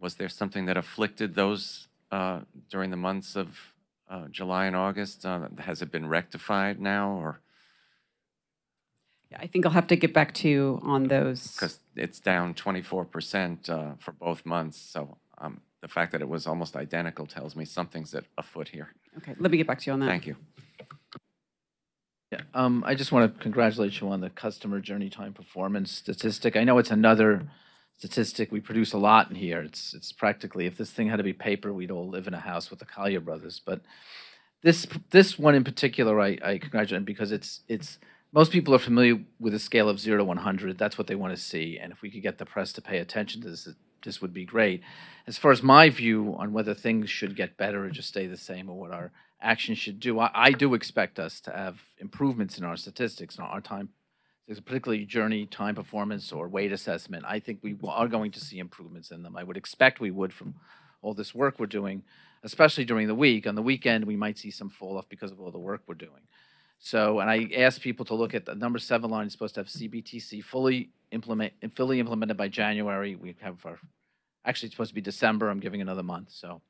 Was there something that afflicted those during the months of July and August? Has it been rectified now, or? Yeah, I think I'll have to get back to you on those. Because it's down 24% for both months, so the fact that it was almost identical tells me something's afoot here. Okay, let me get back to you on that. Thank you. Yeah, I just want to congratulate you on the customer journey time performance statistic. I know it's another statistic we produce a lot in here. It's practically, if this thing had to be paper, we'd all live in a house with the Collier brothers. But this one in particular, I congratulate because it's most people are familiar with a scale of 0 to 100. That's what they want to see. And if we could get the press to pay attention to this would be great. As far as my view on whether things should get better or just stay the same or what our actions should do, I do expect us to have improvements in our statistics and our time, particularly journey time performance or weight assessment. I think we are going to see improvements in them. I would expect we would from all this work we're doing, especially during the week. On the weekend, we might see some fall off because of all the work we're doing. So, and I asked people to look at the number 7 line is supposed to have CBTC fully implemented by January. We have actually it's supposed to be December. I'm giving another month. So,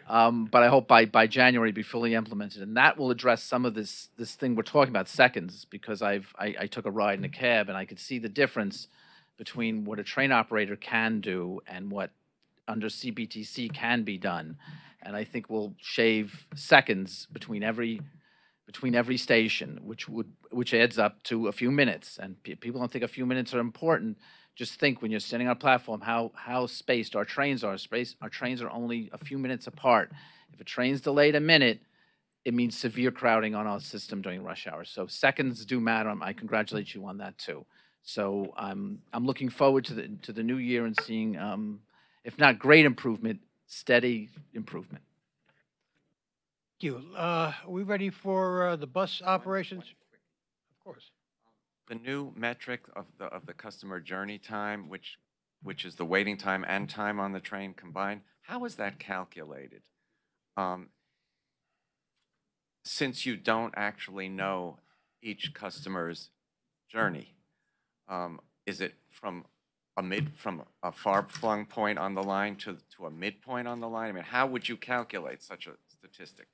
but I hope by January be fully implemented, and that will address some of this thing we're talking about, seconds, because I took a ride in a cab and I could see the difference between what a train operator can do and what under CBTC can be done, and I think we'll shave seconds between every station, which adds up to a few minutes. And people don't think a few minutes are important. Just think when you're standing on a platform how spaced our trains are. Our trains are only a few minutes apart. If a train's delayed a minute, it means severe crowding on our system during rush hour. So seconds do matter. I congratulate you on that too. So I'm looking forward to the new year and seeing, if not great improvement, steady improvement. Thank you. Are we ready for the bus operations? Of course. The new metric of the customer journey time, which is the waiting time and time on the train combined, how is that calculated? Since you don't actually know each customer's journey, is it from a far-flung point on the line to a midpoint on the line? I mean, how would you calculate such a statistic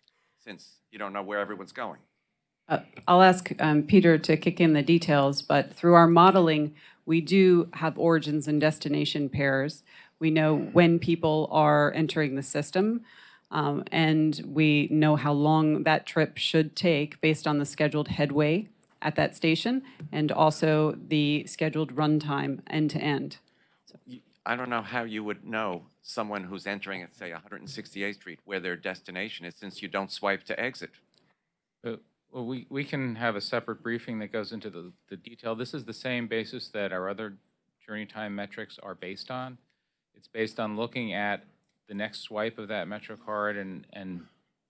since you don't know where everyone's going? I'll ask Peter to kick in the details, but through our modeling, we do have origins and destination pairs. We know when people are entering the system. And we know how long that trip should take based on the scheduled headway at that station and also the scheduled runtime end to end. I don't know how you would know someone who's entering at, say, 168th Street where their destination is, since you don't swipe to exit. Well, we can have a separate briefing that goes into the detail. This is the same basis that our other journey time metrics are based on. It's based on looking at the next swipe of that MetroCard, and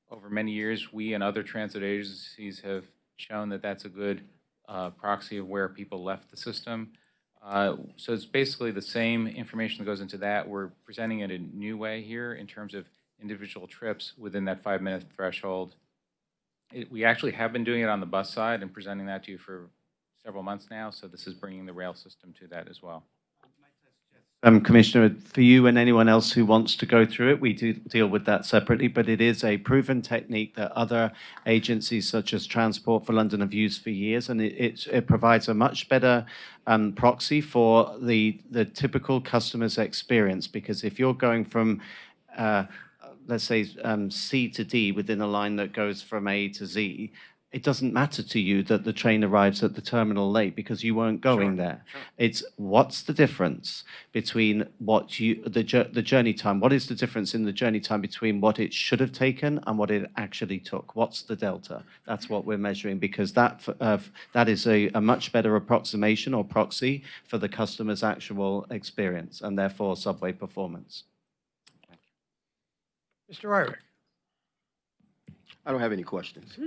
over many years, we and other transit agencies have shown that that's a good proxy of where people left the system. So it's basically the same information that goes into that. We're presenting it in a new way here in terms of individual trips within that 5-minute threshold. We actually have been doing it on the bus side and presenting that to you for several months now, so this is bringing the rail system to that as well. Commissioner, for you and anyone else who wants to go through it, we do deal with that separately, but it is a proven technique that other agencies such as Transport for London have used for years, and it provides a much better proxy for the typical customer's experience, because if you're going from let's say C to D within a line that goes from A to Z, it doesn't matter to you that the train arrives at the terminal late because you weren't going there. Sure. It's what's the difference between what the journey time, what is the difference in the journey time between what it should have taken and what it actually took? What's the delta? That's what we're measuring, because that is a much better approximation or proxy for the customer's actual experience and therefore subway performance. Mr. Irick. I don't have any questions.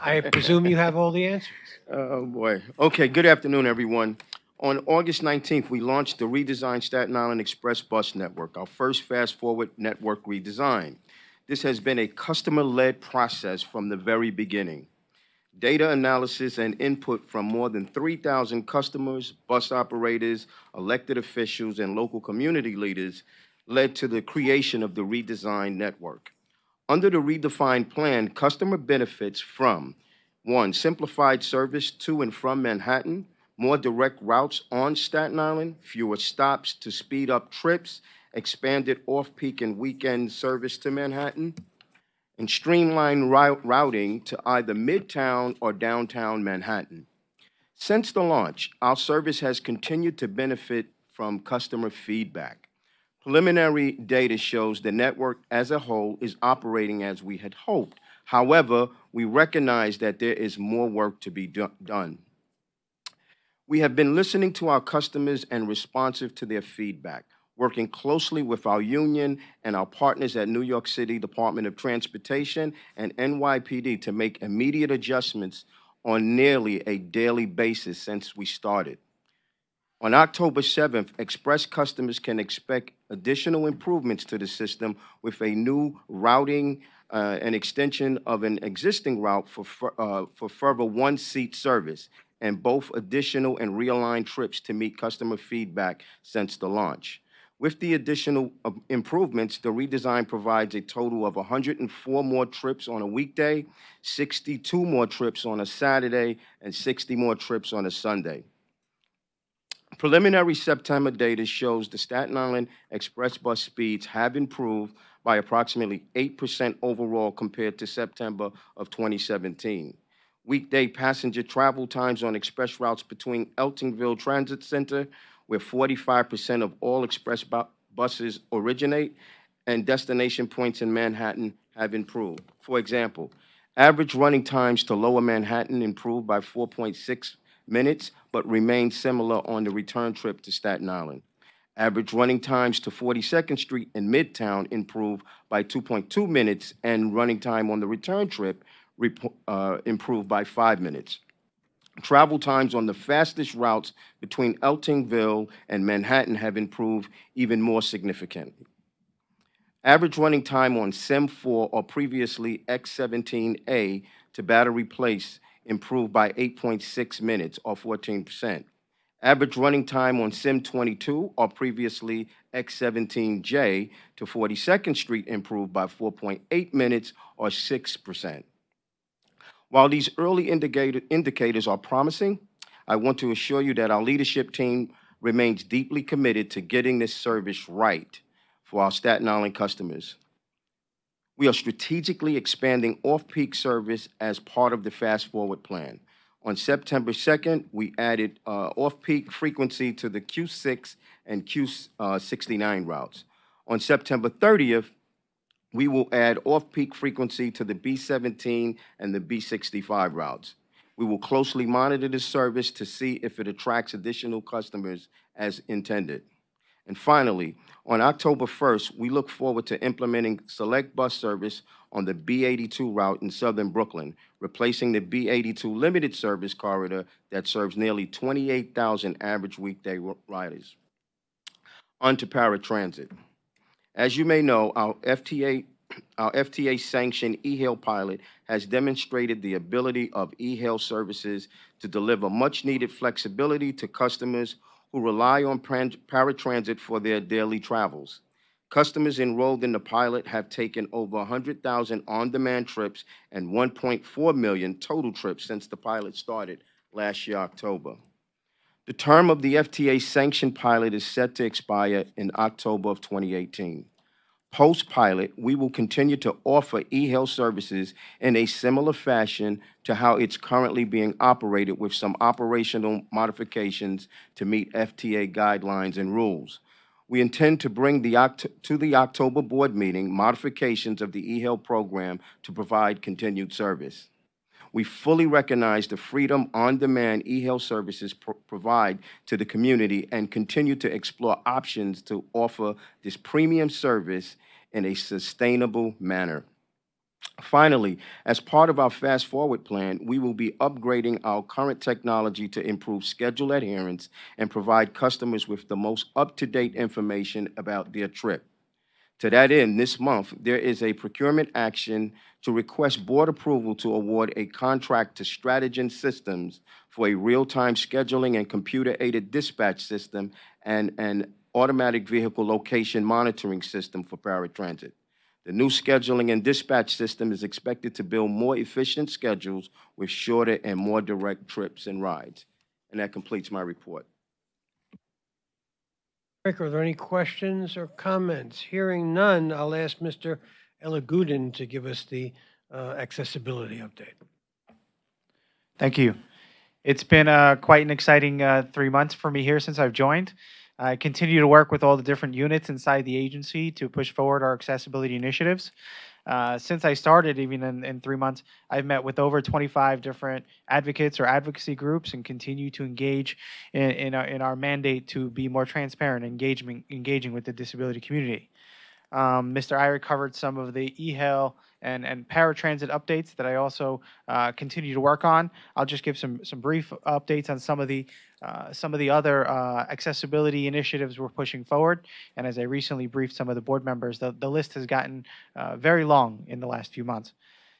I presume you have all the answers. Oh, boy. Okay, good afternoon, everyone. On August 19th, we launched the redesigned Staten Island Express bus network, our first fast-forward network redesign. This has been a customer-led process from the very beginning. Data analysis and input from more than 3,000 customers, bus operators, elected officials, and local community leaders led to the creation of the redesigned network. Under the redefined plan, customer benefits from 1, simplified service to and from Manhattan, more direct routes on Staten Island, fewer stops to speed up trips, expanded off-peak and weekend service to Manhattan, and streamlined routing to either Midtown or downtown Manhattan. Since the launch, our service has continued to benefit from customer feedback. Preliminary data shows the network as a whole is operating as we had hoped. However, we recognize that there is more work to be done. We have been listening to our customers and responsive to their feedback, working closely with our union and our partners at New York City Department of Transportation and NYPD to make immediate adjustments on nearly a daily basis since we started. On October 7th, Express customers can expect additional improvements to the system with a new routing and extension of an existing route for further one-seat service, and both additional and realigned trips to meet customer feedback since the launch. With the additional improvements, the redesign provides a total of 104 more trips on a weekday, 62 more trips on a Saturday, and 60 more trips on a Sunday. Preliminary September data shows the Staten Island Express bus speeds have improved by approximately 8% overall compared to September of 2017. Weekday passenger travel times on express routes between Eltingville Transit Center, where 45% of all express buses originate, and destination points in Manhattan have improved. For example, average running times to Lower Manhattan improved by 4.6 minutes, but remained similar on the return trip to Staten Island. Average running times to 42nd Street in Midtown improved by 2.2 minutes, and running time on the return trip improved by 5 minutes. Travel times on the fastest routes between Eltingville and Manhattan have improved even more significantly. Average running time on SIM 4 or previously X17A to Battery Place improved by 8.6 minutes or 14%. Average running time on SIM 22 or previously X17J to 42nd Street improved by 4.8 minutes or 6%. While these early indicators are promising, I want to assure you that our leadership team remains deeply committed to getting this service right. for our Staten Island customers. We are strategically expanding off-peak service as part of the Fast Forward plan. On September 2nd, we added off-peak frequency to the Q6 and Q69 routes. On September 30th, we will add off-peak frequency to the B17 and the B65 routes. We will closely monitor this service to see if it attracts additional customers as intended. And finally, on October 1st, we look forward to implementing select bus service on the B82 route in southern Brooklyn, replacing the B82 limited service corridor that serves nearly 28,000 average weekday riders. On to paratransit. As you may know, our FTA-sanctioned e-hail pilot has demonstrated the ability of e-hail services to deliver much-needed flexibility to customers who rely on paratransit for their daily travels. Customers enrolled in the pilot have taken over 100,000 on-demand trips and 1.4 million total trips since the pilot started last year, October. The term of the FTA-sanctioned pilot is set to expire in October of 2018. Post-pilot, we will continue to offer e-hail services in a similar fashion to how it's currently being operated, with some operational modifications to meet FTA guidelines and rules. We intend to bring to the October board meeting modifications of the e-hail program to provide continued service. We fully recognize the freedom on-demand e-hail services provide to the community and continue to explore options to offer this premium service in a sustainable manner. Finally, as part of our Fast Forward plan, we will be upgrading our current technology to improve schedule adherence and provide customers with the most up-to-date information about their trip. To that end, this month, there is a procurement action to request board approval to award a contract to Strategen Systems for a real-time scheduling and computer-aided dispatch system and an automatic vehicle location monitoring system for paratransit. The new scheduling and dispatch system is expected to build more efficient schedules with shorter and more direct trips and rides. And that completes my report. Rick, are there any questions or comments? Hearing none, I'll ask Mr. Elagudin to give us the accessibility update. Thank you. It's been quite an exciting 3 months for me here since I've joined. I continue to work with all the different units inside the agency to push forward our accessibility initiatives. Since I started, even in 3 months, I've met with over 25 different advocates or advocacy groups and continue to engage in our mandate to be more transparent, engaging with the disability community. Mr. Ira covered some of the e-hail and paratransit updates that I also continue to work on. I'll just give some brief updates on some of the other accessibility initiatives we're pushing forward. And as I recently briefed some of the board members, the list has gotten very long in the last few months.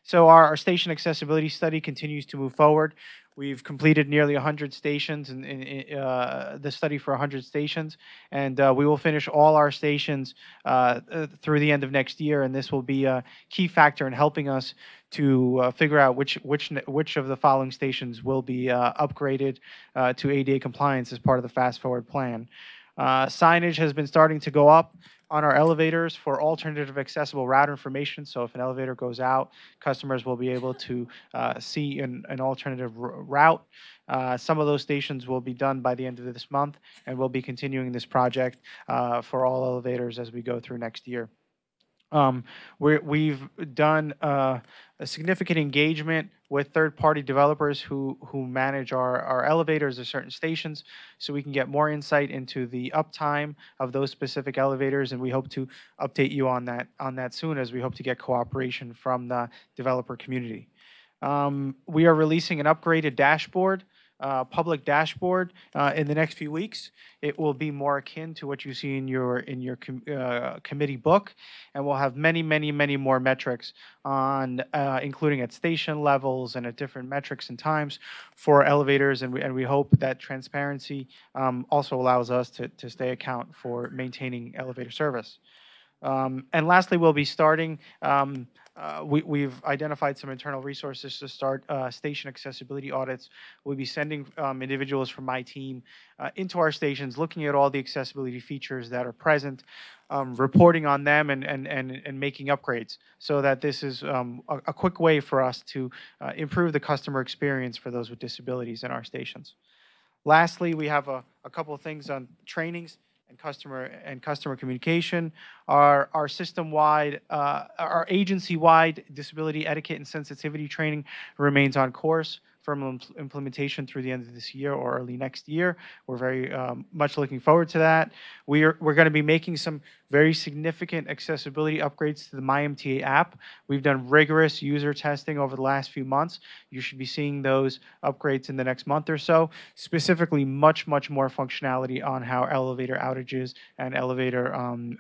So our station accessibility study continues to move forward. We've completed nearly 100 stations in the study for 100 stations, and we will finish all our stations through the end of next year, and this will be a key factor in helping us to figure out which of the following stations will be upgraded to ADA compliance as part of the Fast Forward plan. Signage has been starting to go up on our elevators for alternative accessible route information. So if an elevator goes out, customers will be able to see an alternative route. Some of those stations will be done by the end of this month, and we'll be continuing this project for all elevators as we go through next year. We've done a significant engagement with third-party developers who manage our elevators at certain stations, so we can get more insight into the uptime of those specific elevators, and we hope to update you on that soon, as we hope to get cooperation from the developer community. We are releasing an upgraded dashboard, public dashboard, in the next few weeks. It will be more akin to what you see in your committee book, and we'll have many more metrics on, including at station levels and at different metrics and times for elevators, and we hope that transparency also allows us to stay account for maintaining elevator service. And lastly, we'll be starting we've identified some internal resources to start station accessibility audits. We'll be sending individuals from my team into our stations, looking at all the accessibility features that are present, reporting on them, and making upgrades, so that this is a quick way for us to improve the customer experience for those with disabilities in our stations. Lastly, we have a couple of things on trainings and customer communication. Our system-wide, our agency-wide disability etiquette and sensitivity training remains on course for implementation through the end of this year or early next year. We're very much looking forward to that. We're going to be making some very significant accessibility upgrades to the MyMTA app. We've done rigorous user testing over the last few months. You should be seeing those upgrades in the next month or so. Specifically, much more functionality on how elevator outages and elevator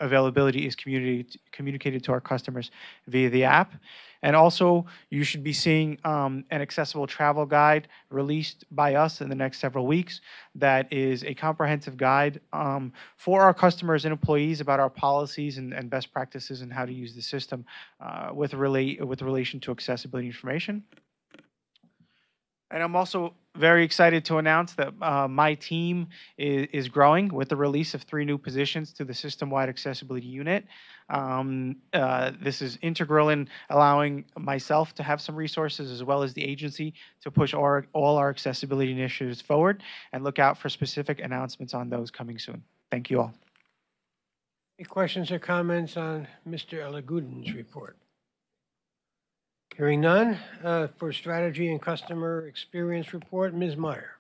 availability is communicated to our customers via the app. And also, you should be seeing an accessible travel guide released by us in the next several weeks. That is a comprehensive guide for our customers and employees about our policies and best practices and how to use the system with relation to accessibility information. And I'm also very excited to announce that my team is growing with the release of 3 new positions to the system-wide accessibility unit. This is integral in allowing myself to have some resources as well as the agency to push all our accessibility initiatives forward, and look out for specific announcements on those coming soon. Thank you all. Any questions or comments on Mr. Elagudin's report? Hearing none, for strategy and customer experience report, Ms. Meyer.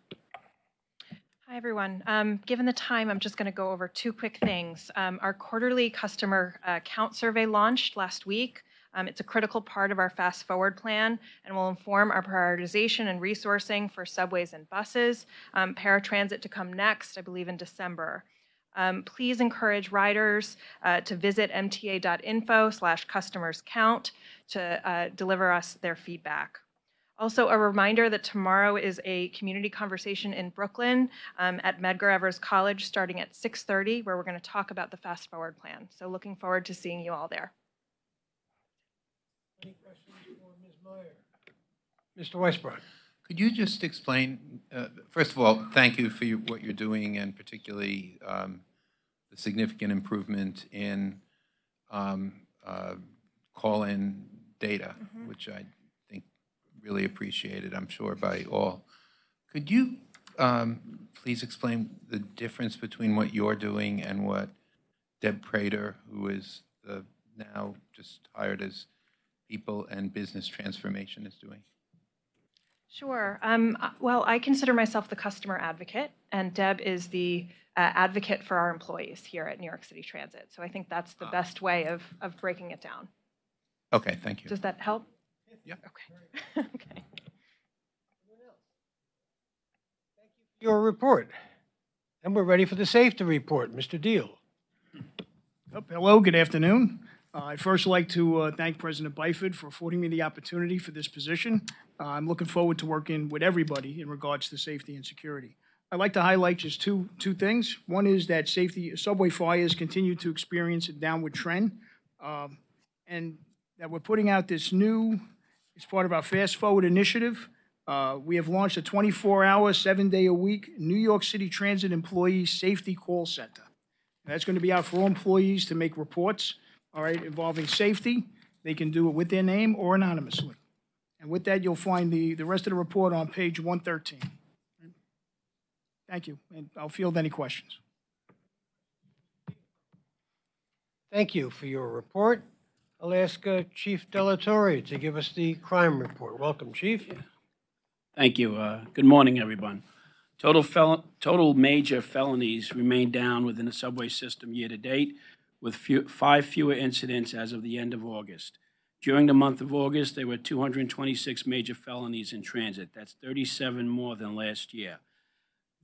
Hi, everyone. Given the time, I'm just going to go over 2 quick things. Our quarterly customer count survey launched last week. It's a critical part of our Fast Forward plan and will inform our prioritization and resourcing for subways and buses. Paratransit to come next, I believe in December. Please encourage riders to visit mta.info/customerscount to deliver us their feedback. Also, a reminder that tomorrow is a community conversation in Brooklyn at Medgar Evers College starting at 6:30, where we're going to talk about the Fast Forward plan. So looking forward to seeing you all there. Any questions for Ms. Meyer? Mr. Weisbrot. Could you just explain, first of all, thank you for what you're doing, and particularly the significant improvement in call-in data, which I think really appreciated, I'm sure, by all. Could you please explain the difference between what you're doing and what Deb Prater, who is now just hired as People and Business Transformation, is doing? Sure. Well, I consider myself the customer advocate, and Deb is the advocate for our employees here at New York City Transit. So I think that's the best way of breaking it down. Okay, thank you. Does that help? Yeah. Okay. Okay. Your report. And we're ready for the safety report. Mr. Deal. Hello, good afternoon. I'd first like to thank President Byford for affording me the opportunity for this position. I'm looking forward to working with everybody in regards to safety and security. I'd like to highlight just two things. One is that subway fires continue to experience a downward trend, and that we're putting out this new, as part of our Fast Forward initiative, we have launched a 24-hour, 7-day-a-week New York City Transit Employee Safety Call Center. And that's going to be out for all employees to make reports, all right, involving safety. They can do it with their name or anonymously. And with that, you'll find the rest of the report on page 113. Thank you, and I'll field any questions. Thank you for your report. I'll ask Chief Delatorre to give us the crime report. Welcome, Chief. Thank you. Good morning, everyone. Total major felonies remain down within the subway system year to date, with 5 fewer incidents as of the end of August. During the month of August, there were 226 major felonies in transit. That's 37 more than last year.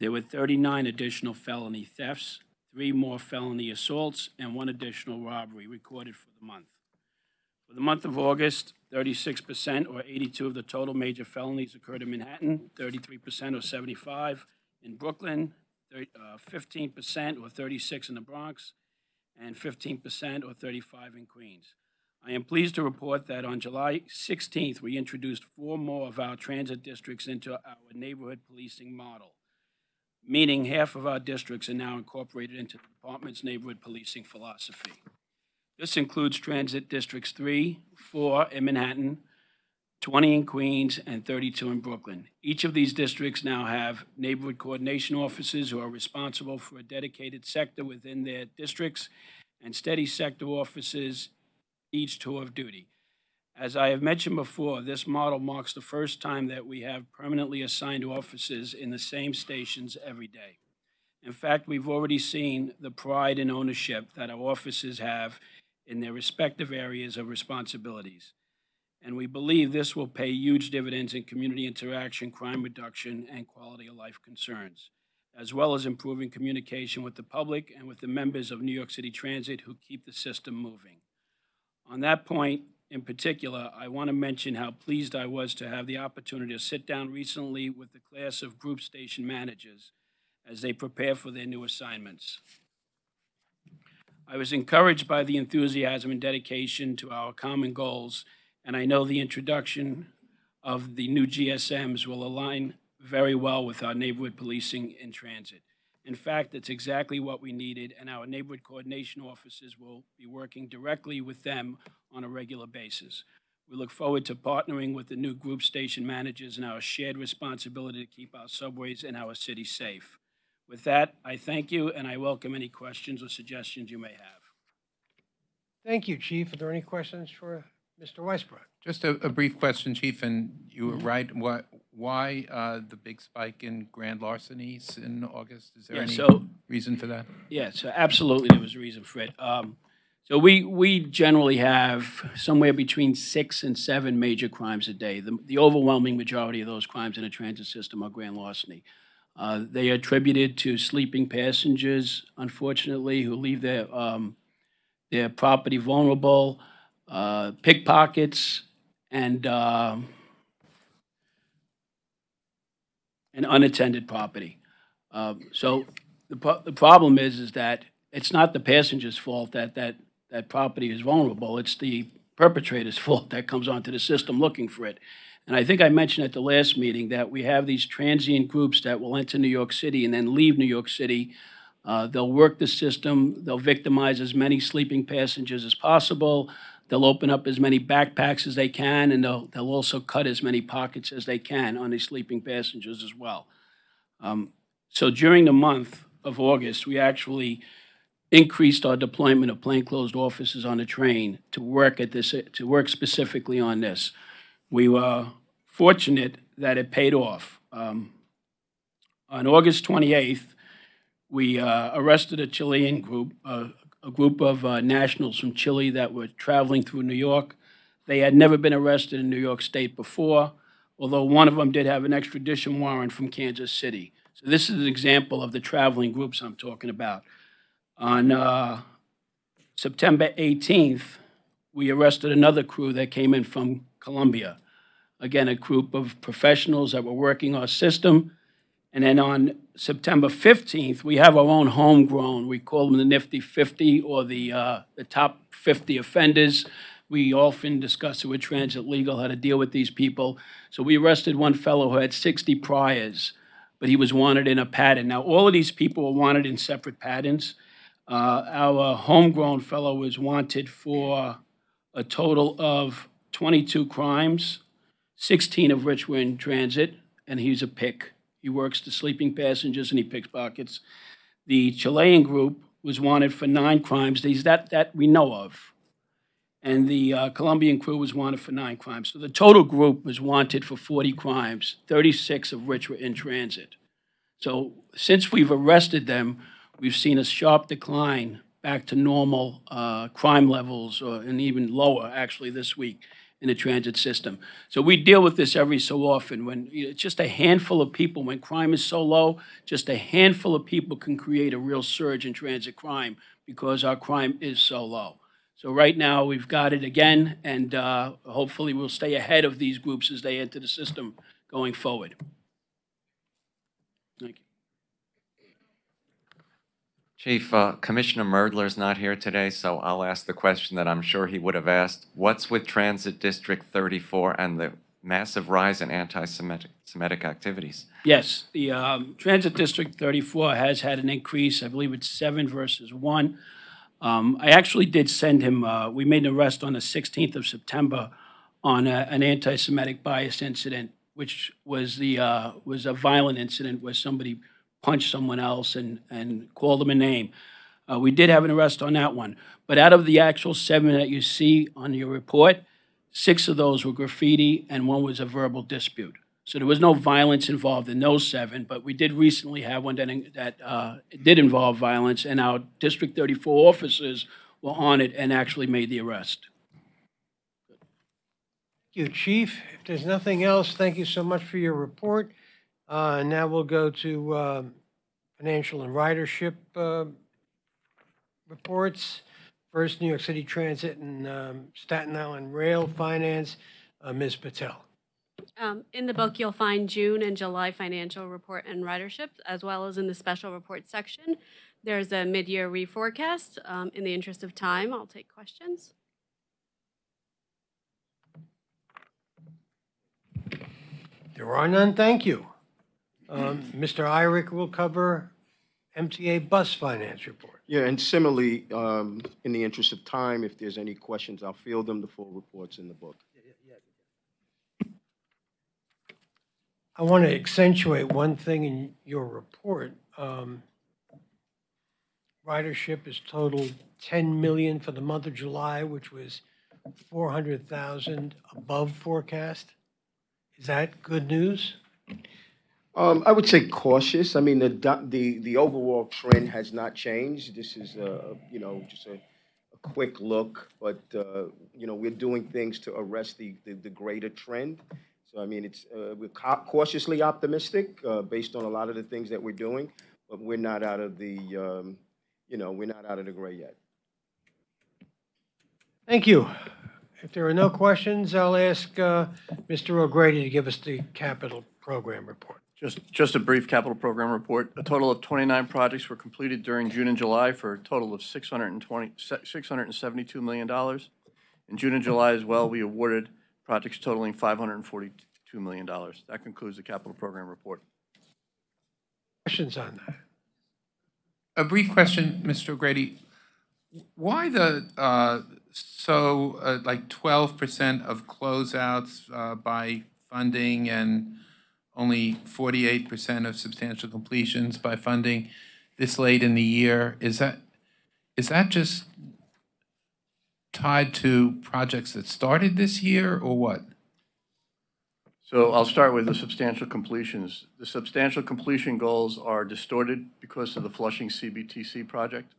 There were 39 additional felony thefts, 3 more felony assaults, and 1 additional robbery recorded for the month. For the month of August, 36% or 82 of the total major felonies occurred in Manhattan, 33% or 75 in Brooklyn, 15% or 36 in the Bronx, and 15% or 35 in Queens. I am pleased to report that on July 16th, we introduced 4 more of our transit districts into our neighborhood policing model, meaning half of our districts are now incorporated into the department's neighborhood policing philosophy. This includes transit districts 3, 4 in Manhattan, 20 in Queens, and 32 in Brooklyn. Each of these districts now have neighborhood coordination officers who are responsible for a dedicated sector within their districts and steady sector officers, each tour of duty. As I have mentioned before, this model marks the first time that we have permanently assigned officers in the same stations every day. In fact, we've already seen the pride and ownership that our officers have in their respective areas of responsibilities. And we believe this will pay huge dividends in community interaction, crime reduction, and quality of life concerns, as well as improving communication with the public and with the members of New York City Transit who keep the system moving. On that point, in particular, I want to mention how pleased I was to have the opportunity to sit down recently with the class of group station managers as they prepare for their new assignments. I was encouraged by the enthusiasm and dedication to our common goals, and I know the introduction of the new GSMs will align very well with our neighborhood policing in transit. In fact, it's exactly what we needed, and our neighborhood coordination officers will be working directly with them on a regular basis. We look forward to partnering with the new group station managers and our shared responsibility to keep our subways and our city safe. With that, I thank you, and I welcome any questions or suggestions you may have. Thank you, Chief. Are there any questions for Mr. Weisbrot? Just a brief question, Chief, and you were right. Why the big spike in grand larcenies in August? Is there any reason for that? Yeah, so absolutely there was a reason for it. So we generally have somewhere between 6 and 7 major crimes a day. The overwhelming majority of those crimes in the transit system are grand larceny. They are attributed to sleeping passengers, unfortunately, who leave their property vulnerable, pickpockets, and unattended property. So the problem is that it's not the passenger's fault that property is vulnerable. It's the perpetrator's fault that comes onto the system looking for it. And I think I mentioned at the last meeting that we have these transient groups that will enter New York City and then leave New York City. They'll work the system. They'll victimize as many sleeping passengers as possible. They'll open up as many backpacks as they can, and they'll also cut as many pockets as they can on these sleeping passengers as well. So during the month of August, we actually increased our deployment of plainclothes officers on the train to work specifically on this. We were fortunate that it paid off. On August 28th, we arrested a Chilean group, a group of nationals from Chile that were traveling through New York. They had never been arrested in New York State before, although one of them did have an extradition warrant from Kansas City. So this is an example of the traveling groups I'm talking about. On September 18th, we arrested another crew that came in from Colombia. Again, a group of professionals that were working our system. And then on September 15th, we have our own homegrown. We call them the Nifty 50 or the top 50 offenders. We often discuss it with Transit Legal how to deal with these people. So we arrested one fellow who had 60 priors, but he was wanted in a pattern. Now, all of these people were wanted in separate patterns. Our homegrown fellow was wanted for a total of 22 crimes, 16 of which were in transit, and he's a pick. He works the sleeping passengers and he picks pockets. The Chilean group was wanted for 9 crimes that we know of. And the Colombian crew was wanted for 9 crimes. So the total group was wanted for 40 crimes, 36 of which were in transit. So since we've arrested them, we've seen a sharp decline back to normal crime levels, and even lower, actually, this week in the transit system. So we deal with this every so often. When it's just a handful of people, when crime is so low, just a handful of people can create a real surge in transit crime because our crime is so low. So right now we've got it again, and hopefully we'll stay ahead of these groups as they enter the system going forward. Thank you. Chief, Commissioner Merdler's not here today, so I'll ask the question that I'm sure he would have asked. What's with Transit District 34 and the massive rise in anti-Semitic activities? Yes, the Transit District 34 has had an increase. I believe it's 7 versus 1. I actually did send him, we made an arrest on the 16th of September on an anti-Semitic bias incident, which was was a violent incident where somebody punched someone else and called them a name. We did have an arrest on that one. But out of the actual 7 that you see on your report, 6 of those were graffiti and 1 was a verbal dispute. So there was no violence involved in those 7, but we did recently have one that did involve violence, and our District 34 officers were on it and actually made the arrest. Thank you, Chief. If there's nothing else, thank you so much for your report. And now we'll go to financial and ridership reports. First, New York City Transit and Staten Island Rail Finance, Ms. Patel. In the book, you'll find June and July financial report and ridership, as well as in the special report section. There's a mid-year reforecast. In the interest of time, I'll take questions. There are none, thank you. Mr. Irick will cover MTA bus finance report. Yeah, and similarly, in the interest of time, if there's any questions, I'll field them. The full report's in the book. I want to accentuate one thing in your report. Ridership is total 10 million for the month of July, which was 400,000 above forecast. Is that good news? I would say cautious. I mean, the overall trend has not changed. This is, just a quick look, but, we're doing things to arrest the greater trend. So, I mean, we're cautiously optimistic based on a lot of the things that we're doing, but we're not out of the, we're not out of the gray yet. Thank you. If there are no questions, I'll ask Mr. O'Grady to give us the capital program report. Just a brief capital program report. A total of 29 projects were completed during June and July for a total of $672 million. In June and July as well, we awarded projects totaling $542 million. That concludes the capital program report. Questions on that? A brief question, Mr. O'Grady. Why the, like 12% of closeouts by funding and only 48% of substantial completions by funding this late in the year? Is that just tied to projects that started this year or what? So I'll start with the substantial completions. The substantial completion goals are distorted because of the Flushing CBTC project.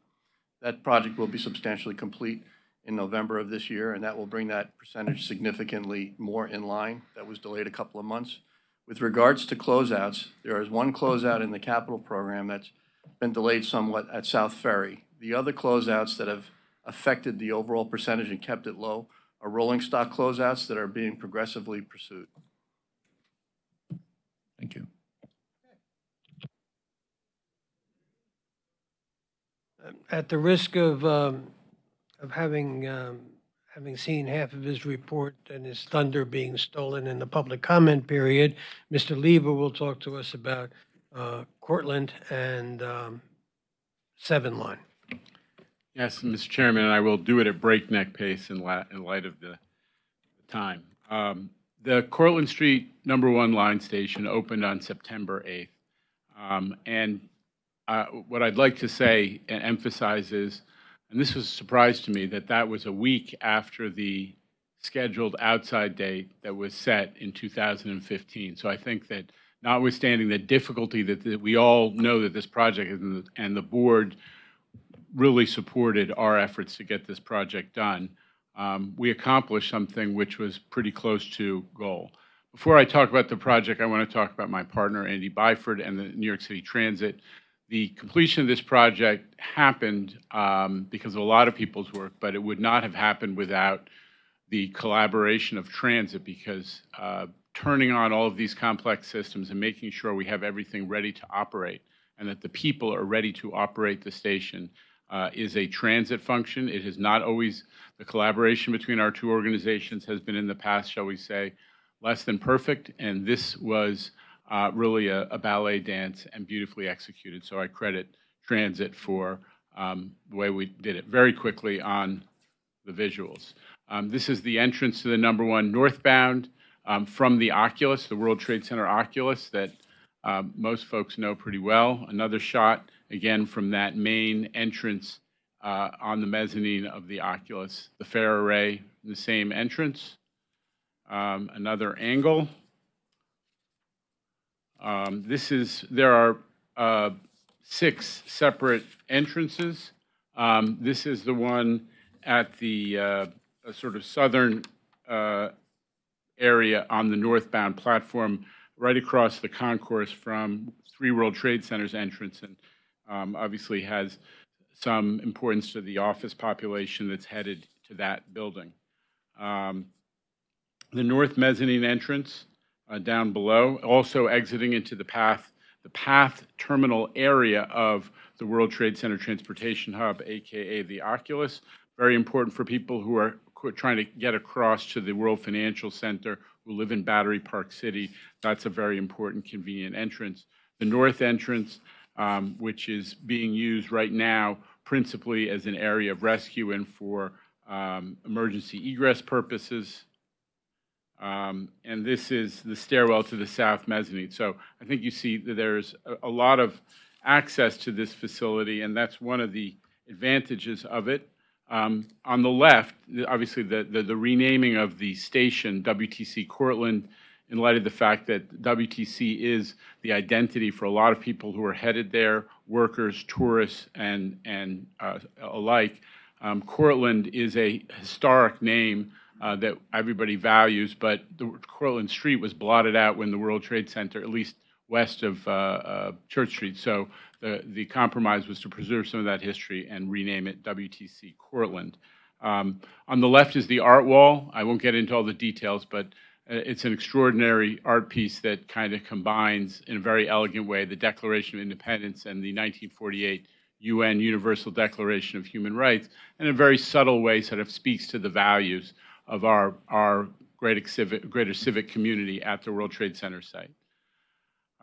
That project will be substantially complete in November of this year, and that will bring that percentage significantly more in line. That was delayed a couple of months. With regards to closeouts, there is one closeout in the capital program that's been delayed somewhat at South Ferry. The other closeouts that have affected the overall percentage and kept it low are rolling stock closeouts that are being progressively pursued. Thank you. At the risk of having seen half of his report and his thunder being stolen in the public comment period, Mr. Lieber will talk to us about Cortlandt and 7 Line. Yes, Mr. Chairman, and I will do it at breakneck pace in light of the time. The Cortlandt Street #1 line station opened on September 8th. What I'd like to say and emphasize is, and this was a surprise to me, that was a week after the scheduled outside date that was set in 2015. So I think that notwithstanding the difficulty that we all know that this project is, and the board really supported our efforts to get this project done, we accomplished something which was pretty close to goal. Before I talk about the project, I want to talk about my partner, Andy Byford, and the New York City Transit. The completion of this project happened because of a lot of people's work, but it would not have happened without the collaboration of transit, because turning on all of these complex systems and making sure we have everything ready to operate and that the people are ready to operate the station is a transit function. It has not always, the collaboration between our two organizations has been in the past, shall we say, less than perfect, and this was really a ballet dance and beautifully executed. So I credit transit for the way we did it very quickly on the visuals. This is the entrance to the #1 northbound from the Oculus, the World Trade Center Oculus that most folks know pretty well. Another shot, again, from that main entrance on the mezzanine of the Oculus. The fare array, the same entrance. Another angle. There are 6 separate entrances. This is the one at the sort of southern area on the northbound platform, right across the concourse from 3 World Trade Center's entrance, and obviously has some importance to the office population that's headed to that building. The north mezzanine entrance down below, also exiting into the path terminal area of the World Trade Center Transportation Hub, aka the Oculus. Very important for people who are trying to get across to the World Financial Center, who live in Battery Park City. That's a very important, convenient entrance. The north entrance, which is being used right now principally as an area of rescue and for emergency egress purposes. And this is the stairwell to the south mezzanine. So I think you see that there's a lot of access to this facility, and that's one of the advantages of it. On the left, obviously the renaming of the station, WTC Cortland, in light of the fact that WTC is the identity for a lot of people who are headed there, workers, tourists, and alike. Cortland is a historic name that everybody values, but the Cortland Street was blotted out when the World Trade Center, at least west of Church Street. So the compromise was to preserve some of that history and rename it WTC Cortland. On the left is the art wall. I won't get into all the details, but it's an extraordinary art piece that kind of combines in a very elegant way the Declaration of Independence and the 1948 UN Universal Declaration of Human Rights, in a very subtle way sort of speaks to the values of our greater civic community at the World Trade Center site.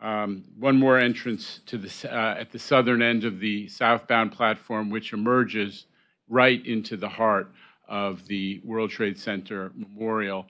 One more entrance to at the southern end of the southbound platform, which emerges right into the heart of the World Trade Center Memorial,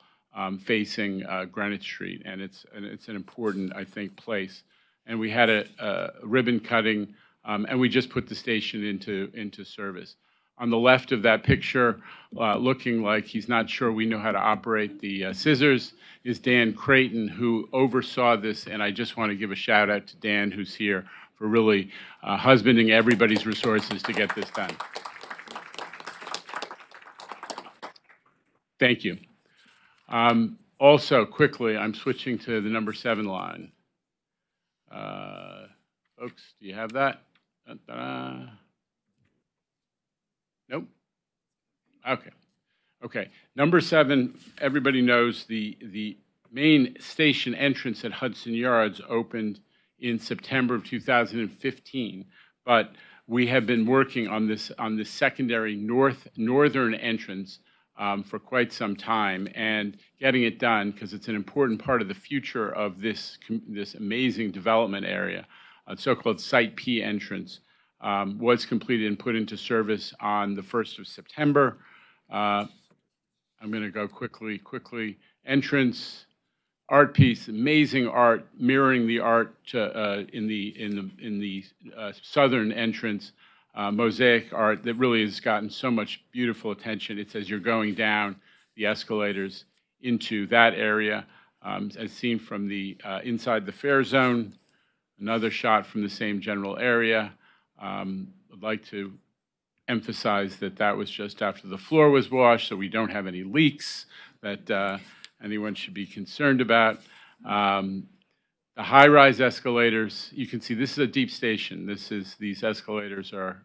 facing Greenwich Street, and it's an important, I think, place. And we had a ribbon cutting, and we just put the station into service. On the left of that picture, looking like he's not sure we know how to operate the scissors, is Dan Creighton, who oversaw this, and I just want to give a shout out to Dan, who's here, for really husbanding everybody's resources to get this done. Thank you. Also, quickly, I'm switching to the #7 line. Folks, do you have that? Da-da-da. Nope. Okay. Okay. #7, everybody knows the main station entrance at Hudson Yards opened in September of 2015, but we have been working on this secondary northern entrance for quite some time, and getting it done because it's an important part of the future of this amazing development area. So-called Site P entrance was completed and put into service on the 1st of September. I'm going to go quickly. Entrance, art piece, amazing art, mirroring the art in the southern entrance. Mosaic art that really has gotten so much beautiful attention. It's as you're going down the escalators into that area, as seen from the inside the fare zone. Another shot from the same general area. I'd like to emphasize that was just after the floor was washed, so we don't have any leaks that anyone should be concerned about. The high-rise escalators, you can see this is a deep station. These escalators are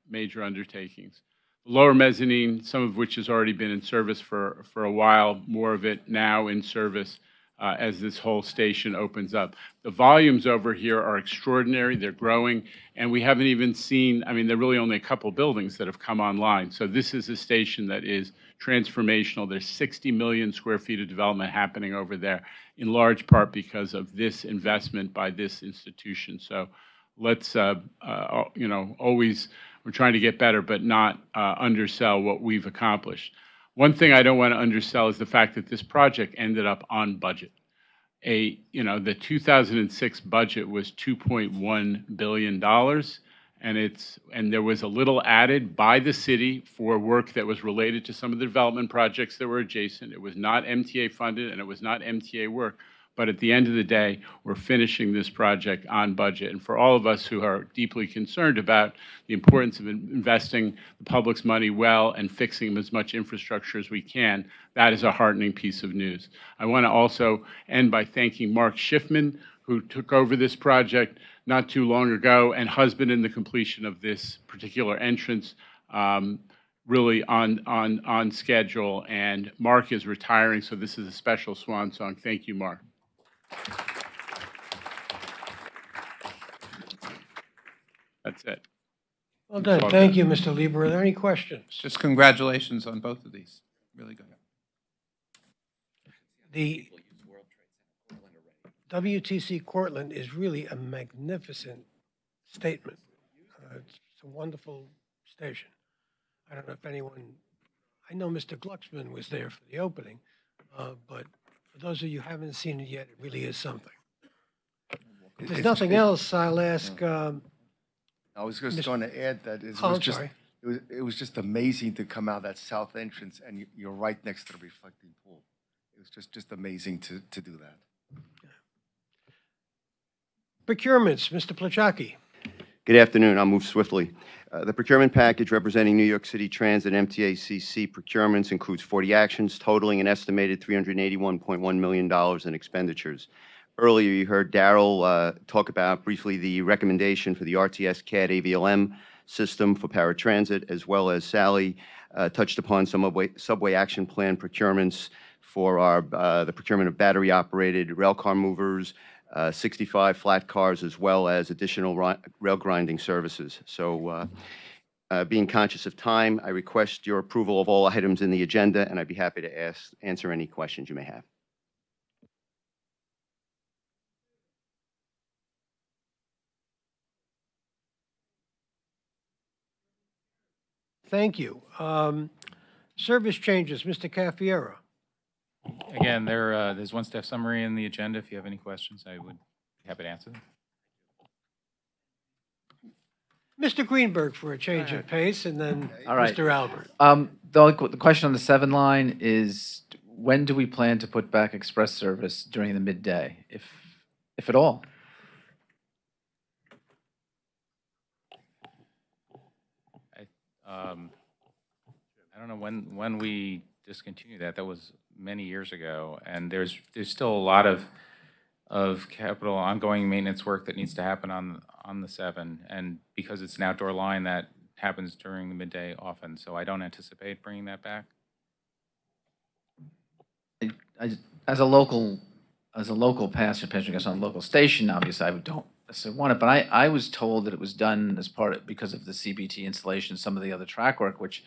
major undertakings. The lower mezzanine, some of which has already been in service for a while, more of it now in service. as this whole station opens up. The volumes over here are extraordinary. They're growing, and we haven't even seen, I mean, there are really only a couple buildings that have come online. So this is a station that is transformational. There's 60 million square feet of development happening over there, in large part because of this investment by this institution. So let's, always, we're trying to get better, but not undersell what we've accomplished. One thing I don't want to undersell is the fact that this project ended up on budget. The 2006 budget was $2.1 billion, and there was a little added by the city for work that was related to some of the development projects that were adjacent. It was not MTA funded, and it was not MTA work. But at the end of the day, we're finishing this project on budget. And for all of us who are deeply concerned about the importance of investing the public's money well and fixing as much infrastructure as we can, that is a heartening piece of news. I want to also end by thanking Mark Schiffman, who took over this project not too long ago and husbanded the completion of this particular entrance really on schedule. And Mark is retiring, so this is a special swan song. Thank you, Mark. That's it. Well done. Thank you, Mr. Lieber. Are there any questions? Just congratulations on both of these. Really good. The WTC Cortland is really a magnificent statement. It's a wonderful station. I don't know if anyone, I know Mr. Glucksman was there for the opening, but for those of you who haven't seen it yet, it really is something. If there's nothing else, I'll ask. I was just going to add that it was just amazing to come out that south entrance, and you're right next to the reflecting pool. It was just amazing to do that. Procurements, Mr. Plachaki. Good afternoon. I'll move swiftly. The procurement package representing New York City Transit MTACC procurements includes 40 actions totaling an estimated $381.1 million in expenditures. Earlier, you heard Darrell talk about briefly the recommendation for the RTS CAD AVLM system for paratransit, as well as Sally touched upon some subway action plan procurements for the procurement of battery-operated railcar movers, 65 flat cars, as well as additional rail grinding services. So being conscious of time, I request your approval of all items in the agenda, and I'd be happy to answer any questions you may have. Thank you. Service changes, Mr. Cafiero. Again, there's one staff summary in the agenda. If you have any questions, I would be happy to answer them. Mr. Greenberg for a change of pace, and then All right. Mr. Albert. The question on the 7 line is, when do we plan to put back express service during the midday, if at all? I don't know when we discontinued that. That was many years ago, and there's still a lot of capital ongoing maintenance work that needs to happen on the 7, and because it's an outdoor line, that happens during the midday often. So I don't anticipate bringing that back. As a local passenger, I guess on a local station, obviously I don't necessarily want it, but I was told that it was done as because of the CBT installation, some of the other track work, which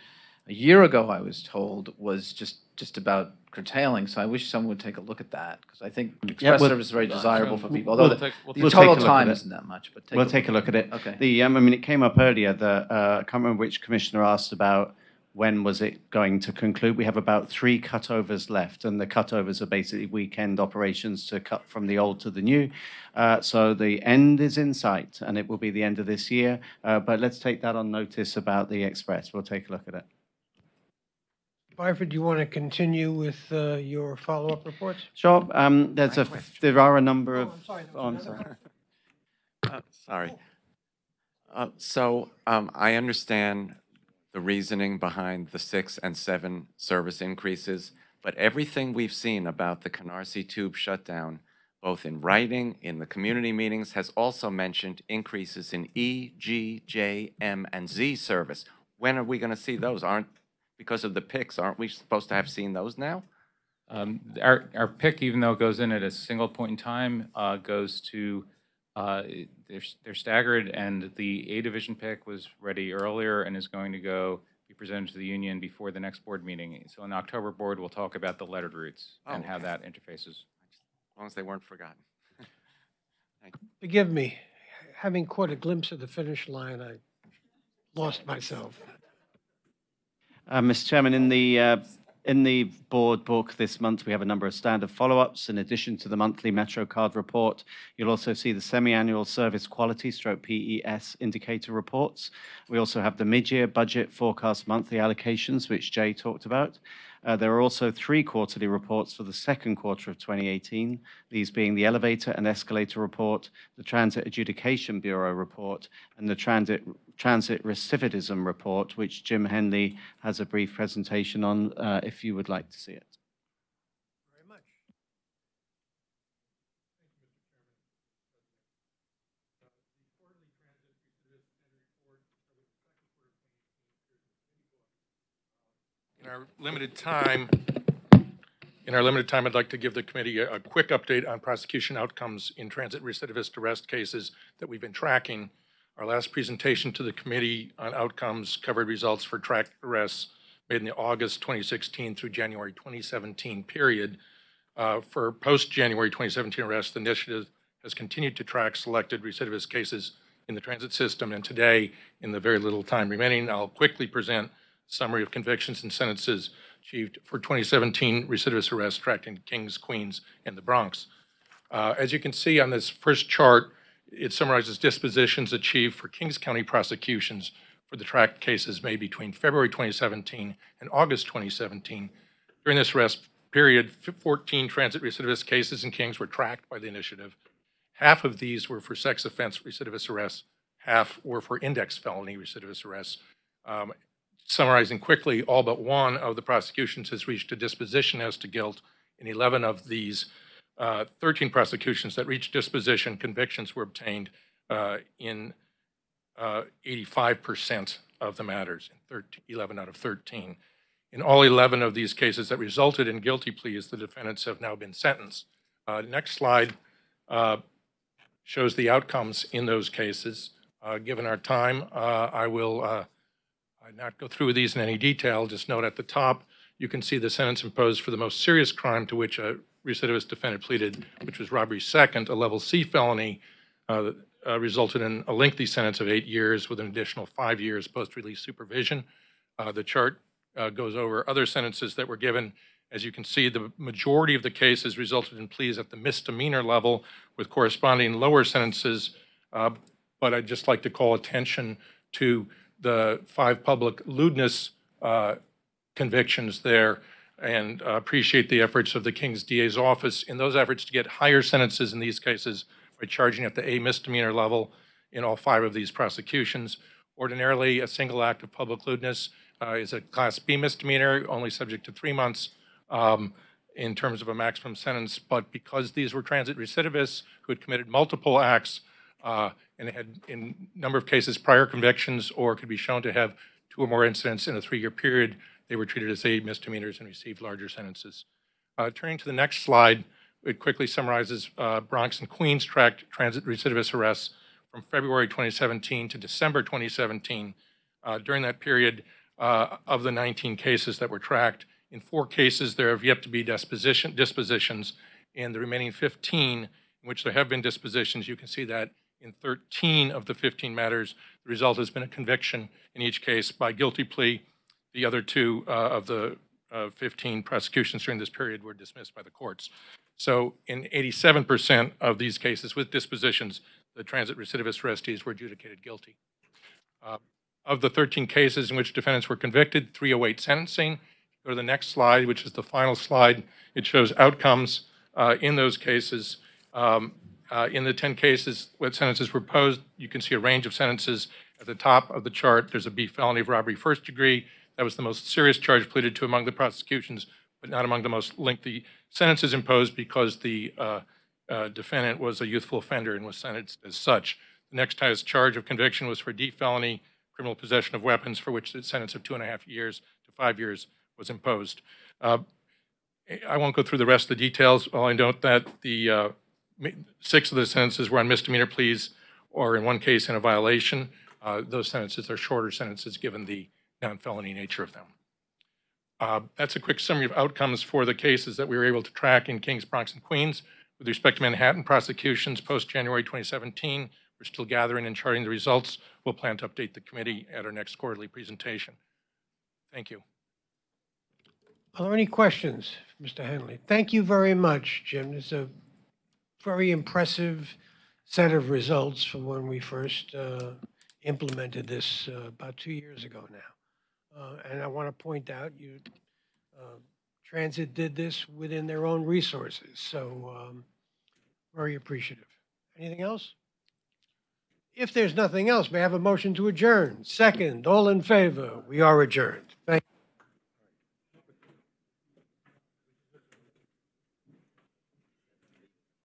a year ago I was told was just about curtailing. So I wish someone would take a look at that, because I think express service is very desirable for people. Although the total time isn't that much, but we'll take a look at it. Okay. I mean, it came up earlier that I can't remember which commissioner asked about when was it going to conclude. We have about 3 cutovers left, and the cutovers are basically weekend operations to cut from the old to the new. So the end is in sight, and it will be the end of this year. But let's take that on notice about the express. We'll take a look at it. Byford, do you want to continue with your follow-up reports? Sure. There are a number of. I'm sorry. Sorry. So I understand the reasoning behind the 6 and 7 service increases, but everything we've seen about the Canarsie Tube shutdown, both in writing, in the community meetings, has also mentioned increases in E, G, J, M, and Z service. When are we going to see those? Because of the PICs, aren't we supposed to have seen those now? Our pick, even though it goes in at a single point in time, goes to, they're staggered, and the A division pick was ready earlier and is going to be presented to the union before the next board meeting. So in October board, we'll talk about the lettered routes and how that interfaces. As long as they weren't forgotten. Thank you. Forgive me, having caught a glimpse of the finish line, I lost myself. Mr. Chairman, in the board book this month, we have a number of standard follow-ups. In addition to the monthly Metro Card report, you'll also see the semi-annual service quality (PES) indicator reports. We also have the mid-year budget forecast monthly allocations, which Jay talked about. There are also 3 quarterly reports for the second quarter of 2018, these being the Elevator and Escalator Report, the Transit Adjudication Bureau Report, and the Transit Recidivism Report, which Jim Henley has a brief presentation on if you would like to see it. Very much. In our limited time, I'd like to give the committee a quick update on prosecution outcomes in transit recidivist arrest cases that we've been tracking. Our last presentation to the committee on outcomes covered results for tracked arrests made in the August 2016 through January 2017 period. For post-January 2017 arrests, the initiative has continued to track selected recidivist cases in the transit system, and today, in the very little time remaining, I'll quickly present summary of convictions and sentences achieved for 2017 recidivist arrests tracked in Kings, Queens, and the Bronx. As you can see on this first chart, it summarizes dispositions achieved for Kings County prosecutions for the tracked cases made between February 2017 and August 2017. During this arrest period, 14 transit recidivist cases in Kings were tracked by the initiative. Half of these were for sex offense recidivist arrests, half were for index felony recidivist arrests. Summarizing quickly, all but one of the prosecutions has reached a disposition as to guilt. In 11 of these 13 prosecutions that reached disposition, convictions were obtained in 85% of the matters, in 11 out of 13. In all 11 of these cases that resulted in guilty pleas, the defendants have now been sentenced. Next slide shows the outcomes in those cases. Given our time, I will not go through these in any detail, just note at the top, you can see the sentence imposed for the most serious crime to which a recidivist defendant pleaded, which was robbery second, a level C felony, resulted in a lengthy sentence of 8 years with an additional 5 years post-release supervision. The chart goes over other sentences that were given. As you can see, the majority of the cases resulted in pleas at the misdemeanor level with corresponding lower sentences, but I'd just like to call attention to the 5 public lewdness convictions there and appreciate the efforts of the King's DA's office in those efforts to get higher sentences in these cases by charging at the A misdemeanor level in all 5 of these prosecutions. Ordinarily, a single act of public lewdness is a Class B misdemeanor, only subject to 3 months in terms of a maximum sentence, but because these were transit recidivists who had committed multiple acts and had, in a number of cases, prior convictions or could be shown to have 2 or more incidents in a 3-year period, they were treated as A misdemeanors and received larger sentences. Turning to the next slide, it quickly summarizes Bronx and Queens tracked transit recidivist arrests from February 2017 to December 2017. During that period, of the 19 cases that were tracked, in 4 cases there have yet to be dispositions. In the remaining 15, in which there have been dispositions, you can see that in 13 of the 15 matters, the result has been a conviction in each case by guilty plea. The other 2 of the 15 prosecutions during this period were dismissed by the courts. So in 87% of these cases with dispositions, the transit recidivist arrestees were adjudicated guilty. Of the 13 cases in which defendants were convicted, 3 await sentencing. Go to the next slide, which is the final slide. It shows outcomes in those cases. In the 10 cases where sentences were posed, you can see a range of sentences. At the top of the chart, there's a B felony of robbery first degree. That was the most serious charge pleaded to among the prosecutions, but not among the most lengthy sentences imposed because the defendant was a youthful offender and was sentenced as such. The next highest charge of conviction was for D felony, criminal possession of weapons, for which the sentence of 2.5 years to 5 years was imposed. I won't go through the rest of the details. I'll note that the 6 of the sentences were on misdemeanor pleas, or in one case in a violation. Those sentences are shorter sentences given the non-felony nature of them. That's a quick summary of outcomes for the cases that we were able to track in Kings, Bronx, and Queens. With respect to Manhattan prosecutions post-January 2017, we're still gathering and charting the results. We'll plan to update the committee at our next quarterly presentation. Thank you. Are there any questions, Mr. Henley? Thank you very much, Jim. It's a very impressive set of results from when we first implemented this about 2 years ago now. And I want to point out, Transit did this within their own resources, so very appreciative. Anything else? If there's nothing else, may I have a motion to adjourn? Second, all in favor? We are adjourned.